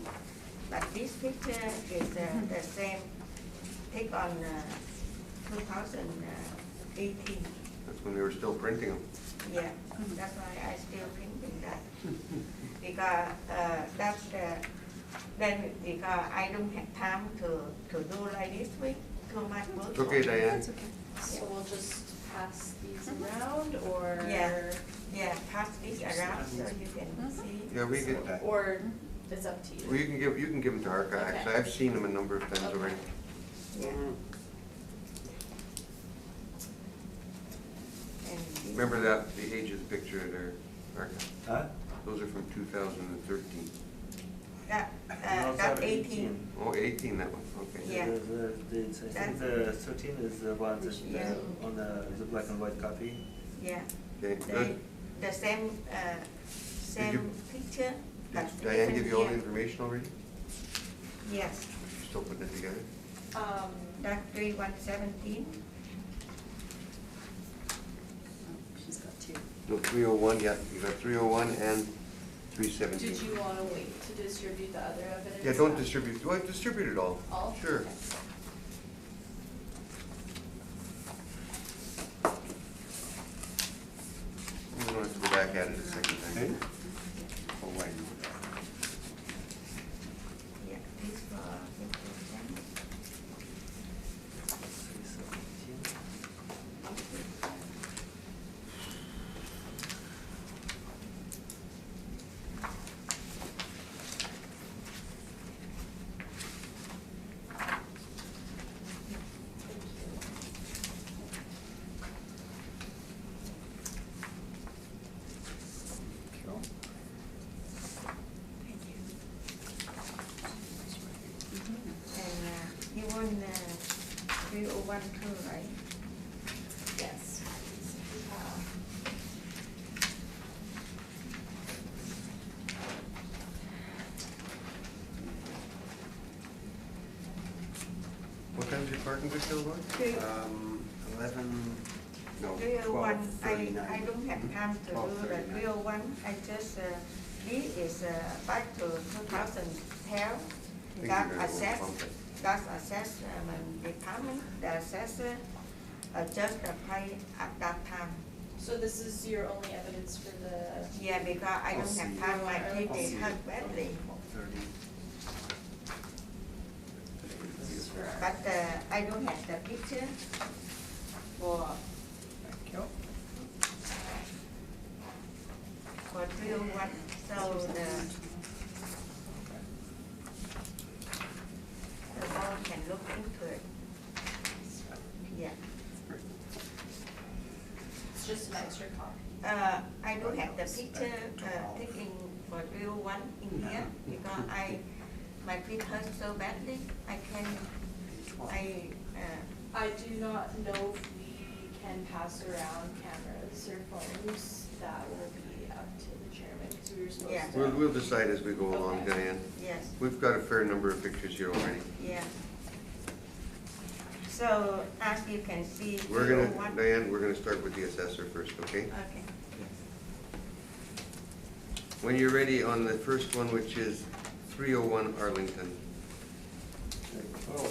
but this picture is the same, take on 2018. That's when they were still printing them. Yeah, that's why I still thinking that. Because that's the, then because I don't have time to do like this week, too much work. It's okay, Diane. That's okay. So we'll just pass these around, or? Yeah, pass this around so you can see. Yeah, we get that. Or it's up to Well, you. you can give them to Arca, actually. I've seen them a number of times Okay. already. Yeah. And this- Remember that, the age of the picture there, Arca? Huh? Those are from 2013. That, No, that sorry, 18. Oh, 18, that one, okay. Yeah. I think the 13 is the one that's Yeah. on the black and white copy. Yeah. Okay, The, good. the same, same picture, but Did Diane give you all the different information already? year. Yes, You're still putting it together? that 3117. Oh, she's got two. No, 301, yeah, you got 301 and 317. Did you want to wait to distribute the other evidence? Yeah, don't distribute, well, distribute it all. All? Sure. Okay. We don't have to go back at it a second time. Oh, wait. Yeah, this for 50%. 317. 301 too, right? Yes. What time's your parking good till, Ron? 11, no, 301, 12:39. I don't have time to do the 12:39. 301. I just, this is back to 2010. Think That you're gonna assess, bump it. that assessment department, the assessor adjust the price at that time. So this is your only evidence for the, Yeah, because I I'll don't see. have time, my I'll kid see. is hurt badly. 30. this is for our. But I don't have the picture for, for 301, so the board can look into it. Yeah. It's just an extra copy. I don't have the picture taken for 301 in here because my feet hurt so badly, I I do not know if we can pass around cameras or phones. That will be up to the chairman, because we were supposed Yeah. to. We'll decide as we go along, Okay. Diane. yes, We've got a fair number of pictures here already. yeah. So as you can see, We're 301. gonna, Diane, we're gonna start with the assessor first, okay? Okay. When you're ready on the first one, which is 301 Arlington. Well,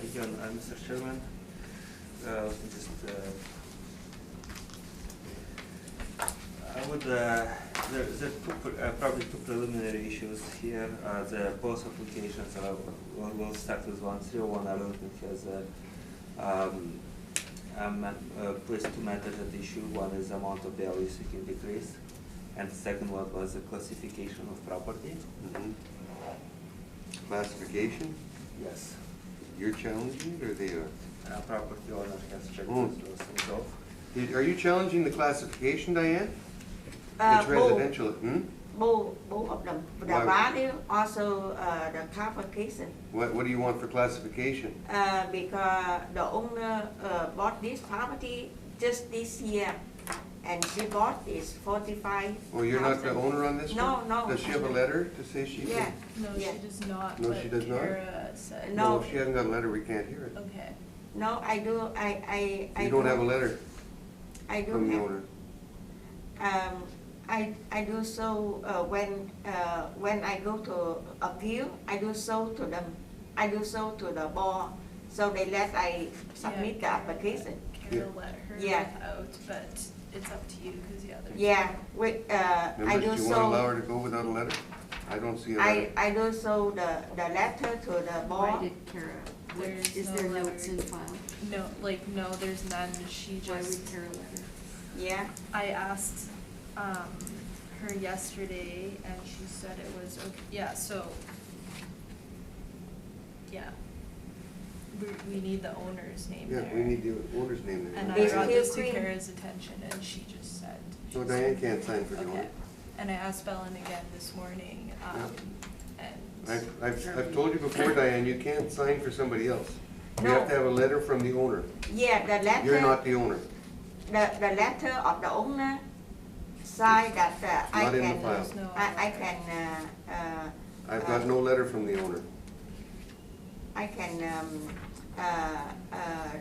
again, Mr. Chairman, just, I would, there are probably two preliminary issues here. The both applications are, we'll start with 101 Arlington has placed two matters at issue. One is amount of value seeking decrease, and the second one was the classification of property. Mhm. Classification, Yes. you're challenging it or they are? Property owner has checked Oh. those things off. Are you challenging the classification, Diane? It's Both, residential, hmm? both of them, the Why? value, also the classification. What do you want for classification? Because the owner bought this property just this year, and she bought this 45,000. Oh, you're not the owner on this No, one? no. Does she have a letter to say she Yeah, can? No, yeah. she does not. No, but she does not? Kara said. No. Well, if she hasn't got a letter, we can't hear it. Okay. No, I do, I You don't do- have a letter I do from the have- owner? I do so when I go to appeal, I do so to them. I do so to the board, so they let I submit the application. Kara let her Yeah. without, but it's up to you, because the others. Yeah, with, I Members, do do you want to allow so, her to go without a letter? I don't see a letter. I do so the letter to the Why board. did Kara, There's is no there letter. notes in file? No, there's none. She Why just. would Kara letter? Yeah, I asked her yesterday, and she said it was okay. Yeah, so, yeah. We need the owner's name Yeah, there. we need the owner's name And there. I brought this to Basically- Kara's attention, and she just said. So she Diane said- can't sign for the Okay. owner. And I asked Belen again this morning, and. I've told you before, Diane, you can't sign for somebody else. You No. have to have a letter from the owner. yeah, the letter. You're not the owner. The letter of the owner sign that I Not in the can, file. There's no I letter. can, I've got no letter from the owner. I can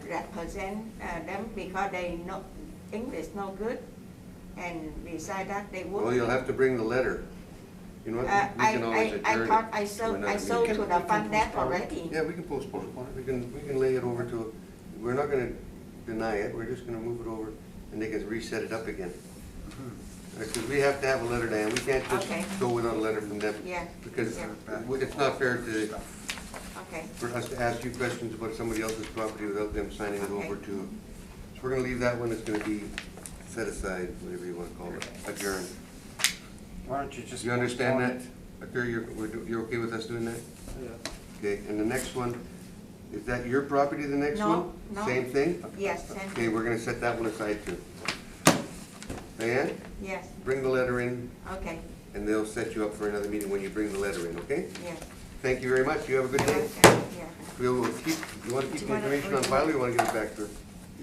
represent them because they know English no good, and besides that, they would. Well, you'll have to bring the letter. You know what, we can always adjourn it. I thought I to sold another to meeting. the fund that already. Yeah, we can postpone it. We can lay it over to, we're not gonna deny it, we're just gonna move it over and they can reset it up again. Because we have to have a letter, Diane, we can't just Okay. go without a letter from them. Yeah. Because Yeah. it's not fair to, Okay, for us to ask you questions about somebody else's property without them signing it Okay. over to. So we're gonna leave that one, it's gonna be set aside, whatever you wanna call it, adjourned. Why don't you just? You understand that? postpone Akira, you're okay with us doing that? Yeah. Okay, and the next one, is that your property, the next No, one? no. Same thing? yes, thank Okay, you. we're gonna set that one aside too. Diane, Yes, bring the letter in, okay, and they'll set you up for another meeting when you bring the letter in, okay? yes. Thank you very much. You have a good day. Yeah. We will keep, you want to keep Do the you wanna- information on file, or you want to give it back to her?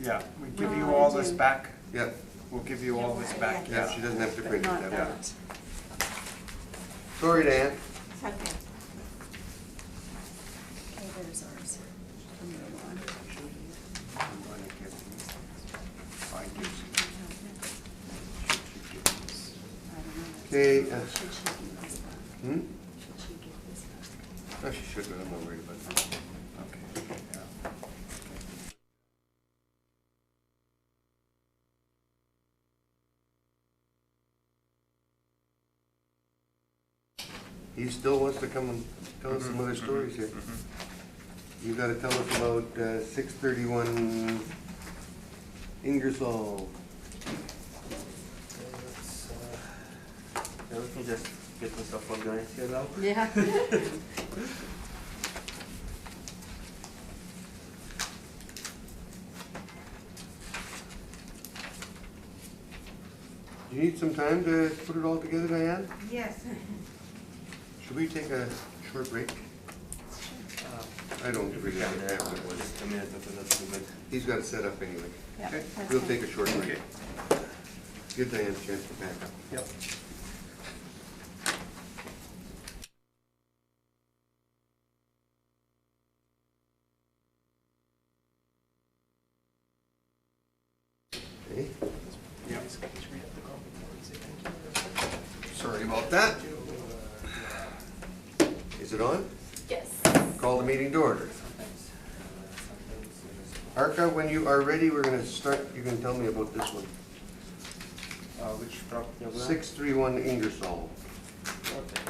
Yeah, we give you No, all I this do. back. Yeah, We'll give you all this back. yeah, she doesn't have to But print it not that way. that. Sorry, Diane. Okay. Okay, there's ours. From the one. I'm gonna get these. I give you. I don't know. Okay, Should she give this back? Hmm? Should she give this back? Oh, she should, but I'm not worried about it. Okay, yeah. He still wants to come and tell us some other stories here. You gotta tell us about 631 Ingersoll. Let me just get myself organized here now. Yeah. You need some time to put it all together, Diane? Yes. Should we take a short break? I don't really have to. Just a minute, okay, that's good. He's got it set up anyway. Yeah, Okay, that's we'll fine. take a short break. Give Diane a chance to back up. Yep. Okay, Yeah. sorry about that. Is it on? Yes. Call the meeting to order. Arca, when you are ready, we're gonna start, you can tell me about this one. Which property? 631 Ingersoll. Okay.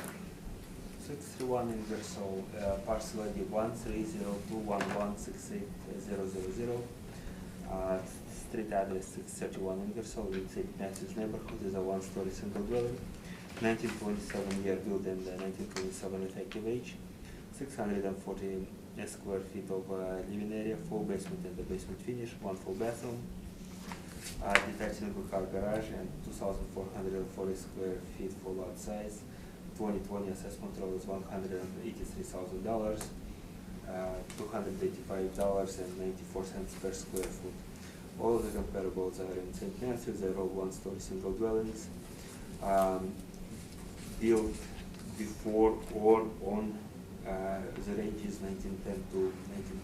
631 Ingersoll, parcel ID 13021168000. Street address 631 Ingersoll, in St. Matthew's neighborhood, is a one-story single dwelling. 1927 year build and 1927 effective age. 640 square feet of living area, full basement and the basement finish, one full bathroom. Detached single car garage and 2,440 square feet for lot size. 2020 assessment roll is $183,000, $285.94 per square foot. All of the comparables are in St. Matthews. They're all one-story single dwellings, built before or on the range is 1910 to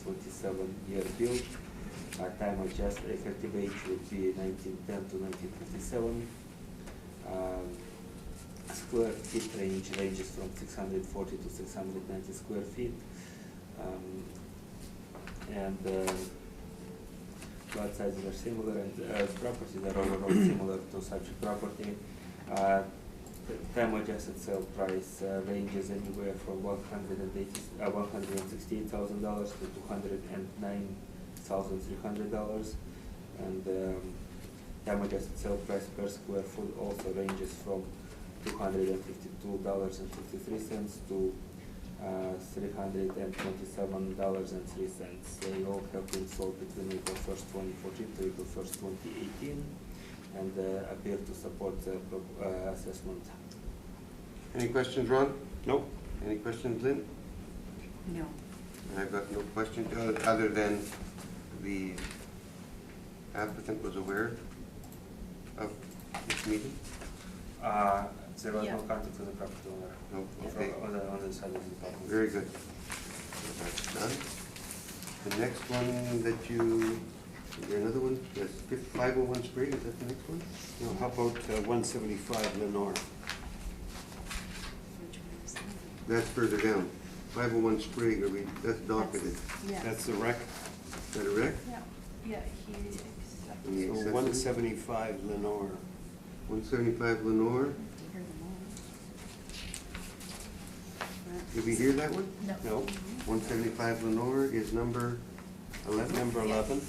1927 year build. Time adjusted effective age would be 1910 to 1957. Square feet ranges from 640 to 690 square feet. And lot sizes are similar, and properties are overall similar to subject property. Time adjusted sale price ranges anywhere from $168,000 to $209,300, and time adjusted sale price per square foot also ranges from $252.53 to $327.03. They all have been sold between April 1st, 2014 to April 1st, 2018, and appear to support the assessment. Any questions, Ron? Nope. Any questions, Lynn? No. I've got no questions other than the applicant was aware of this meeting? There was Yeah. no contact with the property owner. No, okay. On the side of the property. Very good. That's done. The next one that you, is there another one? Yes, 501 Sprague, is that the next one? Now, how about 175 Lenore? Which one is that? That's further down. 501 Sprague, are we, that's docketed. Yeah. That's the rec. Is that a wreck? Yeah, he accepted. And the So accessory? 175 Lenore. 175 Lenore. Hear them all. Did we hear that one? No. No. 175 Lenore is number 11? Number 11.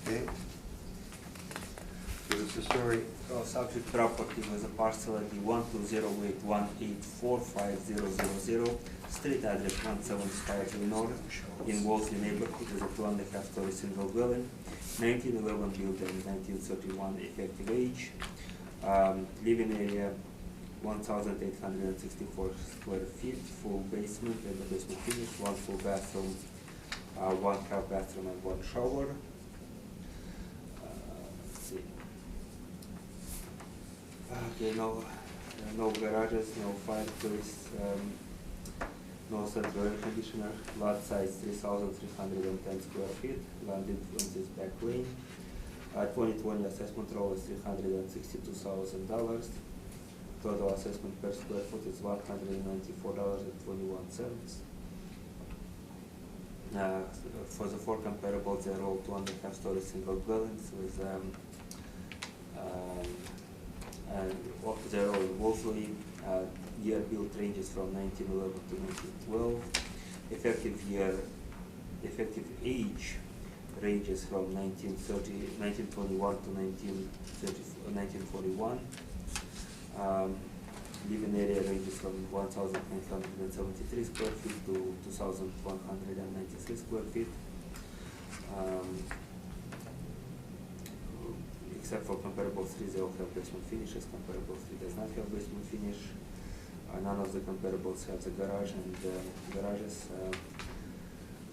Okay. Give us the story. So subject property was a parcel ID 12081845000, street address 175 Lenore, in Wolseley neighborhood, is a 2.5-story single dwelling, 1911 built and 1931 effective age. Living area 1,864 square feet, full basement and the basement finish, one full bathroom, one half bathroom and one shower. Let's see. Okay, no garages, no fireplace, no central air conditioner, lot size 3,310 square feet, land influence is back lane. 2020 assessment roll is $362,000. Total assessment per square foot is $194.21. For the four comparables, they're all 2.5 story single dwellings with they're all in Wolseley. Year built ranges from 1911 to 1912. Effective age ranges from 1921 to 1941. Living area ranges from 1,973 square feet to 2,193 square feet. Except for comparable 3, they all have basement finishes. Comparable 3 does not have basement finish. None of the comparables have the garage and garages.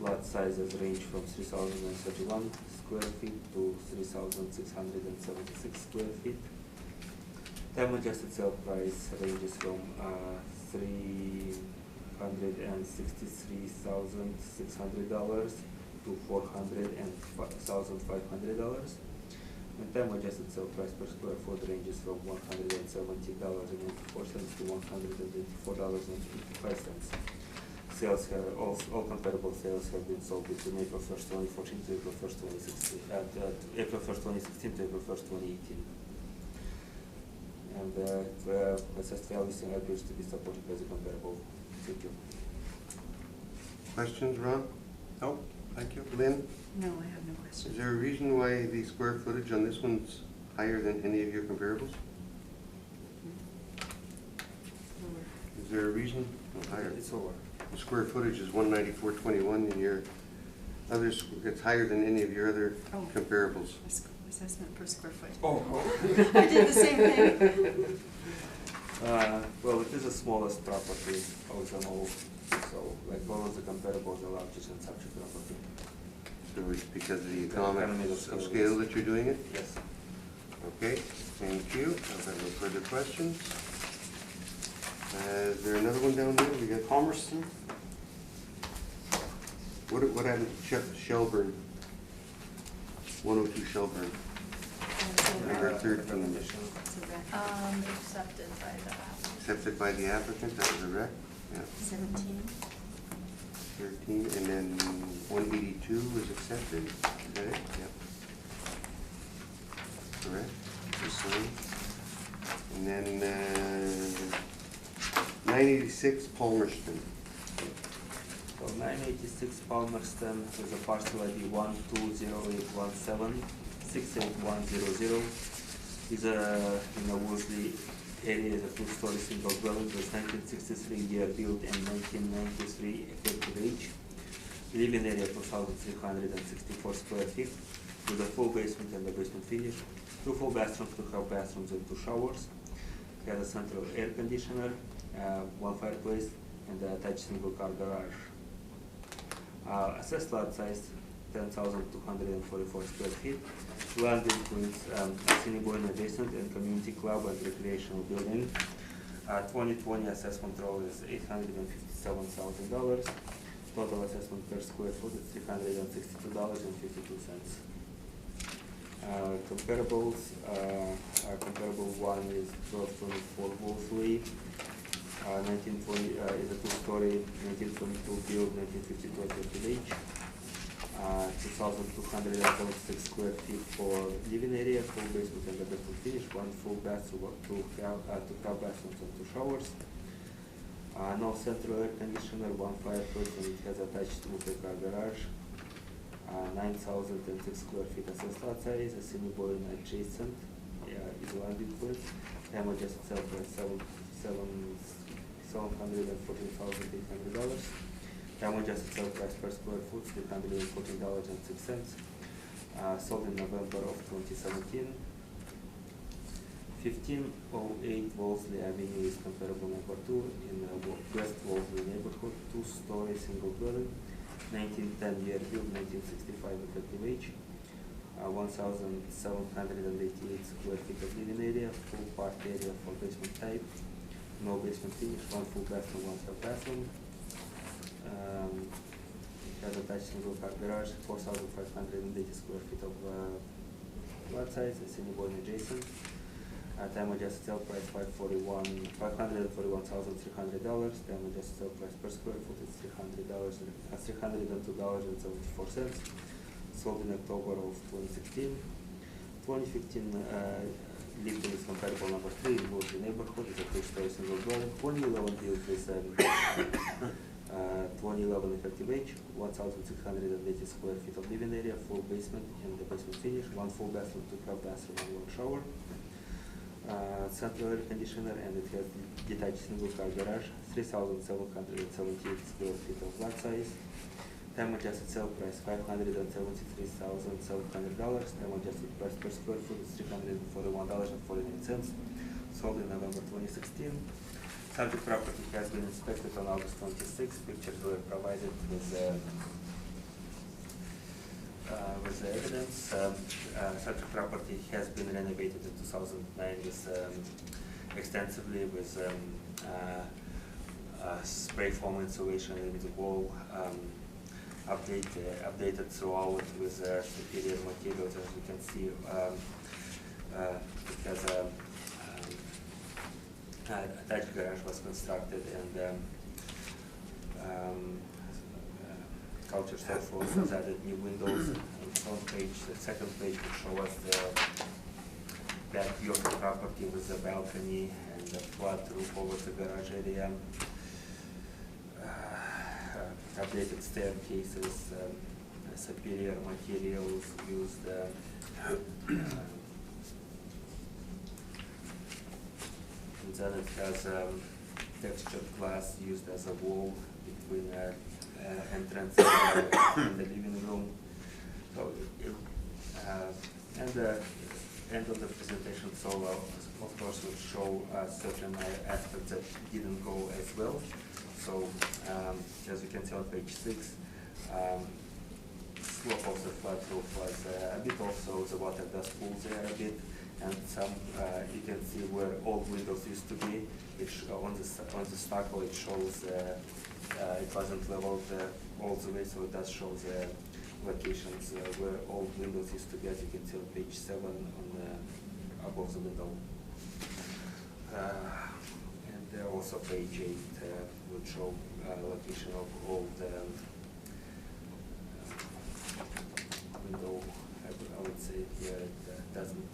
Lot sizes range from 3,031 square feet to 3,676 square feet. Time adjusted sale price ranges from $363,600 to $400,500. And time adjusted sale price per square foot ranges from $170.94 to $184.85. Sales have all comparable sales have been sold between April 1st, 2014 to April 1st, 2016, April 1st, 2016 to April 1st, 2018. And assessed value appears to be supported by the comparable. Thank you. Questions, Ron? No, thank you. Lynn? No, I have no questions. Is there a reason why the square footage on this one's higher than any of your comparables? Lower. Is there a reason? No, higher. It's lower. The square footage is 194.21 and your others, it's higher than any of your other Oh. comparables. Assessment per square foot. Oh. I did the same thing. Well, it is the smallest property of them all, so like all of the comparables are largest and subject property. So it's because of the The economies economies of scale that you're doing it? Yes. Okay, thank you. I have no further questions. Is there another one down there? We got Palmerston? What happened to Shelburne? 102 Shelburne. Number 13. Accepted by the applicant. Accepted by the applicant, that was a rec? Yeah. 17. 13, and then 182 was accepted, is that it? Yep. Correct, the same. And then 986 Palmerston. So 986 Palmerston with a parcel ID 120817-68100 is in a Wolseley area, is a two-story single dwelling with 1963 year built and 1993 effective age. Living area 2,364 square feet with a full basement and a basement finish, 2 full bathrooms, 2 half bathrooms and 2 showers. Has a central air conditioner, 1 fireplace and an attached single car garage. Assessed lot size 10,244 square feet. Land includes Assiniboine adjacent and community club and recreational building. 2020 assessment roll is $857,000. Total assessment per square foot is $362.52. Comparables, comparable one is 1224 Wolseley. 1920 is a two-story, 1922 build, 1952 effective age. 2,276 square feet for living area, full basement and a basement finish, 1 full bathroom, 2 half bathrooms and 2 showers. No central air conditioner, 1 fireplace, and it has attached multi-car garage. 9,006 square feet assessed lot size, Assiniboine adjacent, is land influence. Time adjusted sale price $714,800. Time adjusted sale price per square foot $314.06. Sold in November of 2017. 1508 Wolseley Avenue is comparable number 2 in West Wolseley neighborhood, 2-story single dwelling, 1910 year build, 1965 effective age, 1,788 square feet of living area, full park area for basement type, no basement finish, 1 full bathroom, 1 half bathroom. Has attached single car garage, 4,580 square feet of lot size, it's in Boardroom adjacent. Time adjusted sale price $541,300. Time adjusted sale price per square foot is $302.74. Sold in October of 2016. 2015 Lipton is comparable number 3 in Woodley neighborhood. It's a 2-story single dwelling. 2011 build is 2011 effective age, 1,680 square feet of living area, full basement and the basement finish, 1 full bathroom, 2 half bathroom and 1 shower. Central air conditioner, and it has detached single car garage, 3,778 square feet of lot size. Time adjusted sale price $573,700. Time adjusted price per square foot is $341.49. Sold in November 2016. Subject property has been inspected on August 26. Pictures were provided with the evidence. Subject property has been renovated in 2009 extensively with spray foam insulation in the wall, updated throughout with superior materials. As you can see, it has attached garage was constructed, and culture sofa has added new windows. On the front page, the second page will show us the back view of the property with the balcony and the flat roof over the garage area. Updated staircases, superior materials used. And then it has textured glass used as a wall between entrance and the living room. So, and the end of the presentation, so of course will show certain aspects that didn't go as well. So, as you can see on page 6, slope of the flat roof was a bit off, so the water does pool there a bit. And some, you can see where old windows used to be. On the stucco it shows it wasn't leveled all the way, so it does show the locations where old windows used to be, as you can see on page 7 on above the window. And also page 8 would show location of old window. I would say here it doesn't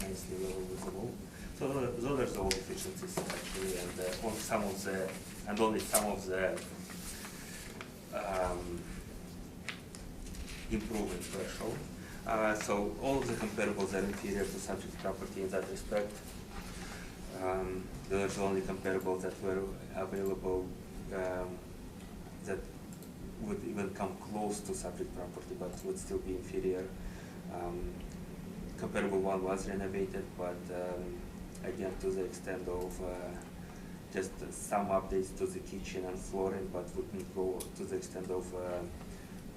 nicely level with the wall. So those are the old deficiencies actually, and on some of the, and only some of the improvements were shown. So all of the comparables are inferior to subject property in that respect. Those are the only comparables that were available that would even come close to subject property, but would still be inferior. Comparable one was renovated, but again to the extent of just some updates to the kitchen and flooring, but wouldn't go to the extent of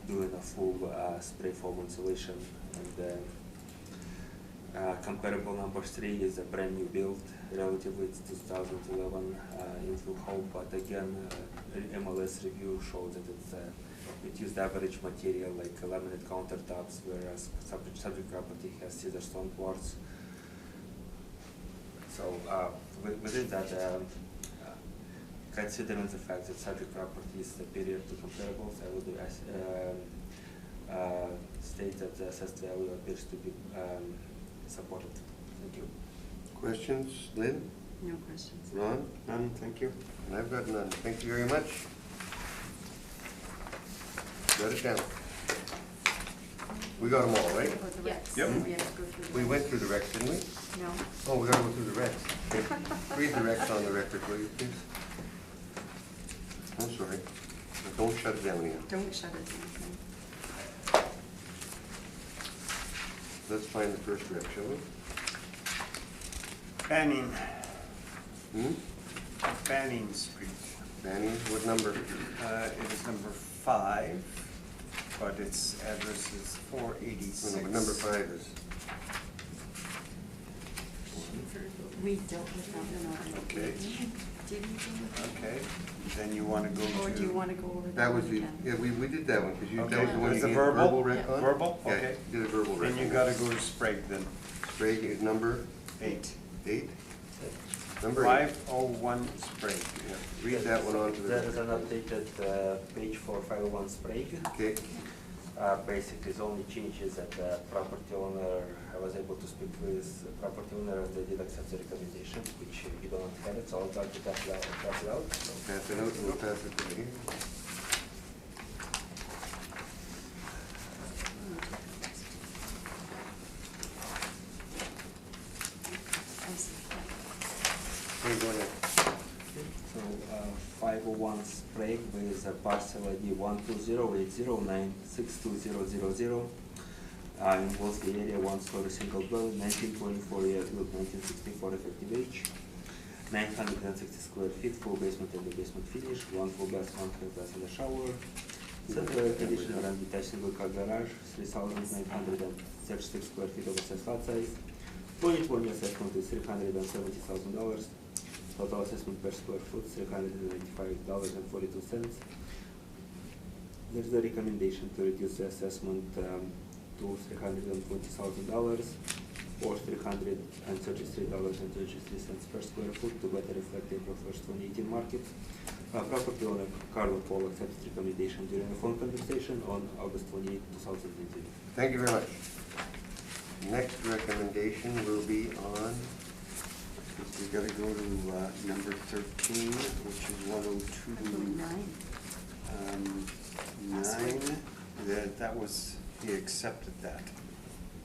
doing a full spray foam insulation. And comparable number 3 is a brand new build. Relatively, it's 2011 infill home, but again, MLS review shows that it used average material like laminate countertops, whereas subject property has cedar stone quartz. So within that, considering the fact that subject property is superior to comparables, I would state that the assessed value appears to be supported. Thank you. Questions? Lynn? No questions. Ron? None, thank you. And I've got none. Thank you very much. Got it down. We got them all, right? About the recs. Yep. We have to go through the We recs. went through the recs, didn't we? No. Oh, we gotta go through the recs. Okay. Read the recs on the record, will you, please? I'm sorry. But don't shut it down yet. Don't shut it down. Let's find the first rec, shall we? Banning, Hmm? Banning Street. Banning, what number? It is number 5, but its address is 486. Number 5 is. We dealt with that one already. Okay. Did we deal with that? Okay, then you want to go to... Or do you want to go over That that was one the, again? yeah, we did that one, because you, that Okay, was the one you was the gave verbal? rec on? Verbal, Yeah, okay. you did a verbal rec. Then you gotta go to Sprague then. Sprague is number 8. 8? Number 8. 501 Sprague. Yeah, read that one on to the There is record. an updated page for 501 Sprague. Okay, Basically, the only change is that the property owner, I was able to speak with the property owner and they did accept the recommendation, which you don't have it, so I'll try to pass it out. pass it out, and we'll pass it to here. I see. Okay, go ahead. So, 501 Sprague with a parcel ID 12080962000. Involves the area, 1-story single dwelling, 1924 years built, 1964 effective age, 960 square feet, full basement and the basement finish, 1 full bath, 1 half bath and a shower, central air conditioner and detached single car garage, 3,936 square feet of assessed lot size. 2020 assessment is $370,000. Total assessment per square foot, $395.42. There's a recommendation to reduce the assessment to $320,000 or $333.33 per square foot to better reflect April 1st, 2018 market. Property owner Carlo Paul accepted recommendation during a phone conversation on August 28, 2019. Thank you very much. Next recommendation will be on, We gotta go to number 13, which is 102. Number 9. 9, that was, he accepted that.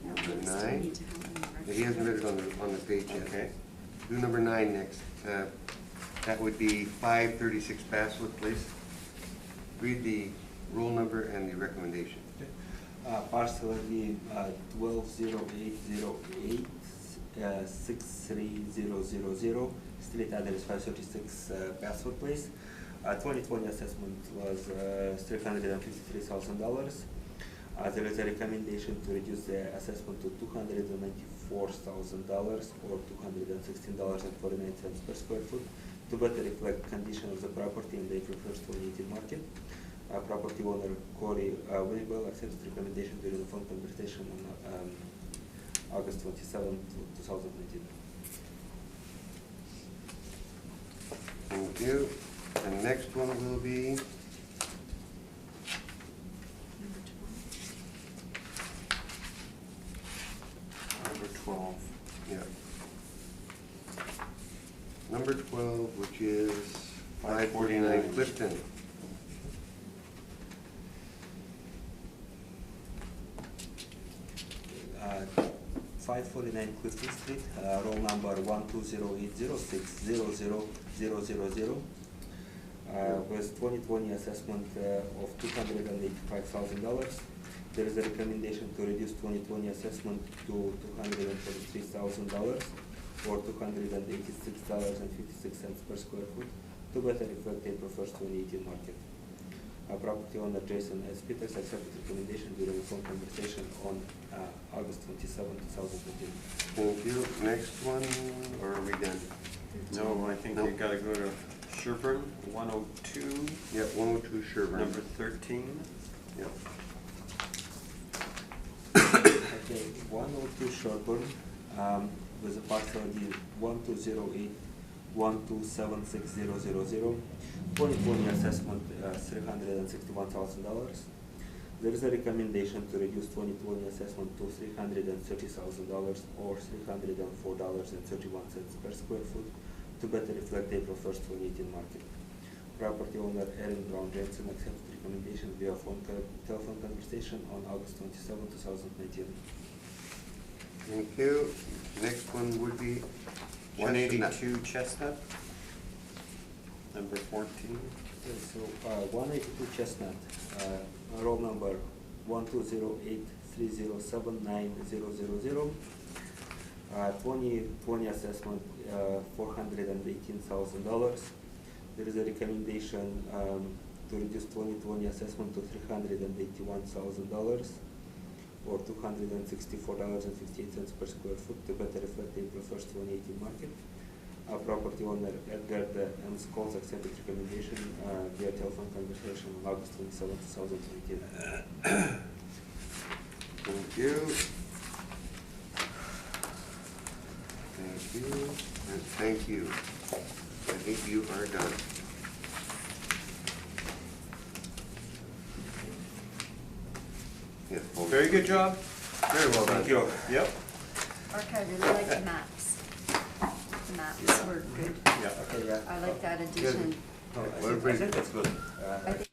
No, we Number still 9. need to have them he hasn't read it on the page yet. Okay. Do number 9 next. That would be 536 Basswood Place. Read the roll number and the recommendation. Parcel ID 120808 63000, street address 536 Basswood Place. 2020 assessment was $353,000. There is a recommendation to reduce the assessment to $294,000 or $216.49 per square foot to better reflect condition of the property in the April 1st, 2018 market. Property owner Corey Winnipeg accepted recommendation during the phone conversation on August 27, 2019. Thank you. The next one will be Number 12. yeah. Number 12, which is 549 Clifton. Uh, 549 Clifton Street, roll number 12080600000, with 2020 assessment of $285,000. There is a recommendation to reduce 2020 assessment to $243,000 or $286.56 per square foot to better reflect April 1st, 2018 market. Property owner Jason S. Peters accepted recommendation during a phone conversation on August 27, 2015. Thank you. Next one, or are we done? No, I think we Nope. gotta go to Sherburne, 102, Yep, 102 Sherburne. number 13. Yep. Okay, 102 Sherburne, with a parcel ID 12081276000. 2020 assessment $361,000. There is a recommendation to reduce 2020 assessment to $330,000 or $304.31 per square foot to better reflect April 1st, 2018 market. Property owner Erin Brown Jensen accepted recommendation via telephone conversation on August 27, 2019. Thank you. Next one would be 182 Chestnut, number 14. Okay, so 182 Chestnut, roll number 12083079000. 2020 assessment, $418,000. There is a recommendation to reduce 2020 assessment to $381,000 or $264.58 per square foot to better reflect the April 1st, 2018 market. Our property owner Edgar M. Scholes accepted recommendation via telephone conversation on August 27, 2018. Thank you. Thank you, and thank you. I think you are done. Yeah, hold it. Very good job. Very well done. Thank you. Yep. Mark, I really like the maps. The maps were good. Yeah. Okay, yeah. I like that addition. I What a think that's good. I think